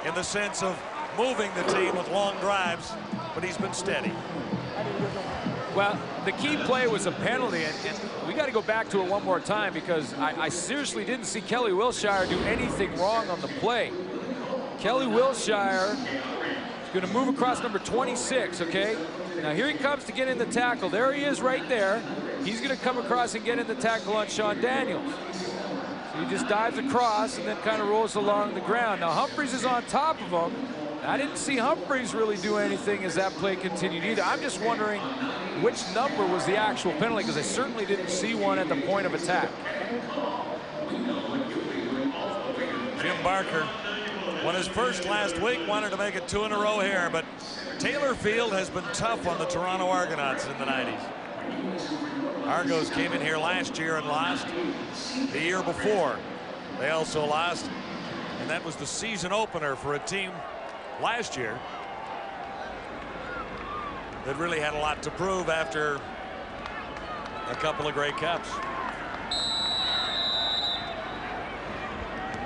[SPEAKER 6] in the sense of moving the team with long drives, but he's been steady.
[SPEAKER 9] Well, the key play was a penalty, and we got to go back to it one more time because I seriously didn't see Kelly Wiltshire do anything wrong on the play. Kelly Wiltshire is going to move across number 26, okay? Now here he comes to get in the tackle. There he is right there. He's going to come across and get in the tackle on Sean Daniels. So he just dives across and then kind of rolls along the ground. Now Humphreys is on top of him. I didn't see Humphreys really do anything as that play continued either. I'm just wondering which number was the actual penalty, because I certainly didn't see one at the point of attack.
[SPEAKER 6] Jim Barker won his first last week, wanted to make it 2 in a row here, but Taylor Field has been tough on the Toronto Argonauts in the 90s. Argos came in here last year and lost. The year before, they also lost. And that was the season opener for a team last year that really had a lot to prove after a couple of Grey Cups.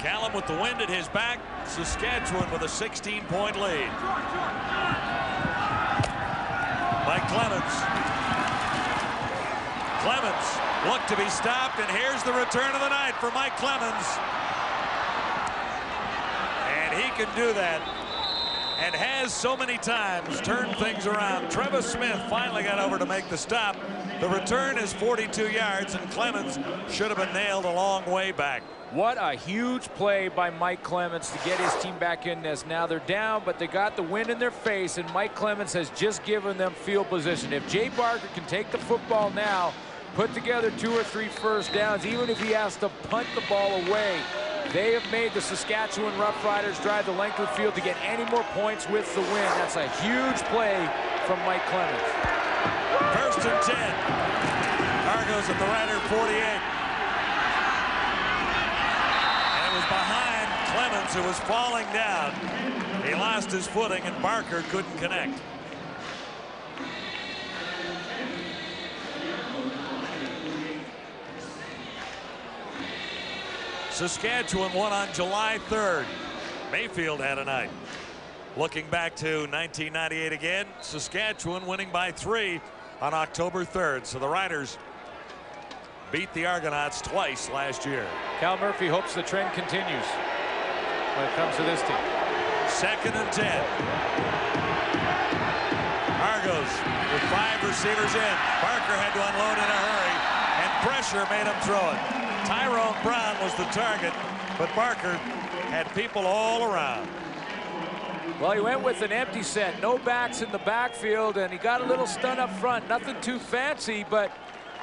[SPEAKER 6] Callum with the wind at his back. Saskatchewan with a 16-point lead. Mike Clemens. Clemens looked to be stopped, and here's the return of the night for Mike Clemens. And he can do that, and has so many times turned things around. Travis Smith finally got over to make the stop. The return is 42 yards, and Clemens should have been nailed a long way back.
[SPEAKER 9] What a huge play by Mike Clemens to get his team back in this. Now they're down, but they got the wind in their face, and Mike Clemens has just given them field position. If Jay Barker can take the football now, put together 2 or 3 first downs, even if he has to punt the ball away, they have made the Saskatchewan Roughriders drive the length of the field to get any more points with the win. That's a huge play from Mike Clemens.
[SPEAKER 6] 1st and 10. Argos at the Rider 48. Behind Clemens, who was falling down. He lost his footing, and Barker couldn't connect. Saskatchewan won on July 3rd. Mayfield had a night. Looking back to 1998 again, Saskatchewan winning by 3 on October 3rd. So the Riders beat the Argonauts twice last year.
[SPEAKER 9] Cal Murphy hopes the trend continues when it comes to this team.
[SPEAKER 6] 2nd and 10. Argos with 5 receivers in. Barker had to unload in a hurry, and pressure made him throw it. Tyrone Brown was the target, but Barker had people all around.
[SPEAKER 9] Well, he went with an empty set, no backs in the backfield, and he got a little stun up front. Nothing too fancy, but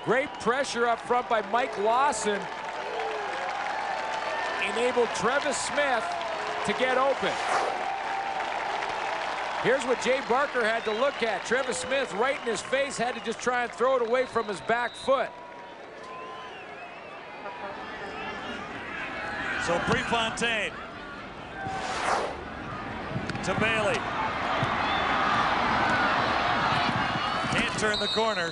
[SPEAKER 9] great pressure up front by Mike Lawson enabled Travis Smith to get open. Here's what Jay Barker had to look at. Travis Smith right in his face, had to just try and throw it away from his back foot.
[SPEAKER 6] So Prefontaine to Bailey. Can't turn the corner.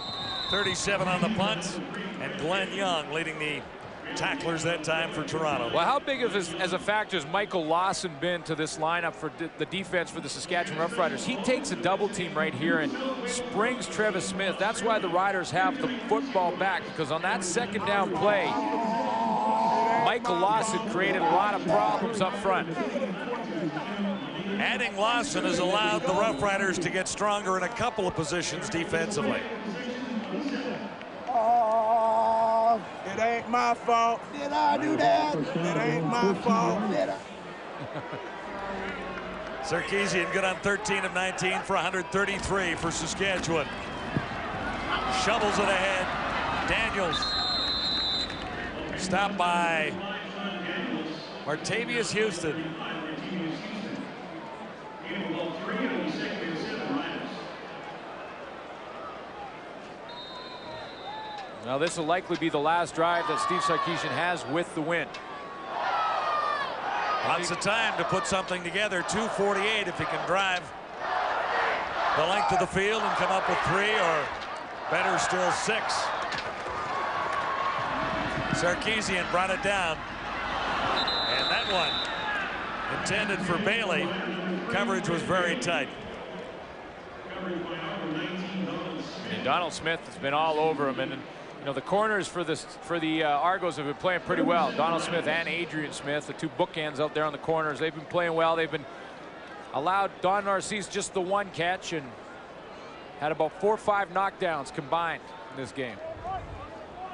[SPEAKER 6] 37 on the punt, and Glenn Young leading the tacklers that time for Toronto.
[SPEAKER 9] Well, how big of as a factor has Michael Lawson been to this lineup for the defense for the Saskatchewan Roughriders? He takes a double team right here and springs Travis Smith. That's why the Riders have the football back, because on that 2nd down play, Michael Lawson created a lot of problems up front.
[SPEAKER 6] Adding Lawson has allowed the Roughriders to get stronger in a couple of positions defensively.
[SPEAKER 2] Oh, it ain't my fault. Did I do that? It ain't my fault. Did I?
[SPEAKER 6] Sarkisian good on 13 of 19 for 133 for Saskatchewan. Shovels it ahead. Daniels. Stopped by Martavius Houston.
[SPEAKER 9] Now this will likely be the last drive that Steve Sarkisian has with the win.
[SPEAKER 6] Lots of time to put something together. 2:48 if he can drive the length of the field and come up with 3, or better still 6. Sarkisian brought it down, and that one intended for Bailey. Coverage was very tight.
[SPEAKER 9] And Donald Smith has been all over him, and you know the corners for the Argos have been playing pretty well. Donald Smith and Adrian Smith, the 2 bookends out there on the corners, they've been playing well. They've been allowed Don Narcisse just the 1 catch and had about 4 or 5 knockdowns combined in this game.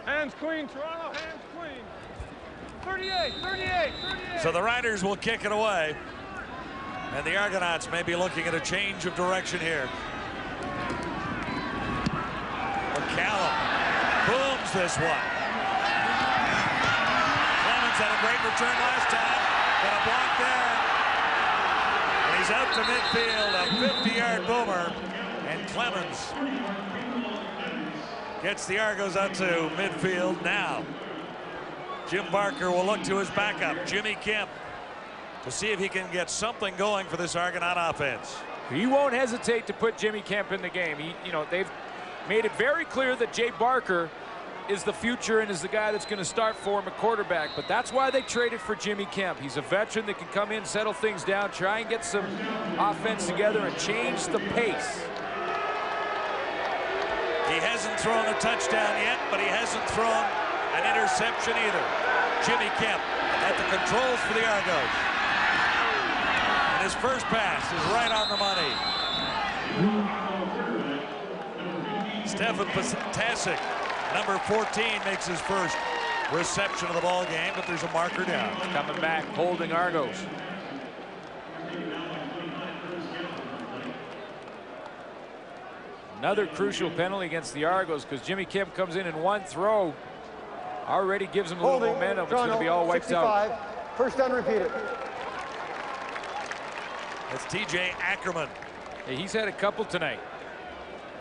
[SPEAKER 15] Hands clean, Toronto, hands clean. 38, 38, 38.
[SPEAKER 6] So the Riders will kick it away, and the Argonauts may be looking at a change of direction here. McCallum booms this one. Clemens had a great return last time. Got a block there. And he's out to midfield, a 50-yard boomer. And Clemens gets the Argos out to midfield now. Jim Barker will look to his backup, Jimmy Kemp. to see if he can get something going for this Argonaut offense.
[SPEAKER 9] He won't hesitate to put Jimmy Kemp in the game. They've made it very clear that Jay Barker is the future and is the guy that's going to start for him at quarterback. But that's why they traded for Jimmy Kemp. He's a veteran that can come in, settle things down, try and get some offense together and change the pace.
[SPEAKER 6] He hasn't thrown a touchdown yet, but he hasn't thrown an interception either. Jimmy Kemp at the controls for the Argos. And his first pass is right on the money. Stefan Pasek, number 14, makes his first reception of the ball game, but there's a marker down.
[SPEAKER 9] Coming back, holding Argos. Another crucial penalty against the Argos because Jimmy Kemp comes in and one throw already gives him a little momentum. It's going to be all wiped
[SPEAKER 8] 65.
[SPEAKER 9] out.
[SPEAKER 8] First down, repeat it.
[SPEAKER 6] That's TJ Ackerman.
[SPEAKER 9] Yeah, he's had a couple tonight.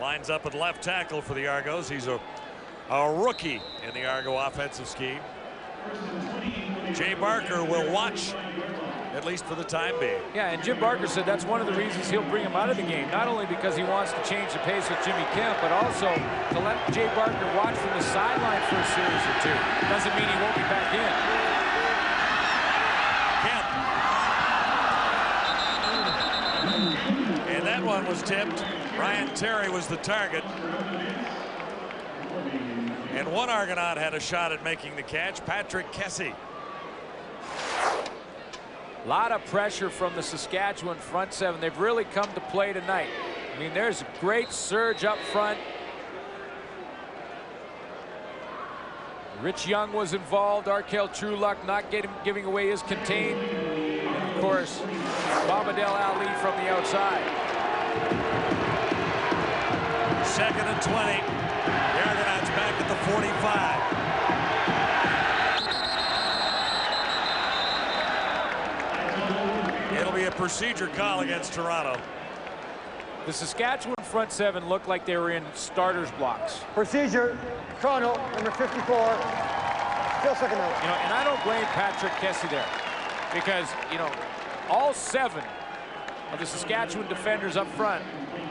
[SPEAKER 6] Lines up at left tackle for the Argos. He's a rookie in the Argo offensive scheme. Jay Barker will watch, at least for the time being.
[SPEAKER 9] Yeah, and Jim Barker said that's one of the reasons he'll bring him out of the game. Not only because he wants to change the pace with Jimmy Kemp, but also to let Jay Barker watch from the sideline for a series or two. Doesn't mean he won't be back in.
[SPEAKER 6] Kemp. And that one was tipped. Ryan Terry was the target. And one Argonaut had a shot at making the catch, Patrick Kessie.
[SPEAKER 9] A lot of pressure from the Saskatchewan front seven. They've really come to play tonight. I mean, there's a great surge up front. Rich Young was involved. Arkell Trueluck not giving away his contain. And of course, Bombadil Ali from the outside.
[SPEAKER 6] 2nd and 20. The Argonauts back at the 45. It'll be a procedure call against Toronto.
[SPEAKER 9] The Saskatchewan front seven looked like they were in starters blocks.
[SPEAKER 8] Procedure, Toronto, number 54. Still second down.
[SPEAKER 9] And I don't blame Patrick Kessie there because, all 7 of the Saskatchewan defenders up front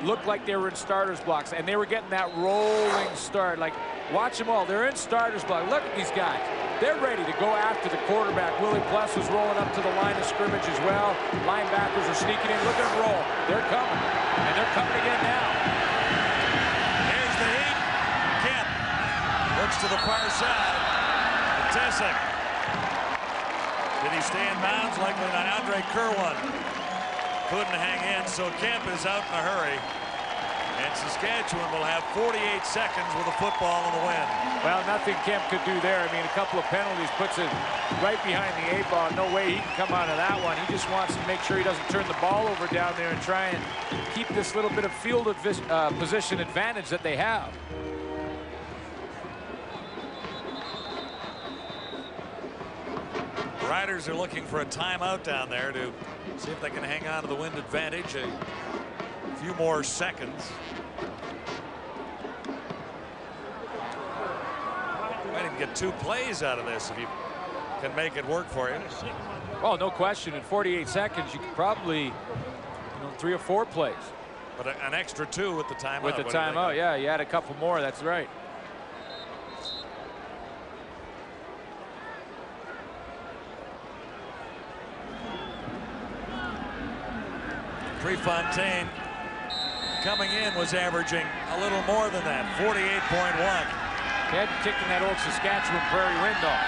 [SPEAKER 9] looked like they were in starters blocks, and they were getting that rolling start. Like, watch them all. They're in starters block. Look at these guys. They're ready to go after the quarterback. Willie Pless was rolling up to the line of scrimmage as well. Linebackers are sneaking in. Look at them roll. They're coming. And they're coming again now.
[SPEAKER 6] Here's the heat. Kemp looks to the far side. Tesek. Did he stay in bounds? Likely not. Andre Kerwin couldn't hang in, so Kemp is out in a hurry. And Saskatchewan will have 48 seconds with a football in the wind.
[SPEAKER 9] Well, nothing Kemp could do there. I mean, a couple of penalties puts it right behind the 8-ball. No way he can come out of that one. He just wants to make sure he doesn't turn the ball over down there and try and keep this little bit of field position advantage that they have.
[SPEAKER 6] The Riders are looking for a timeout down there to see if they can hang on to the wind advantage. A few more seconds. Might even get 2 plays out of this if you can make it work for you.
[SPEAKER 9] Oh, no question. In 48 seconds, you could probably, 3 or 4 plays.
[SPEAKER 6] But an extra 2 with the timeout.
[SPEAKER 9] With the timeout, yeah, you had a couple more. That's right.
[SPEAKER 6] Prefontaine coming in was averaging a little more than that, 48.1.
[SPEAKER 9] Ted kicking that old Saskatchewan Prairie wind off.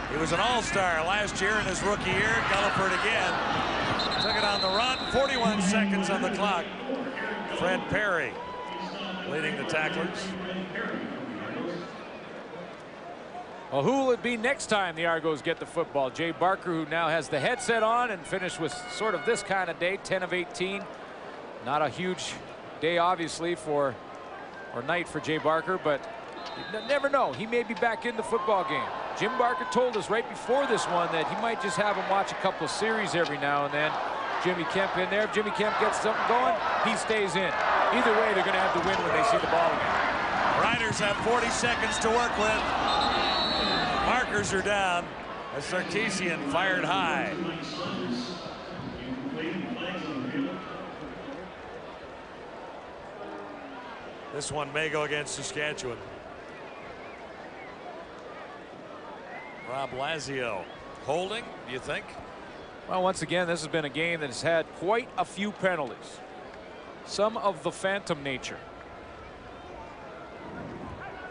[SPEAKER 6] He was an all-star last year in his rookie year. Gulliford again. Took it on the run. 41 seconds on the clock. Fred Perry leading the tacklers.
[SPEAKER 9] Well, who will it be next time the Argos get the football? Jay Barker, who now has the headset on and finished with sort of this kind of day, 10 of 18. Not a huge day, obviously, or night for Jay Barker, but you never know. He may be back in the football game. Jim Barker told us right before this one that he might just have him watch a couple of series every now and then. Jimmy Kemp in there. If Jimmy Kemp gets something going, he stays in. Either way, they're going to have to win when they see the ball again.
[SPEAKER 6] Riders have 40 seconds to work with. Markers are down, as Sarkisian fired high. This one may go against Saskatchewan. Rob Lazio. Holding, do you think?
[SPEAKER 9] Well, once again, this has been a game that has had quite a few penalties. Some of the phantom nature.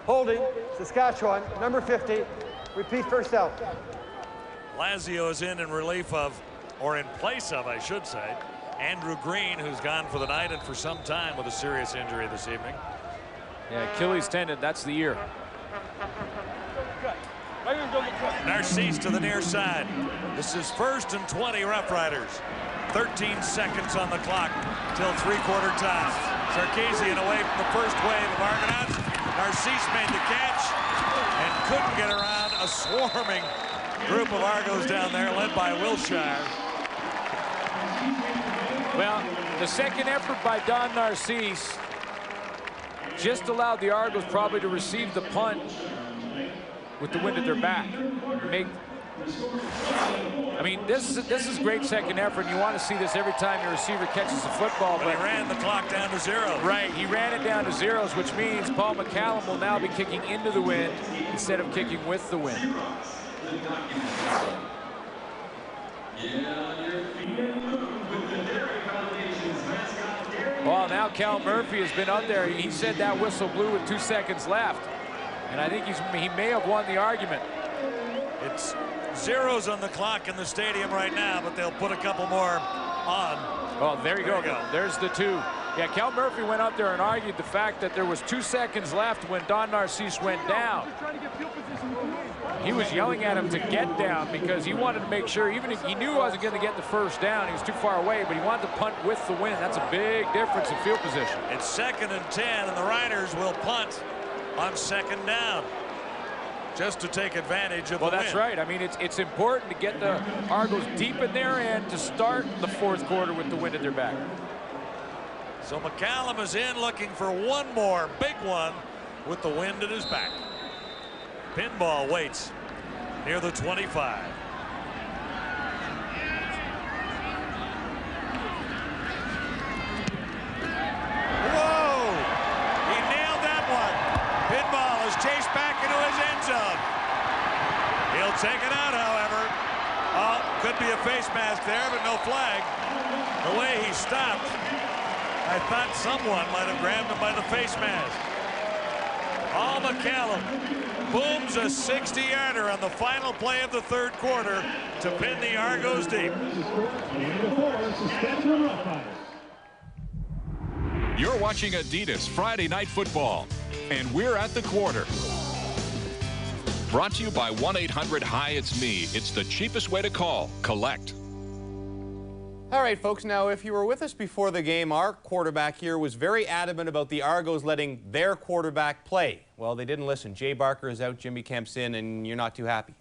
[SPEAKER 8] Holding, Saskatchewan, number 50. Repeat first down.
[SPEAKER 6] Lazio is in relief of, or in place of, I should say, Andrew Green, who's gone for the night and for some time with a serious injury this evening.
[SPEAKER 9] Yeah, Achilles tendon, that's the year.
[SPEAKER 6] Narcisse to the near side. This is 1st and 20 Roughriders. 13 seconds on the clock till three-quarter time. Sarkisian away from the first wave of Argonauts. Narcisse made the catch and couldn't get around a swarming group of Argos down there led by Wilshire.
[SPEAKER 9] Well, the second effort by Don Narcisse just allowed the Argos probably to receive the punt with the wind at their back. I mean, this is great second effort. You want to see this every time your receiver catches the football.
[SPEAKER 6] But he ran the clock down to 0.
[SPEAKER 9] Right, he ran it down to 0s, which means Paul McCallum will now be kicking into the wind instead of kicking with the wind. Well, now Cal Murphy has been up there. He said that whistle blew with 2 seconds left. And I think he may have won the argument.
[SPEAKER 6] It's 0s on the clock in the stadium right now, but they'll put a couple more on.
[SPEAKER 9] Oh, there you go. There's the 2. Yeah, Cal Murphy went up there and argued the fact that there was 2 seconds left when Don Narcisse went down. He was yelling at him to get down because he wanted to make sure, even if he knew he wasn't going to get the first down, he was too far away, but he wanted to punt with the wind. That's a big difference in field position.
[SPEAKER 6] It's 2nd and 10, and the Riders will punt on 2nd down, just to take advantage of the wind.
[SPEAKER 9] Well, that's right. I mean, it's important to get the Argos deep in their end to start the 4th quarter with the wind at their back.
[SPEAKER 6] So McCallum is in looking for one more big one with the wind at his back. Pinball waits near the 25. Chased back into his end zone. He'll take it out, however. Oh, could be a face mask there, but no flag. The way he stopped, I thought someone might have grabbed him by the face mask. Paul McCallum booms a 60-yarder on the final play of the 3rd quarter to pin the Argos deep.
[SPEAKER 10] You're watching Adidas Friday Night Football, and we're at the quarter. Brought to you by 1-800-HI-IT'S-ME. It's the cheapest way to call. Collect.
[SPEAKER 3] All right, folks, now if you were with us before the game, our quarterback here was very adamant about the Argos letting their quarterback play. Well, they didn't listen. Jay Barker is out, Jimmy Kemp's in, and you're not too happy.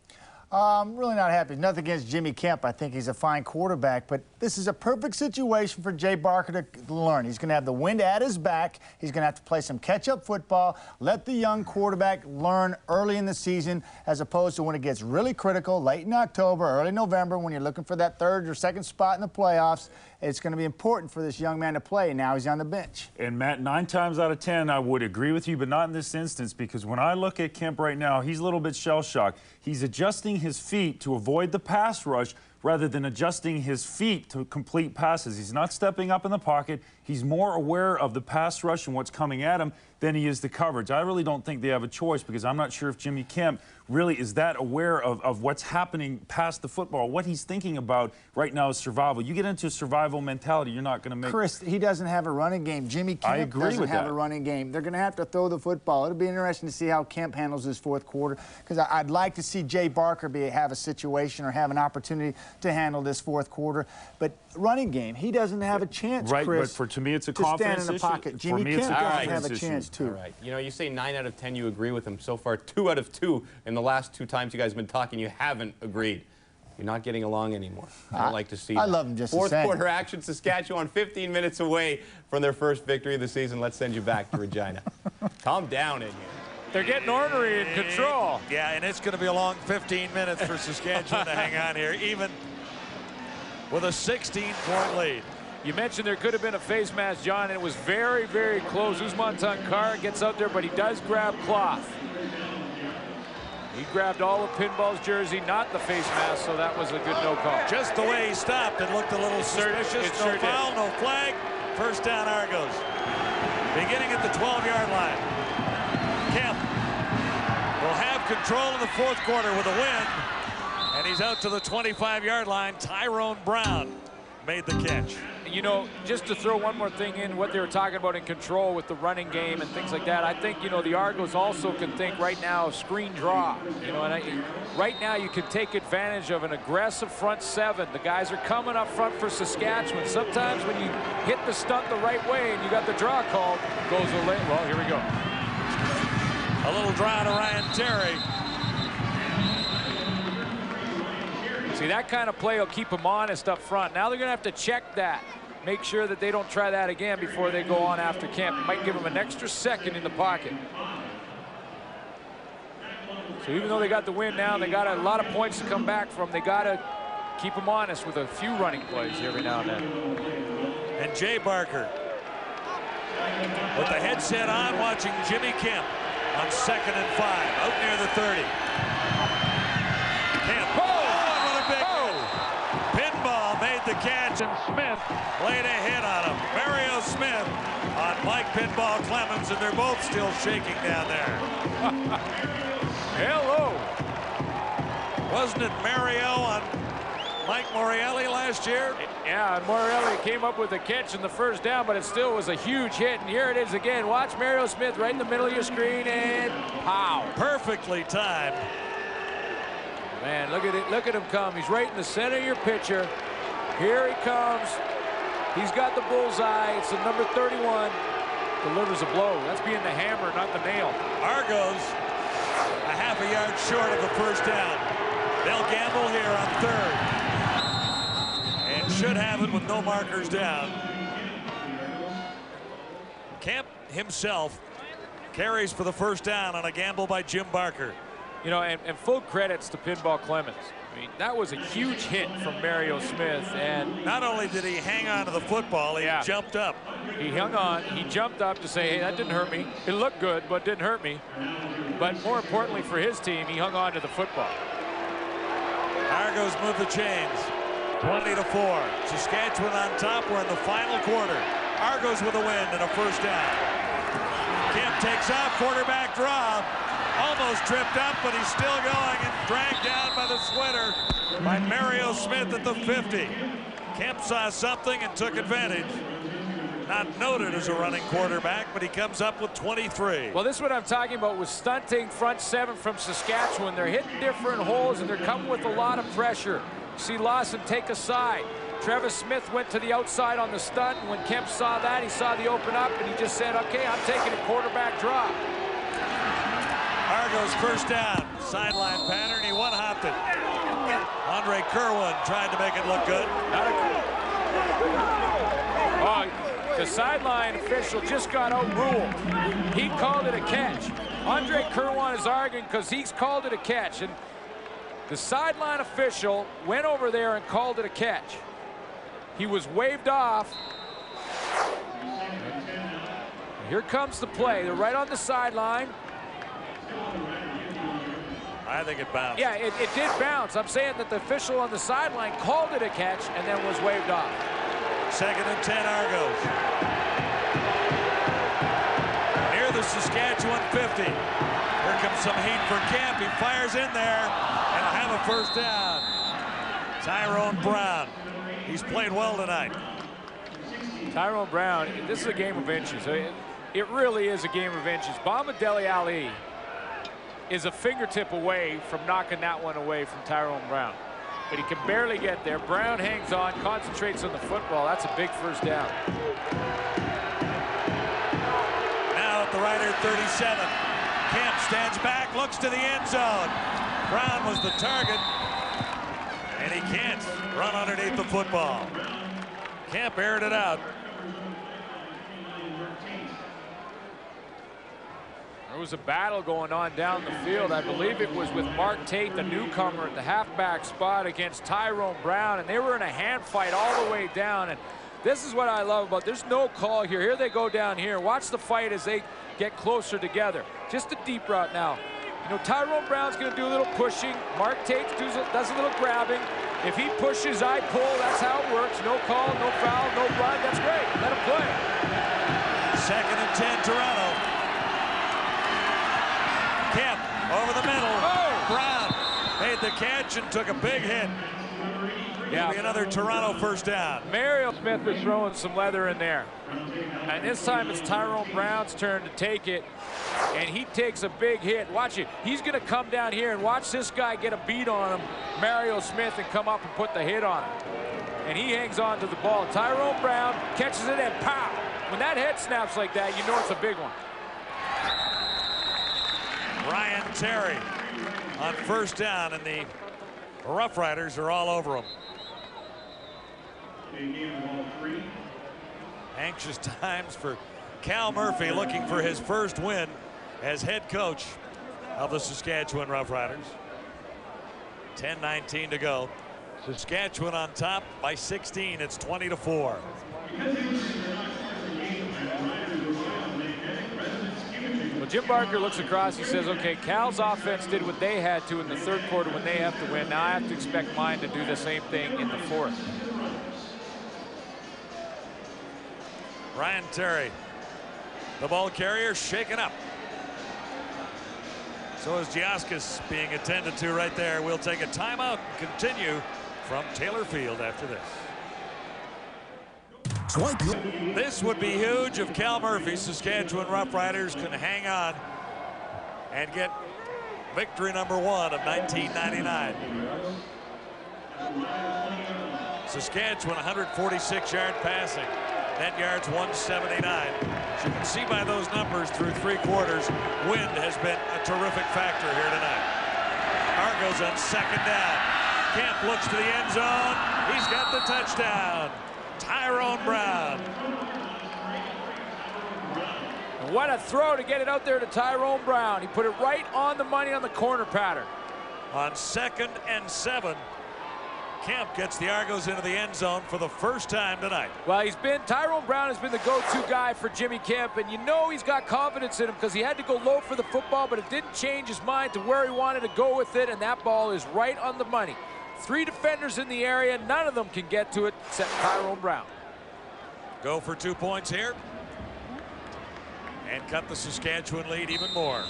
[SPEAKER 4] I'm really not happy. Nothing against Jimmy Kemp. I think he's a fine quarterback, but this is a perfect situation for Jay Barker to learn. He's going to have the wind at his back. He's going to have to play some catch-up football, let the young quarterback learn early in the season as opposed to when it gets really critical, late in October, early November, when you're looking for that 3rd or 2nd spot in the playoffs. It's going to be important for this young man to play. Now he's on the bench.
[SPEAKER 5] And, Matt, 9 times out of 10, I would agree with you, but not in this instance, because when I look at Kemp right now, he's a little bit shell-shocked. He's adjusting his feet to avoid the pass rush rather than adjusting his feet to complete passes. He's not stepping up in the pocket. He's more aware of the pass rush and what's coming at him than he is the coverage. I really don't think they have a choice because I'm not sure if Jimmy Kemp really is that aware of what's happening past the football. What he's thinking about right now is survival. You get into a survival mentality, you're not going to make...
[SPEAKER 4] Chris, he doesn't have a running game. Jimmy Kemp doesn't have a running game. They're going to have to throw the football. It'll be interesting to see how Kemp handles this 4th quarter because I'd like to see Jay Barker have a situation or have an opportunity to handle this 4th quarter. But running game, he doesn't have a chance,
[SPEAKER 5] right,
[SPEAKER 4] Chris.
[SPEAKER 5] But to me, it's a confidence
[SPEAKER 4] stand in the pocket.
[SPEAKER 5] issue.
[SPEAKER 4] Jimmy Kemp doesn't have a
[SPEAKER 5] issue.
[SPEAKER 4] chance, too.
[SPEAKER 3] All right. You know, you say 9 out of 10 you agree with him. So far, 2 out of 2 in the last 2 times you guys have been talking, you haven't agreed. You're not getting along anymore. I don't like to see that.
[SPEAKER 4] I love him just the same.
[SPEAKER 3] 4th quarter action, Saskatchewan 15 minutes away from their first victory of the season. Let's send you back to Regina. Calm down in here.
[SPEAKER 9] They're getting ornery in control.
[SPEAKER 6] Yeah, and it's going to be a long 15 minutes for Saskatchewan to hang on here, even with a 16-point lead.
[SPEAKER 9] You mentioned there could have been a face mask, John, and it was very, very close. Usman Tankar gets out there, but he does grab cloth. He grabbed all of Pinball's jersey, not the face mask, so that was a good no call.
[SPEAKER 6] Just the way he stopped, it looked a little suspicious. No foul, no flag. First down, Argos. Beginning at the 12-yard line. Kemp will have control in the fourth quarter with a win, and he's out to the 25-yard line. Tyrone Brown made the catch.
[SPEAKER 9] You know, just to throw one more thing in, what they were talking about in control with the running game and things like that, I think, you know, the Argos also can think right now of screen draw. You know, and right now you can take advantage of an aggressive front seven. The guys are coming up front for Saskatchewan. Sometimes when you hit the stunt the right way and you got the draw called, goes away. Well, here we go.
[SPEAKER 6] A little draw to Ryan Terry.
[SPEAKER 9] See, that kind of play will keep them honest up front. Now they're going to have to check that. Make sure that they don't try that again before they go on after Kemp. It might give them an extra second in the pocket. So even though they got the win now, they got a lot of points to come back from. They got to keep them honest with a few running plays every now and then.
[SPEAKER 6] And Jay Barker with the headset on, watching Jimmy Kemp on 2nd and 5, out near the 30. Kemp. Made the catch, and Smith laid a hit on him. Mario Smith on Mike Pinball Clemens, and they're both still shaking down there.
[SPEAKER 9] Hello.
[SPEAKER 6] Wasn't it Mario on Mike Morreale last year?
[SPEAKER 9] Yeah, and Morreale came up with a catch in the first down, but it still was a huge hit. And here it is again. Watch Mario Smith right in the middle of your screen, and pow.
[SPEAKER 6] Perfectly timed.
[SPEAKER 9] Man, look at it. Look at him come. He's right in the center of your picture. Here he comes. He's got the bullseye. It's the number 31. Delivers a blow. That's being the hammer, not the nail.
[SPEAKER 6] Argos a half a yard short of the first down. They'll gamble here on 3rd. And should have it with no markers down. Kemp himself carries for the first down on a gamble by Jim Barker.
[SPEAKER 9] You know, and full credits to Pinball Clemens. I mean, that was a huge hit from Mario Smith, and
[SPEAKER 6] not only did he hang on to the football, he jumped up.
[SPEAKER 9] He hung on, he jumped up to say, hey, that didn't hurt me. It looked good, but it didn't hurt me. But more importantly for his team, he hung on to the football.
[SPEAKER 6] Argos move the chains, 20-4. Saskatchewan on top. We're in the final quarter. Argos with a win and a first down. Kemp takes off, quarterback draw. Almost tripped up, but he's still going and dragged down by the sweater by Mario Smith at the 50. Kemp saw something and took advantage. Not noted as a running quarterback, but he comes up with 23.
[SPEAKER 9] Well, this is what I'm talking about with stunting front seven from Saskatchewan. They're hitting different holes, and they're coming with a lot of pressure. See Lawson take a side. Travis Smith went to the outside on the stunt, and when Kemp saw that, he saw the open up, and he just said, okay, I'm taking a quarterback draw.
[SPEAKER 6] Argos first down, sideline pattern. He one-hopped it. Andre Kerwin tried to make it look good.
[SPEAKER 9] The sideline official just got outruled. He called it a catch. Andre Kerwin is arguing because he's called it a catch, and the sideline official went over there and called it a catch. He was waved off. Here comes the play. They're right on the sideline.
[SPEAKER 6] I think it bounced.
[SPEAKER 9] Yeah, it did bounce. I'm saying that the official on the sideline called it a catch and then was waved off.
[SPEAKER 6] 2nd and 10 Argos. Near the Saskatchewan 50. Here comes some heat for Kemp. He fires in there and have a first down. Tyrone Brown. He's played well tonight.
[SPEAKER 9] Tyrone Brown, this is a game of inches. It really is a game of inches. Bombadeli Ali is a fingertip away from knocking that one away from Tyrone Brown. But he can barely get there. Brown hangs on, concentrates on the football. That's a big first down.
[SPEAKER 6] Now at the Rider 37. Kemp stands back, looks to the end zone. Brown was the target, and he can't run underneath the football. Kemp aired it out.
[SPEAKER 9] There was a battle going on down the field. I believe it was with Mark Tate, the newcomer, at the halfback spot against Tyrone Brown, and they were in a hand fight all the way down. And this is what I love about, there's no call here. Here they go down here. Watch the fight as they get closer together. Just a deep route now. You know, Tyrone Brown's going to do a little pushing. Mark Tate does a little grabbing. If he pushes, I pull. That's how it works. No call, no foul, no blood. That's great. Let him play.
[SPEAKER 16] 2nd and 10, Toronto. Kemp over the middle.
[SPEAKER 9] Oh!
[SPEAKER 16] Brown made the catch and took a big hit. Yeah, be another Toronto first down.
[SPEAKER 9] Mario Smith is throwing some leather in there. And this time it's Tyrone Brown's turn to take it. And he takes a big hit. Watch it. He's going to come down here and watch this guy get a beat on him, Mario Smith, and come up and put the hit on him. And he hangs on to the ball. Tyrone Brown catches it and pow! When that head snaps like that, you know it's a big one.
[SPEAKER 16] Ryan Terry on first down, and the Roughriders are all over him. Anxious times for Cal Murphy, looking for his first win as head coach of the Saskatchewan Roughriders. 10:19 to go. Saskatchewan on top by 16. It's 20-4.
[SPEAKER 9] Well, Jim Barker looks across. He says, okay, Cal's offense did what they had to in the 3rd quarter when they have to win. Now I have to expect mine to do the same thing in the 4th.
[SPEAKER 16] Ryan Terry, the ball carrier, shaken up. So is Giaskis being attended to right there. We'll take a timeout and continue from Taylor Field after this. This would be huge if Cal Murphy, Saskatchewan Roughriders, can hang on and get victory number 1 of 1999. Saskatchewan 146-yard passing. Net yards 179. As you can see by those numbers through 3 quarters, wind has been a terrific factor here tonight. Argos on 2nd down. Kemp looks to the end zone. He's got the touchdown. Tyrone Brown.
[SPEAKER 9] And what a throw to get it out there to Tyrone Brown. He put it right on the money on the corner pattern.
[SPEAKER 16] On 2nd and 7. Kemp gets the Argos into the end zone for the first time tonight.
[SPEAKER 9] Well, Tyrone Brown has been the go-to guy for Jimmy Kemp, and you know he's got confidence in him because he had to go low for the football, but it didn't change his mind to where he wanted to go with it, and that ball is right on the money. 3 defenders in the area, none of them can get to it except Tyrone Brown.
[SPEAKER 16] Go for 2 points here and cut the Saskatchewan lead even more.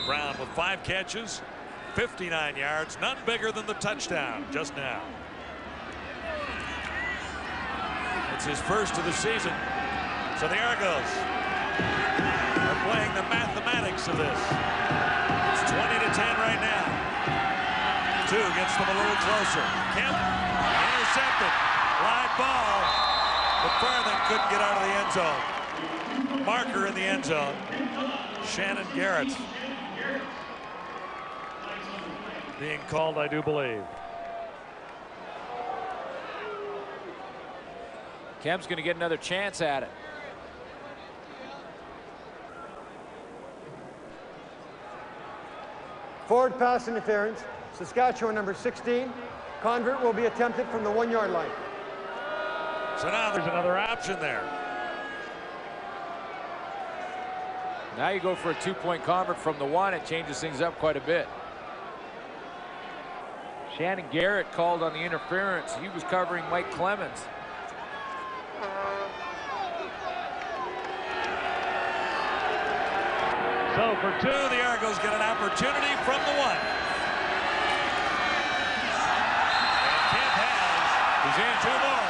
[SPEAKER 16] Brown with 5 catches, 59 yards, none bigger than the touchdown just now. It's his first of the season. So the Argos are playing the mathematics of this. It's 20-10 right now. 2 gets them a little closer. Kemp intercepted. Live ball. But Farthing couldn't get out of the end zone. Marker in the end zone. Shannon Garrett being called, I do believe.
[SPEAKER 9] Kemp's going to get another chance at it.
[SPEAKER 8] Forward pass interference. Saskatchewan number 16. Convert will be attempted from the 1-yard line.
[SPEAKER 16] So now there's another option there.
[SPEAKER 9] Now you go for a 2-point convert from the 1. It changes things up quite a bit. Shannon Garrett called on the interference. He was covering Mike Clemens.
[SPEAKER 16] So for 2, the Argos get an opportunity from the 1. And Kemp has. He's in 2 more.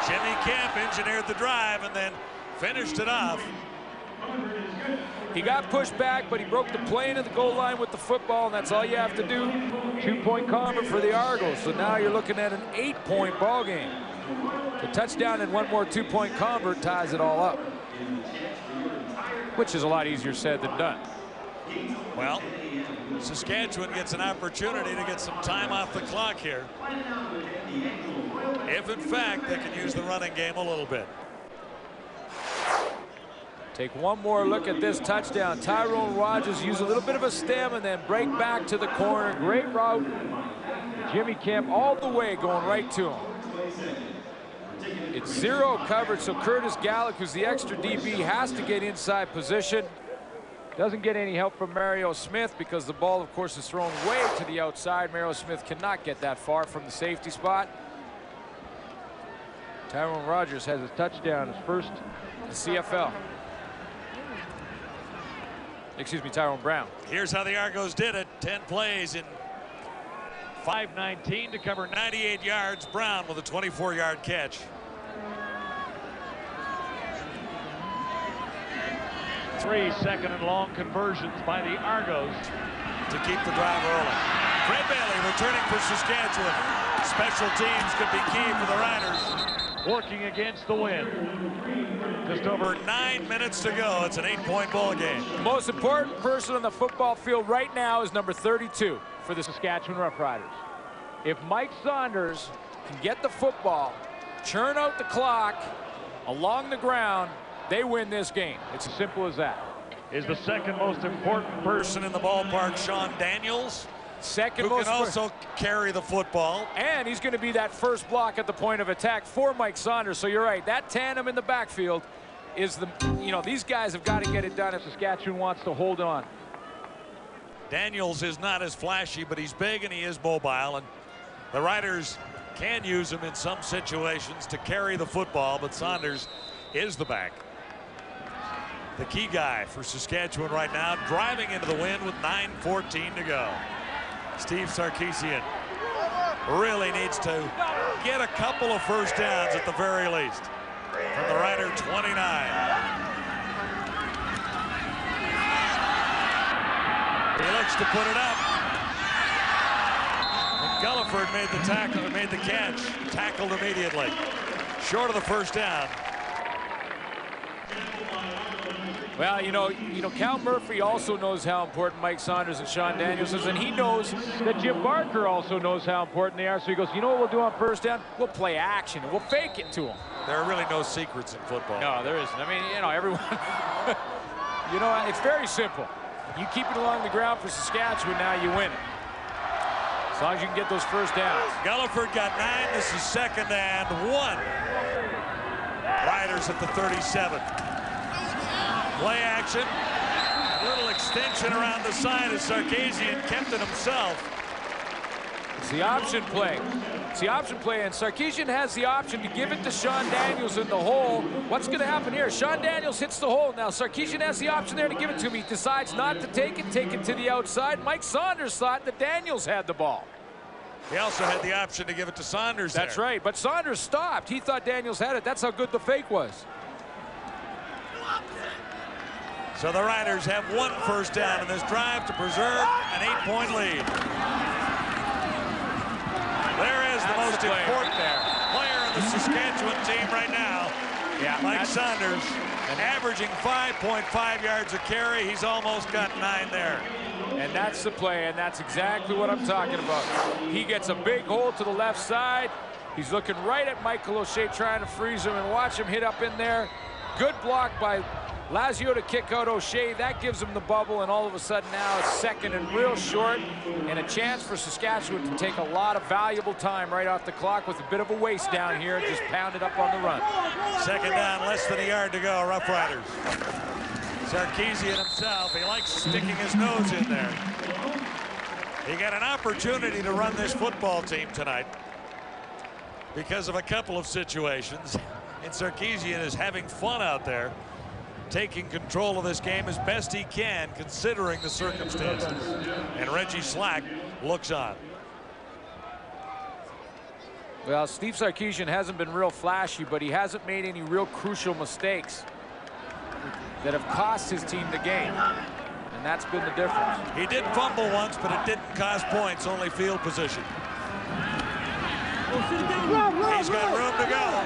[SPEAKER 16] Jimmy Kemp engineered the drive and then finished it off.
[SPEAKER 9] He got pushed back, but he broke the plane of the goal line with the football, and that's all you have to do. 2-point convert for the Argos. So now you're looking at an 8-point ball game. The touchdown and 1 more 2-point convert ties it all up, which is a lot easier said than done.
[SPEAKER 16] Well, Saskatchewan gets an opportunity to get some time off the clock here, if in fact they can use the running game a little bit.
[SPEAKER 9] Take one more look at this touchdown. Tyrone Rogers used a little bit of a stem and then break back to the corner. Great route. Jimmy Kemp all the way going right to him. It's zero coverage, so Curtis Gallick, who's the extra DB, has to get inside position. Doesn't get any help from Mario Smith because the ball, of course, is thrown way to the outside. Mario Smith cannot get that far from the safety spot. Tyrone Rogers has his touchdown, his first in the CFL. Excuse me, Tyrone Brown.
[SPEAKER 16] Here's how the Argos did it. 10 plays in 5:19 to cover 98 yards. Brown with a 24-yard catch. Three second and long conversions by the Argos to keep the drive rolling. Fred Bailey returning for Saskatchewan. Special teams could be key for the Riders. Working against the wind. Just over 9 minutes to go. It's an 8-point ball game.
[SPEAKER 9] The most important person on the football field right now is number 32 for the Saskatchewan Roughriders. If Mike Saunders can get the football, churn out the clock along the ground, they win this game. It's as simple as that.
[SPEAKER 16] Is the second most important person in the ballpark Sean Daniels?
[SPEAKER 9] Second
[SPEAKER 16] who
[SPEAKER 9] most
[SPEAKER 16] can also carry the football.
[SPEAKER 9] And he's going to be that first block at the point of attack for Mike Saunders. So you're right, that tandem in the backfield is the, these guys have got to get it done if Saskatchewan wants to hold on.
[SPEAKER 16] Daniels is not as flashy, but he's big and he is mobile, and the Riders can use him in some situations to carry the football, but Saunders is the back. The key guy for Saskatchewan right now, driving into the wind with 9:14 to go. Steve Sarkisian really needs to get a couple of first downs at the very least from the Rider 29. He looks to put it up. And Gulliford made the tackle, made the catch, tackled immediately. Short of the first down.
[SPEAKER 9] Well, Cal Murphy also knows how important Mike Saunders and Sean Daniels is, and he knows that Jim Barker also knows how important they are. So he goes, you know what we'll do on first down? We'll play action, and we'll fake it to him.
[SPEAKER 16] There are really no secrets in football.
[SPEAKER 9] No, there isn't. I mean, everyone, it's very simple. You keep it along the ground for Saskatchewan, now you win it. As long as you can get those first downs.
[SPEAKER 16] Gulliford got 9. This is 2nd and 1. Riders at the 37. Play action. A little extension around the side as Sarkisian kept it himself.
[SPEAKER 9] It's the option play. It's the option play, and Sarkisian has the option to give it to Sean Daniels in the hole. What's going to happen here? Sean Daniels hits the hole. Now Sarkisian has the option there to give it to him. He decides not to take it to the outside. Mike Saunders thought that Daniels had the ball.
[SPEAKER 16] He also had the option to give it to Saunders.
[SPEAKER 9] That's right, but Saunders stopped. He thought Daniels had it. That's how good the fake was.
[SPEAKER 16] So the Riders have 1 first down in this drive to preserve an 8-point lead. There is the most important player on the Saskatchewan team right now.
[SPEAKER 9] Yeah,
[SPEAKER 16] Mike Saunders, averaging 5.5 yards a carry. He's almost got 9 there.
[SPEAKER 9] And that's the play, and that's exactly what I'm talking about. He gets a big hole to the left side. He's looking right at Michael O'Shea, trying to freeze him, and watch him hit up in there. Good block by Lazio to kick out O'Shea. That gives him the bubble, and all of a sudden now it's 2nd and real short, and a chance for Saskatchewan to take a lot of valuable time right off the clock with a bit of a waste down here and just pound it up on the run.
[SPEAKER 16] 2nd down, less than a yard to go. Rough Riders. Sarkisian himself, he likes sticking his nose in there. He got an opportunity to run this football team tonight because of a couple of situations, and Sarkisian is having fun out there, taking control of this game as best he can considering the circumstances. And Reggie Slack looks on.
[SPEAKER 9] Well, Steve Sarkisian hasn't been real flashy, but he hasn't made any real crucial mistakes that have cost his team the game. And that's been the difference.
[SPEAKER 16] He did fumble once, but it didn't cost points, only field position. He's got room to go.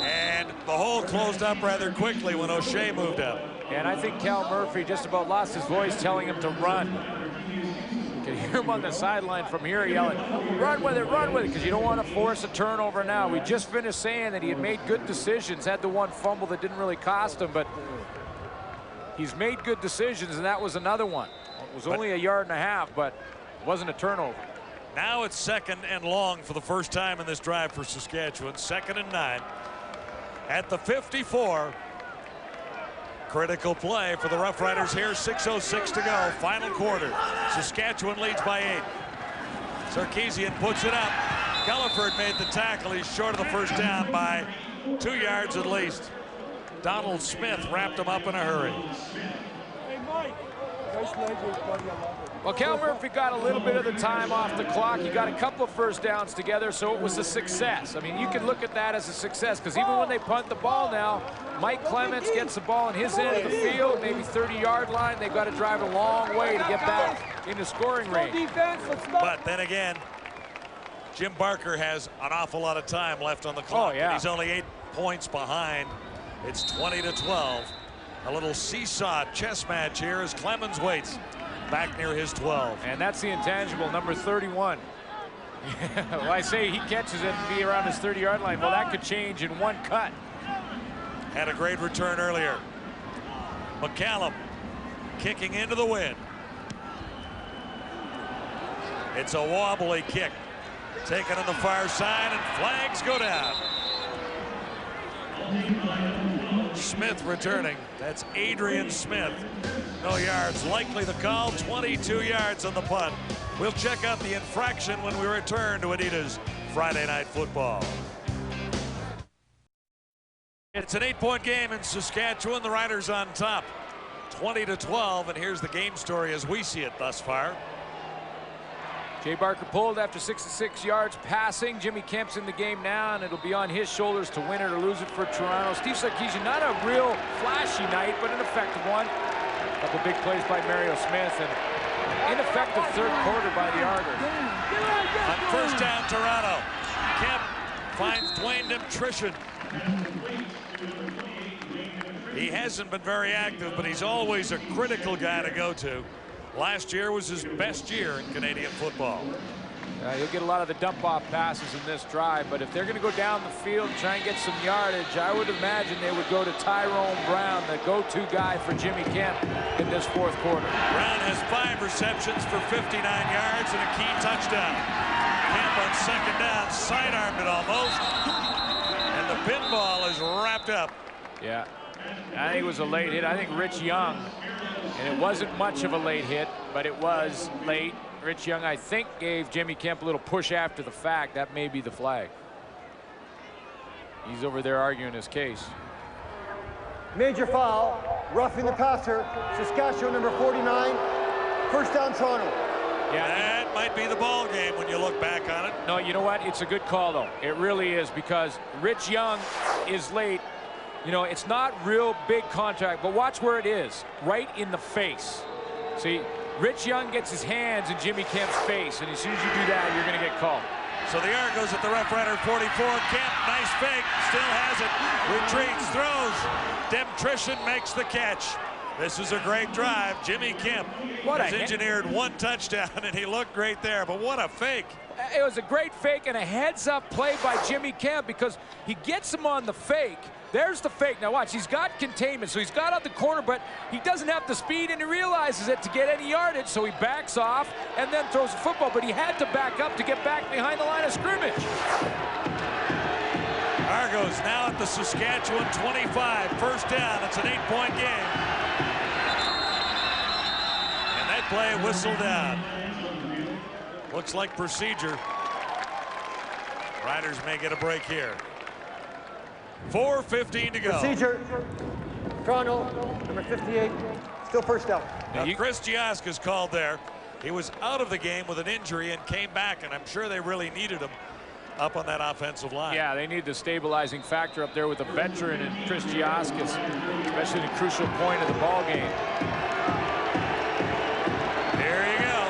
[SPEAKER 16] And the hole closed up rather quickly when O'Shea moved up.
[SPEAKER 9] And I think Cal Murphy just about lost his voice telling him to run. hear him on the sideline from here yelling, run with it, because you don't want to force a turnover now. We just finished saying that he had made good decisions, had the one fumble that didn't really cost him, but he's made good decisions, and that was another one. It was only a yard and a half, but it wasn't a turnover.
[SPEAKER 16] Now it's 2nd and long for the first time in this drive for Saskatchewan. 2nd and 9 at the 54. Critical play for the Roughriders here. 6:06 to go. Final quarter. Saskatchewan leads by 8. Sarkisian puts it up. Gulliford made the tackle. He's short of the first down by 2 yards at least. Donald Smith wrapped him up in a hurry.
[SPEAKER 9] Well, Cal Murphy got a little bit of the time off the clock. He got a couple of first downs together, so it was a success. I mean, you can look at that as a success, because even when they punt the ball now, Mike Clements gets the ball in his end of the field, maybe 30-yard line. They've got to drive a long way to get back into scoring range.
[SPEAKER 16] But then again, Jim Barker has an awful lot of time left on the clock.
[SPEAKER 9] Oh, yeah.
[SPEAKER 16] He's only 8 points behind. It's 20-12. A little seesaw chess match here as Clemens waits back near his 12.
[SPEAKER 9] And that's the intangible, number 31. Well, I say he catches it and be around his 30-yard line. Well, that could change in one cut.
[SPEAKER 16] Had a great return earlier. McCallum kicking into the wind. It's a wobbly kick. Taken on the far side, and flags go down. Smith returning. That's Adrian Smith. No yards. Likely the call. 22 yards on the punt. We'll check out the infraction when we return to Adidas Friday Night Football. It's an 8-point game in Saskatchewan. The Riders on top. 20-12, and here's the game story as we see it thus far.
[SPEAKER 9] Jay Barker pulled after 66 yards passing. Jimmy Kemp's in the game now, and it'll be on his shoulders to win it or lose it for Toronto. Steve Sarkisian, not a real flashy night, but an effective one. A couple big plays by Mario Smith, and ineffective third quarter by the Argonauts.
[SPEAKER 16] On first down, Toronto. Kemp finds Dwayne Demtrishan. He hasn't been very active, but he's always a critical guy to go to. Last year was his best year in Canadian football.
[SPEAKER 9] You'll get a lot of the dump-off passes in this drive, but if they're going to go down the field and try and get some yardage, I would imagine they would go to Tyrone Brown, the go-to guy for Jimmy Kemp in this fourth quarter.
[SPEAKER 16] Brown has 5 receptions for 59 yards and a key touchdown. Kemp on second down, sidearmed it almost, and the pinball is wrapped up.
[SPEAKER 9] Yeah, I think it was a late hit. I think Rich Young, and it wasn't much of a late hit, but it was late. Rich Young, I think, gave Jimmy Kemp a little push after the fact. That may be the flag. He's over there arguing his case.
[SPEAKER 8] Major foul, roughing the passer, Saskatchewan number 49, first down Toronto.
[SPEAKER 9] Yeah,
[SPEAKER 16] that might be the ball game when you look back on it.
[SPEAKER 9] No, you know what? It's a good call, though. It really is, because Rich Young is late. You know, it's not real big contact, but watch where it is, right in the face. See, Rich Young gets his hands in Jimmy Kemp's face, and as soon as you do that, you're going to get called.
[SPEAKER 16] So the Argos at the Rough Rider 44. Kemp, nice fake, still has it. Retreats, throws. Demtrishan makes the catch. This is a great drive. Jimmy Kemp has engineered 1 touchdown, and he looked great there, but what a fake.
[SPEAKER 9] It was a great fake and a heads-up play by Jimmy Kemp, because he gets him on the fake. There's the fake. Now watch, he's got containment, so he's got out the corner, but he doesn't have the speed, and he realizes it to get any yardage, so he backs off and then throws the football, but he had to back up to get back behind the line of scrimmage.
[SPEAKER 16] Argos now at the Saskatchewan 25. First down. It's an 8-point game. And that play whistled down. Looks like procedure. Riders may get a break here. 4:15 to go.
[SPEAKER 8] Procedure. Toronto, number 58, still first down.
[SPEAKER 16] Now, Chris Giaska's called there. He was out of the game with an injury and came back, and I'm sure they really needed him up on that offensive line.
[SPEAKER 9] Yeah, they need the stabilizing factor up there with a veteran and Chris Giaskas, especially the crucial point of the ball game.
[SPEAKER 16] There you go.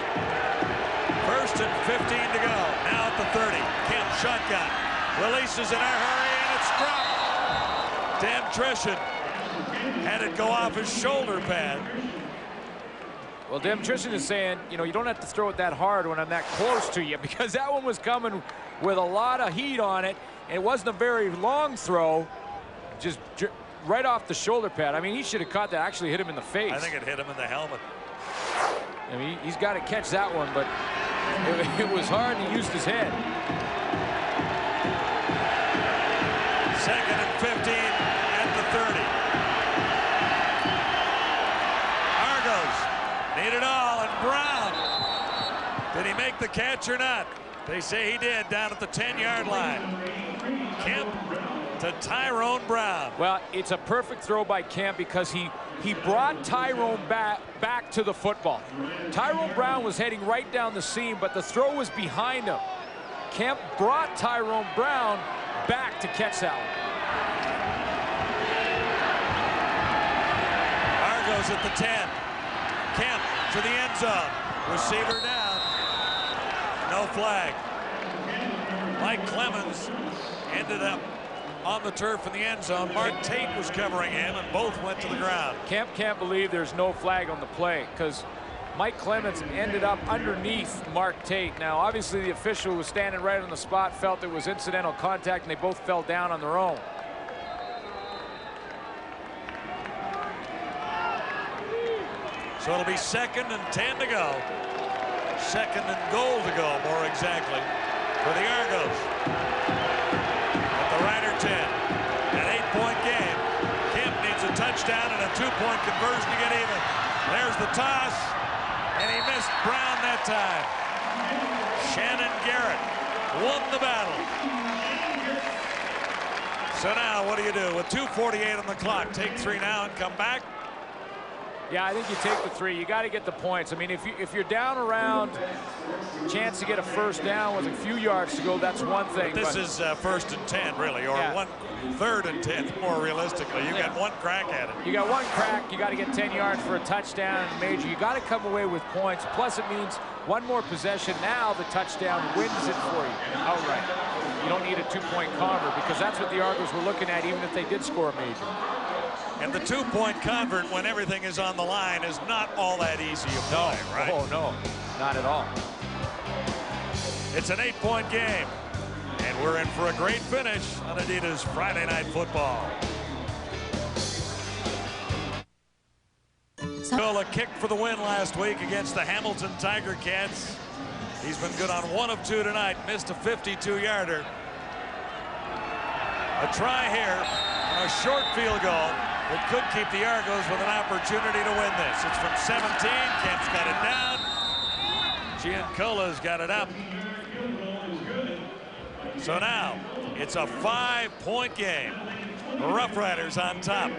[SPEAKER 16] 1st and 15 to go. Now at the 30. Kemp shotgun. Releases in a hurry, and it's dropped. Demtrishan had it go off his shoulder pad.
[SPEAKER 9] Well, Dem Tristan is saying, you know, you don't have to throw it that hard when I'm that close to you, because that one was coming with a lot of heat on it. And it wasn't a very long throw, just right off the shoulder pad. I mean, he should have caught that. Actually hit him in the face.
[SPEAKER 16] I think it hit him in the helmet.
[SPEAKER 9] I mean, he's got to catch that one, but it was hard, and he used his head.
[SPEAKER 16] 2nd and 15 at the 30. Argos need it all, and Brown. Did he make the catch or not? They say he did down at the 10-yard line. Kemp to Tyrone Brown.
[SPEAKER 9] Well, it's a perfect throw by Kemp because he brought Tyrone back to the football. Tyrone Brown was heading right down the seam, but the throw was behind him. Kemp brought Tyrone Brown back to catch that one.
[SPEAKER 16] Argos at the 10. Kemp to the end zone. Receiver down. No flag. Mike Clemens ended up on the turf in the end zone. Mark Tate was covering him, and both went to the ground.
[SPEAKER 9] Kemp can't believe there's no flag on the play because Mike Clemens ended up underneath Mark Tate. Now, obviously, the official was standing right on the spot, felt it was incidental contact, and they both fell down on their own.
[SPEAKER 16] So it'll be 2nd and 10 to go. 2nd and goal to go, more exactly, for the Argos. At the Rider 10, an 8-point game. Kemp needs a touchdown and a 2-point conversion to get even. There's the toss, and he missed Brown that time. Shannon Garrett won the battle. So now, what do you do? With 2:48 on the clock, take 3 now and come back?
[SPEAKER 9] Yeah, I think you take the 3. You got to get the points. I mean, if you're down around, chance to get a first down with a few yards to go, that's one thing.
[SPEAKER 16] But this is 1st and 10, really, or
[SPEAKER 9] yeah.
[SPEAKER 16] 3rd and 10, more realistically. You got one crack at it.
[SPEAKER 9] You got one crack. You got to get 10 yards for a touchdown. Major, you got to come away with points. Plus, it means one more possession. Now the touchdown wins it for you outright. You don't need a 2-point convert because that's what the Argos were looking at, even if they did score a major.
[SPEAKER 16] And the 2-point convert, when everything is on the line, is not all that easy to play, right?
[SPEAKER 9] Oh, no, not at all.
[SPEAKER 16] It's an 8-point game, and we're in for a great finish on Adidas Friday Night Football. Bill, a kick for the win last week against the Hamilton Tiger Cats. He's been good on 1 of 2 tonight, missed a 52-yarder. A try here on a short field goal. It could keep the Argos with an opportunity to win this. It's from 17. Kemp's got it down. Giancola's got it up. So now it's a 5-point game. Roughriders on top,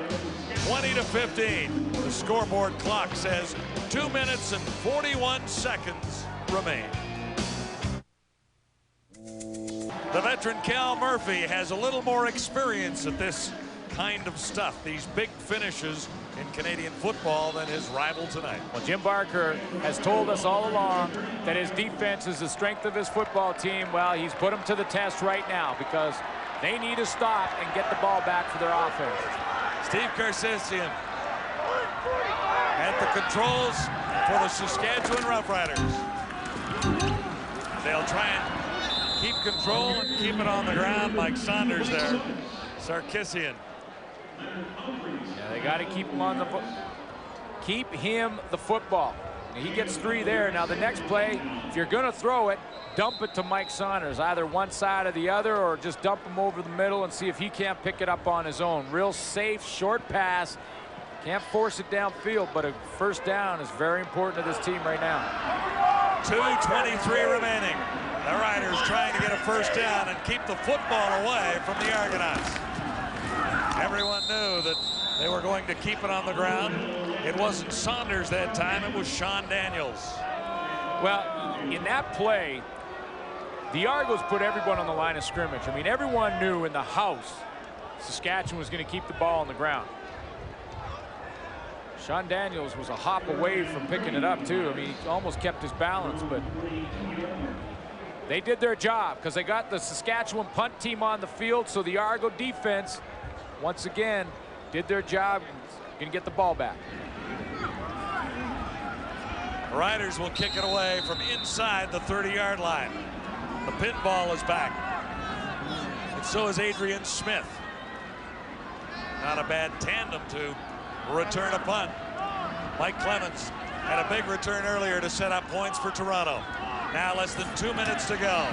[SPEAKER 16] 20-15. The scoreboard clock says 2 minutes and 41 seconds remain. The veteran Cal Murphy has a little more experience at this kind of stuff, these big finishes in Canadian football, than his rival tonight.
[SPEAKER 9] Well, Jim Barker has told us all along that his defense is the strength of his football team. Well, he's put them to the test right now because they need to stop and get the ball back for their offense.
[SPEAKER 16] Steve Karsessian at the controls for the Saskatchewan Roughriders. They'll try and keep control and keep it on the ground. Mike Saunders there. Sarkisian.
[SPEAKER 9] Yeah, they got to keep him on the keep him the football. He gets 3 there. Now the next play, if you're going to throw it, dump it to Mike Saunders, either one side or the other, or just dump him over the middle and see if he can't pick it up on his own. Real safe, short pass. Can't force it downfield, but a first down is very important to this team right now.
[SPEAKER 16] 2:23 remaining. The Riders trying to get a first down and keep the football away from the Argonauts. Everyone knew that they were going to keep it on the ground. It wasn't Saunders that time, it was Sean Daniels.
[SPEAKER 9] Well, in that play, the Argos put everyone on the line of scrimmage. I mean, everyone knew in the house Saskatchewan was going to keep the ball on the ground. Sean Daniels was a hop away from picking it up, too. I mean, he almost kept his balance, but they did their job because they got the Saskatchewan punt team on the field, so the Argo defense, once again, did their job and going to get the ball back.
[SPEAKER 16] Riders will kick it away from inside the 30-yard line. The pinball is back. And so is Adrian Smith. Not a bad tandem to return a punt. Mike Clemens had a big return earlier to set up points for Toronto. Now less than 2 minutes to go.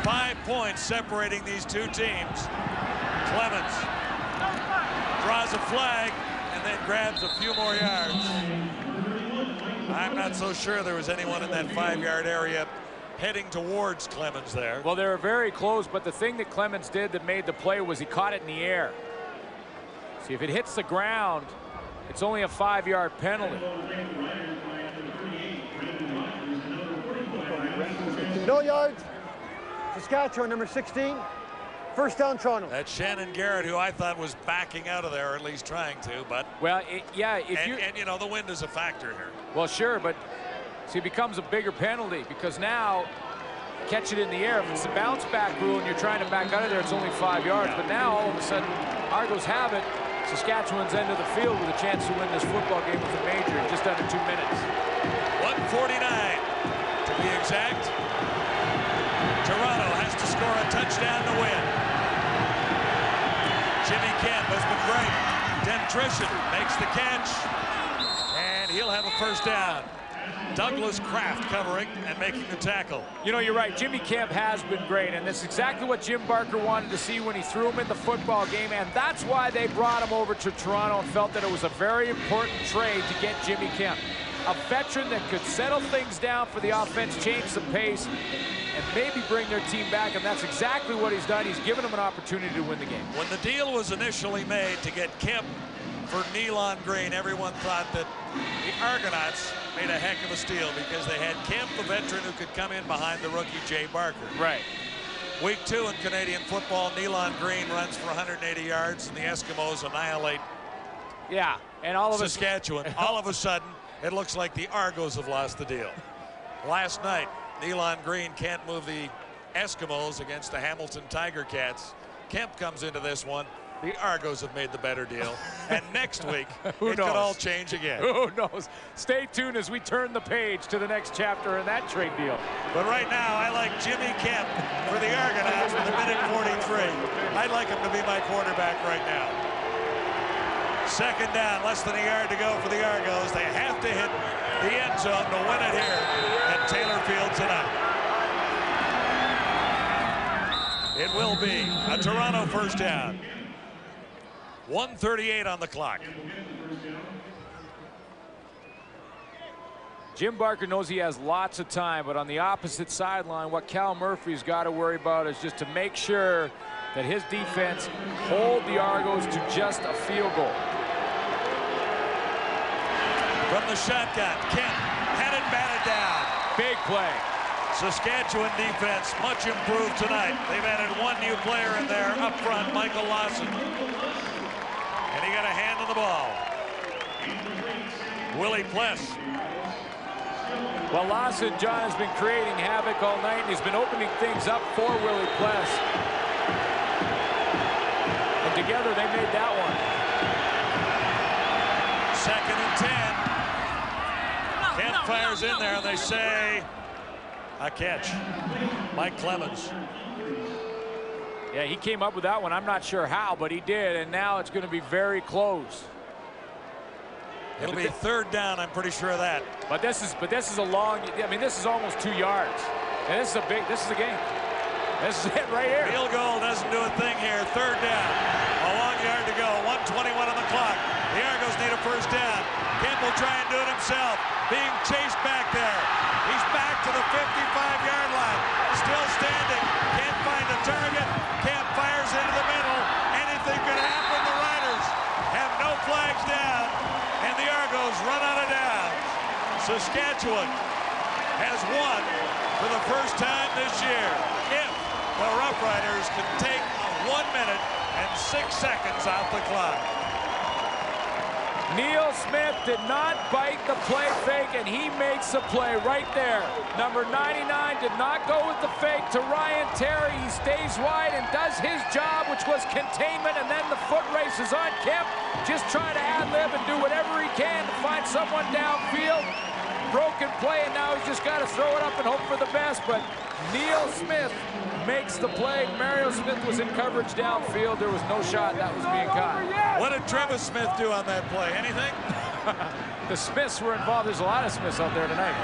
[SPEAKER 16] 5 points separating these two teams. Clemens draws a flag and then grabs a few more yards. I'm not so sure there was anyone in that 5-yard area heading towards Clemens there.
[SPEAKER 9] Well, they were very close, but the thing that Clemens did that made the play was he caught it in the air. See, if it hits the ground, it's only a 5-yard penalty.
[SPEAKER 8] No yards. Saskatchewan, number 16. First down, Toronto.
[SPEAKER 16] That's Shannon Garrett, who I thought was backing out of there, or at least trying to, but...
[SPEAKER 9] Well, yeah,
[SPEAKER 16] and you know, the wind is a factor here.
[SPEAKER 9] Well, sure, but see, it becomes a bigger penalty because now catch it in the air. If it's the bounce back rule and you're trying to back out of there, it's only 5 yards. But now, all of a sudden, Argos have it. Saskatchewan's end of the field with a chance to win this football game with a major in just under 2 minutes.
[SPEAKER 16] 1:49 to be exact. Toronto has to score a touchdown to win. Jimmy Kemp has been great. Dentrician makes the catch, and he'll have a first down. Douglas Kraft covering and making the tackle.
[SPEAKER 9] You know, you're right. Jimmy Kemp has been great, and that's exactly what Jim Barker wanted to see when he threw him in the football game, and that's why they brought him over to Toronto and felt that it was a very important trade to get Jimmy Kemp. A veteran that could settle things down for the offense, change the pace, and maybe bring their team back, and that's exactly what he's done. He's given them an opportunity to win the game.
[SPEAKER 16] When the deal was initially made to get Kemp for Nealon Green, everyone thought that the Argonauts made a heck of a steal because they had Kemp, the veteran who could come in behind the rookie Jay Barker.
[SPEAKER 9] Right.
[SPEAKER 16] Week 2 in Canadian football, Nealon Green runs for 180 yards, and the Eskimos annihilate
[SPEAKER 9] and all of
[SPEAKER 16] Saskatchewan. All of a sudden, it looks like the Argos have lost the deal. Last night, Nealon Green can't move the Eskimos against the Hamilton Tiger Cats. Kemp comes into this one. The Argos have made the better deal. And next week, it could all change again.
[SPEAKER 9] Who knows? Stay tuned as we turn the page to the next chapter in that trade deal.
[SPEAKER 16] But right now, I like Jimmy Kemp for the Argonauts with a minute 43. I'd like him to be my quarterback right now. Second down, less than a yard to go for the Argos. They have to hit the end zone to win it here at Taylor Field tonight. It will be a Toronto first down. 1:38 on the clock.
[SPEAKER 9] Jim Barker knows he has lots of time, but on the opposite sideline, what Cal Murphy's got to worry about is just to make sure that his defense hold the Argos to just a field goal.
[SPEAKER 16] From the shotgun, Kemp had it batted down.
[SPEAKER 9] Big play.
[SPEAKER 16] Saskatchewan defense much improved tonight. They've added one new player in there up front, Michael Lawson. And he got a hand on the ball. Willie Pless.
[SPEAKER 9] Well, Lawson, John, has been creating havoc all night, and he's been opening things up for Willie Pless. And together they made that one.
[SPEAKER 16] 2nd and 10. Kemp fires in there, and they say a catch. Mike Clemens.
[SPEAKER 9] Yeah, he came up with that one. I'm not sure how, but he did, and now it's going to be very close.
[SPEAKER 16] It'll be 3rd down, I'm pretty sure of that.
[SPEAKER 9] But this is a long, I mean, this is almost 2 yards. And this is a game. This is it right here.
[SPEAKER 16] Field goal doesn't do a thing here. 3rd down. A long yard to go. 1:21 on the clock. The Argos need a first down. Kemp will try and do it himself. Being chased back there. He's back to the 55-yard line. Still standing. Can't find a target. Kemp fires into the middle. Anything could happen. The Riders have no flags down. And the Argos run out of downs. Saskatchewan has won for the first time this year. If the Roughriders can take 1 minute and 6 seconds off the clock.
[SPEAKER 9] Neil Smith did not bite the play fake, and he makes the play right there. Number 99 did not go with the fake to Ryan Terry. He stays wide and does his job, which was containment, and then the foot race is on Kemp. Just trying to ad-lib and do whatever he can to find someone downfield. broken play, and now he's just got to throw it up and hope for the best. But Neil Smith makes the play. Mario Smith was in coverage downfield. There was no shot that was being caught.
[SPEAKER 16] What did Travis Smith do on that play? Anything?
[SPEAKER 9] The Smiths were involved. There's a lot of Smiths out there tonight.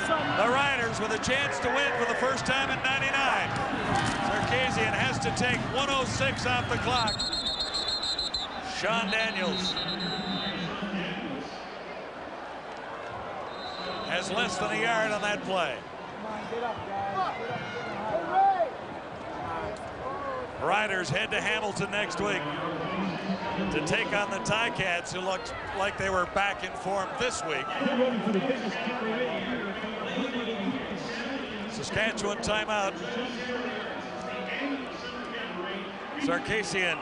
[SPEAKER 16] The Riders with a chance to win for the first time in '99. Sarkisian has to take 1:06 off the clock. Sean Daniels has less than a yard on that play. Riders head to Hamilton next week to take on the Ticats, who looked like they were back in form this week. Saskatchewan timeout. Sarkisian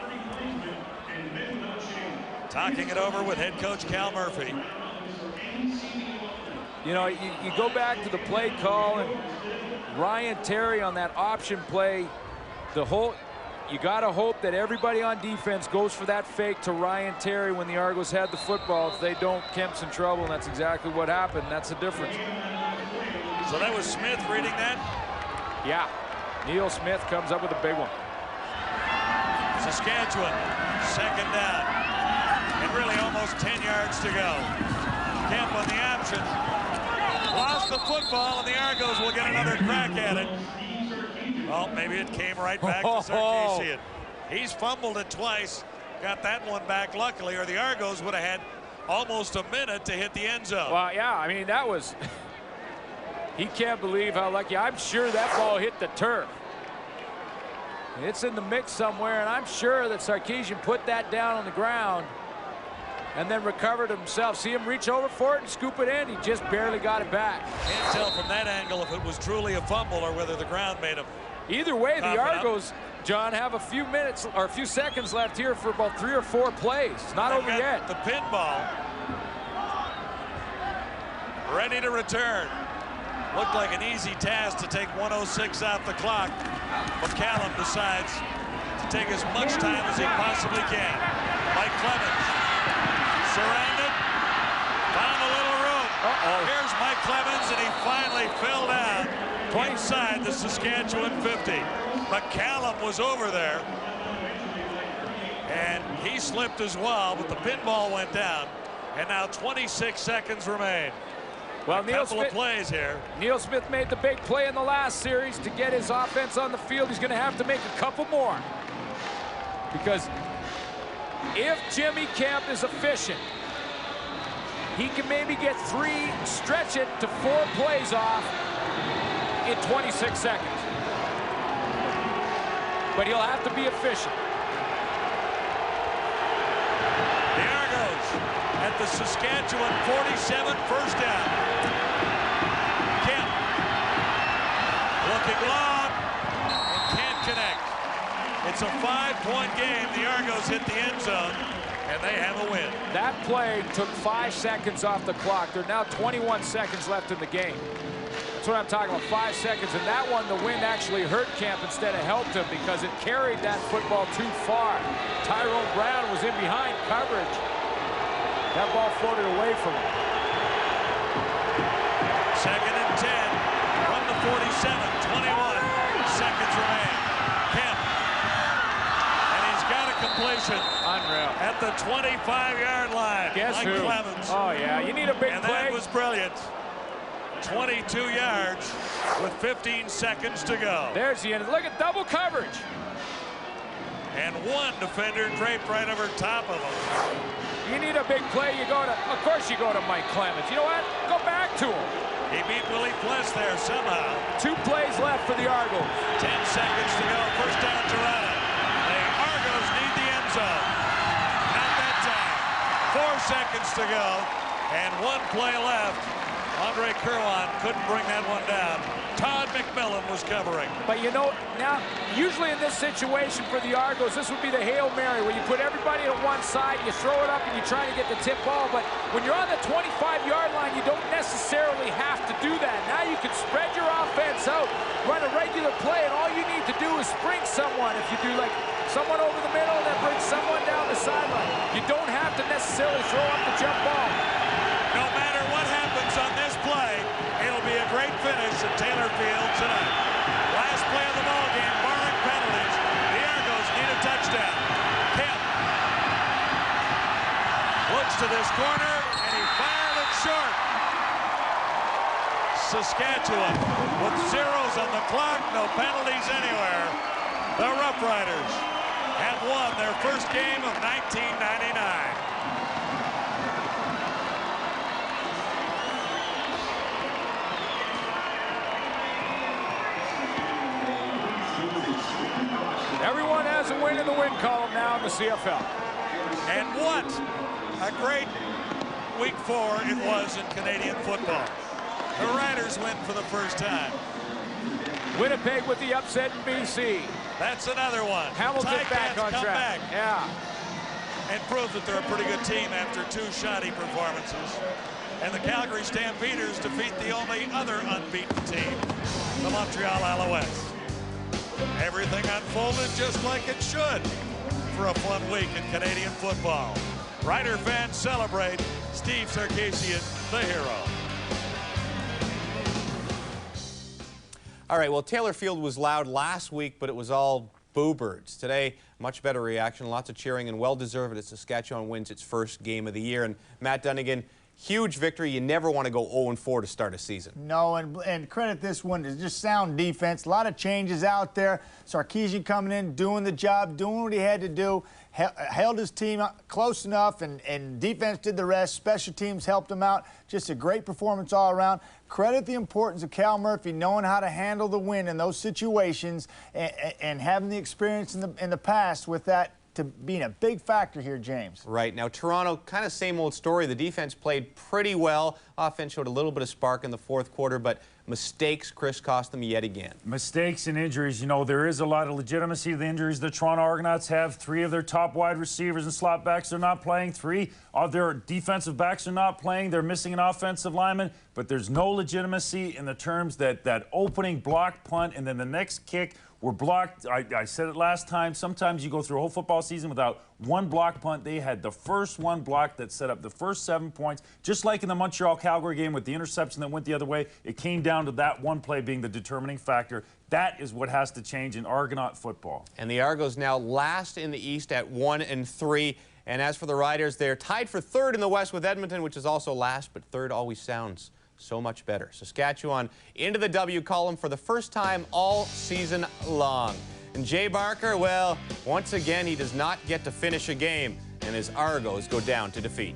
[SPEAKER 16] talking it over with head coach Cal Murphy.
[SPEAKER 9] You know, you go back to the play call, and Ryan Terry on that option play, you got to hope that everybody on defense goes for that fake to Ryan Terry when the Argos had the football. If they don't, Kemp's in trouble, and that's exactly what happened. That's the difference.
[SPEAKER 16] So that was Smith reading that?
[SPEAKER 9] Yeah. Neil Smith comes up with a big one.
[SPEAKER 16] Saskatchewan, second down. And really almost 10 yards to go. Kemp on the option. Lost the football, and the Argos will get another crack at it. Well, maybe it came right back to Sarkisian. He's fumbled it twice, got that one back luckily, or the Argos would have had almost a minute to hit the end zone.
[SPEAKER 9] Well, yeah, I mean, that was... He can't believe how lucky. I'm sure that ball hit the turf. It's in the mix somewhere, and I'm sure that Sarkisian put that down on the ground and then recovered himself. See him reach over for it and scoop it in. He just barely got it back.
[SPEAKER 16] Can't tell from that angle if it was truly a fumble or whether the ground made him.
[SPEAKER 9] Either way, the Argos, John, have a few minutes or a few seconds left here for about 3 or 4 plays. It's not over yet.
[SPEAKER 16] The pinball ready to return. Looked like an easy task to take 1:06 off the clock. McCallum decides to take as much time as he possibly can. Mike Clemens surrounded, found a little room. Here's Mike Clemens, and he finally fell down inside the Saskatchewan 50. McCallum was over there, and he slipped as well, but the pinball went down, and now 26 seconds remain.
[SPEAKER 9] Well,
[SPEAKER 16] a couple of plays here.
[SPEAKER 9] Neil Smith made the big play in the last series to get his offense on the field. He's going to have to make a couple more. Because if Jimmy Kemp is efficient, he can maybe get 3, stretch it to 4 plays off in 26 seconds. But he'll have to be efficient.
[SPEAKER 16] The Argos at the Saskatchewan 47, first down. Kemp looking long and can't connect. It's a 5-point game. The Argos hit the end zone, and they have a win.
[SPEAKER 9] That play took 5 seconds off the clock. There are now 21 seconds left in the game. That's what I'm talking about, 5 seconds. And that one, the wind actually hurt Kemp instead of helped him because it carried that football too far. Tyrone Brown was in behind coverage. That ball floated away from him.
[SPEAKER 16] Second and 10 from the 47. 21 seconds remain. Kemp. And he's got a completion.
[SPEAKER 9] Unreal.
[SPEAKER 16] At the 25-yard line.
[SPEAKER 9] Guess
[SPEAKER 16] Mike
[SPEAKER 9] who?
[SPEAKER 16] Clemens.
[SPEAKER 9] Oh, yeah. You need a big play.
[SPEAKER 16] And that was brilliant. 22 yards with 15 seconds to go.
[SPEAKER 9] There's the end. Look at double coverage.
[SPEAKER 16] And one defender draped right over top of him.
[SPEAKER 9] You need a big play, you go to, of course you go to Mike Clemens. You know what? Go back to him.
[SPEAKER 16] He beat Willie Pless there somehow.
[SPEAKER 9] 2 plays left for the Argos.
[SPEAKER 16] 10 seconds to go. First down, Toronto. The Argos need the end zone. Not that time. 4 seconds to go. And 1 play left. Andre Kerwan couldn't bring that one down. Todd McMillan was covering.
[SPEAKER 9] But you know, now, usually in this situation for the Argos, this would be the Hail Mary, where you put everybody on one side, you throw it up, and you try to get the tip ball. But when you're on the 25-yard line, you don't necessarily have to do that. Now you can spread your offense out, run a regular play, and all you need to do is spring someone. If you do like someone over the middle and then bring someone down the sideline, you don't have to necessarily throw up the jump ball.
[SPEAKER 16] No matter what happens on this play, at Taylor Field tonight. Last play of the ball game, barring penalties, the Argos need a touchdown. Kemp looks to this corner, and he fired it short. Saskatchewan with zeros on the clock, no penalties anywhere. The Roughriders have won their first game of 1999.
[SPEAKER 9] Everyone has a win in the win column now in the CFL.
[SPEAKER 16] And what a great week 4 it was in Canadian football. The Riders win for the first time.
[SPEAKER 9] Winnipeg with the upset in BC.
[SPEAKER 16] That's another one.
[SPEAKER 9] Hamilton back on track. Yeah.
[SPEAKER 16] And prove that they're a pretty good team after 2 shoddy performances. And the Calgary Stampeders defeat the only other unbeaten team, the Montreal Alouettes. Everything unfolded just like it should for a fun week in Canadian football. Rider fans celebrate Steve Sarkisian, the hero.
[SPEAKER 3] All right, well, Taylor Field was loud last week, but it was all boo birds. Today, much better reaction, lots of cheering, and well-deserved as Saskatchewan wins its first game of the year. And Matt Dunnigan, huge victory. You never want to go 0-4 to start a season.
[SPEAKER 4] No, and credit this one to just sound defense. A lot of changes out there. Sarkisian coming in, doing the job, doing what he had to do, held his team close enough, and defense did the rest. Special teams helped him out. Just a great performance all around. Credit the importance of Cal Murphy knowing how to handle the win in those situations and having the experience in the past with that to being a big factor here, James.
[SPEAKER 3] Right. Now, Toronto, kind of same old story. The defense played pretty well. Offense showed a little bit of spark in the fourth quarter, but mistakes crisscrossed them yet again.
[SPEAKER 5] Mistakes and injuries. You know, there is a lot of legitimacy to the injuries the Toronto Argonauts have. 3 of their top wide receivers and slot backs are not playing. 3 of their defensive backs are not playing. They're missing an offensive lineman. But there's no legitimacy in the terms that opening block punt and then the next kick were blocked. I said it last time. Sometimes you go through a whole football season without one block punt. They had the first one blocked that set up the first 7 points. Just like in the Montreal-Calgary game with the interception that went the other way, it came down to that one play being the determining factor. That is what has to change in Argonaut football.
[SPEAKER 3] And the Argos now last in the East at 1-3. And as for the Riders, they're tied for 3rd in the West with Edmonton, which is also last, but 3rd always sounds so much better. Saskatchewan into the W column for the first time all season long. And Jay Barker, well, once again, he does not get to finish a game, and his Argos go down to defeat.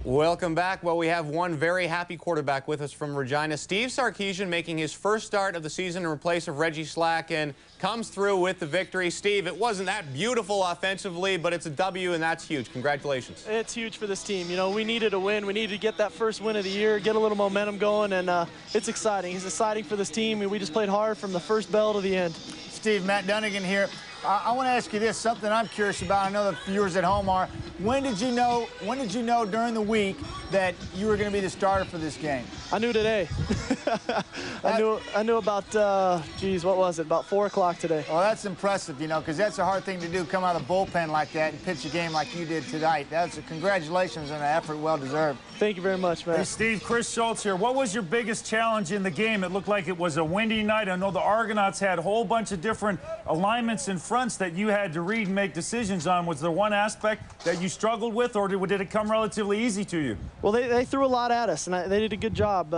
[SPEAKER 3] Welcome back. Well, we have one very happy quarterback with us from Regina. Steve Sarkisian making his first start of the season in place of Reggie Slack and comes through with the victory. Steve, it wasn't that beautiful offensively, but it's a W, and that's huge. Congratulations.
[SPEAKER 17] It's huge for this team. You know, we needed a win. We needed to get that first win of the year, get a little momentum going, and it's exciting. It's exciting for this team. We just played hard from the first bell to the end.
[SPEAKER 4] Steve, Matt Dunnigan here. I want to ask you this, something I'm curious about. I know the viewers at home are. When did you know during the week that you were going to be the starter for this game?
[SPEAKER 17] I knew today. I knew about, geez, what was it, about 4 o'clock today.
[SPEAKER 4] Well, that's impressive, you know, because that's a hard thing to do, come out of the bullpen like that and pitch a game like you did tonight. Congratulations on an effort well deserved.
[SPEAKER 17] Thank you very much, man.
[SPEAKER 5] Hey, Steve, Chris Schultz here. What was your biggest challenge in the game? It looked like it was a windy night. I know the Argonauts had a whole bunch of different alignments and fronts that you had to read and make decisions on. Was there one aspect that you struggled with, or did it come relatively easy to you?
[SPEAKER 17] Well, they threw a lot at us, and they did a good job,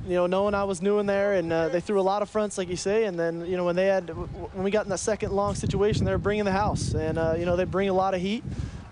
[SPEAKER 17] you know, knowing I was new in there, and they threw a lot of fronts, like you say, and then, you know, when we got in that second long situation, they were bringing the house, and, you know, they bring a lot of heat.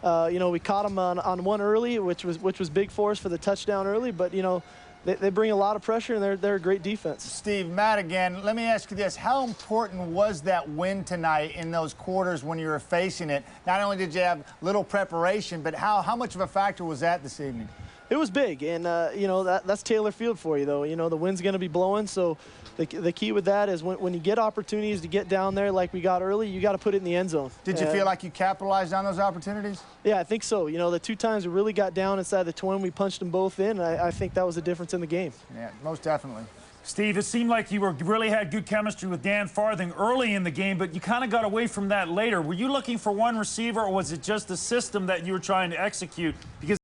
[SPEAKER 17] You know, we caught them on one early, which was big for us for the touchdown early, but, you know, they bring a lot of pressure, and they're a great defense.
[SPEAKER 4] Steve, Matt again, let me ask you this. How important was that win tonight in those quarters when you were facing it? Not only did you have little preparation, but how much of a factor was that this evening?
[SPEAKER 17] It was big, and, you know, that's Taylor Field for you, though. You know, the wind's going to be blowing, so the key with that is when you get opportunities to get down there like we got early, you got to put it in the end zone.
[SPEAKER 4] Did you feel like you capitalized on those opportunities?
[SPEAKER 17] Yeah, I think so. You know, the 2 times we really got down inside the 20, we punched them both in. I think that was the difference in the game.
[SPEAKER 4] Yeah, most definitely.
[SPEAKER 5] Steve, it seemed like you really had good chemistry with Dan Farthing early in the game, but you kind of got away from that later. Were you looking for one receiver, or was it just the system that you were trying to execute? Because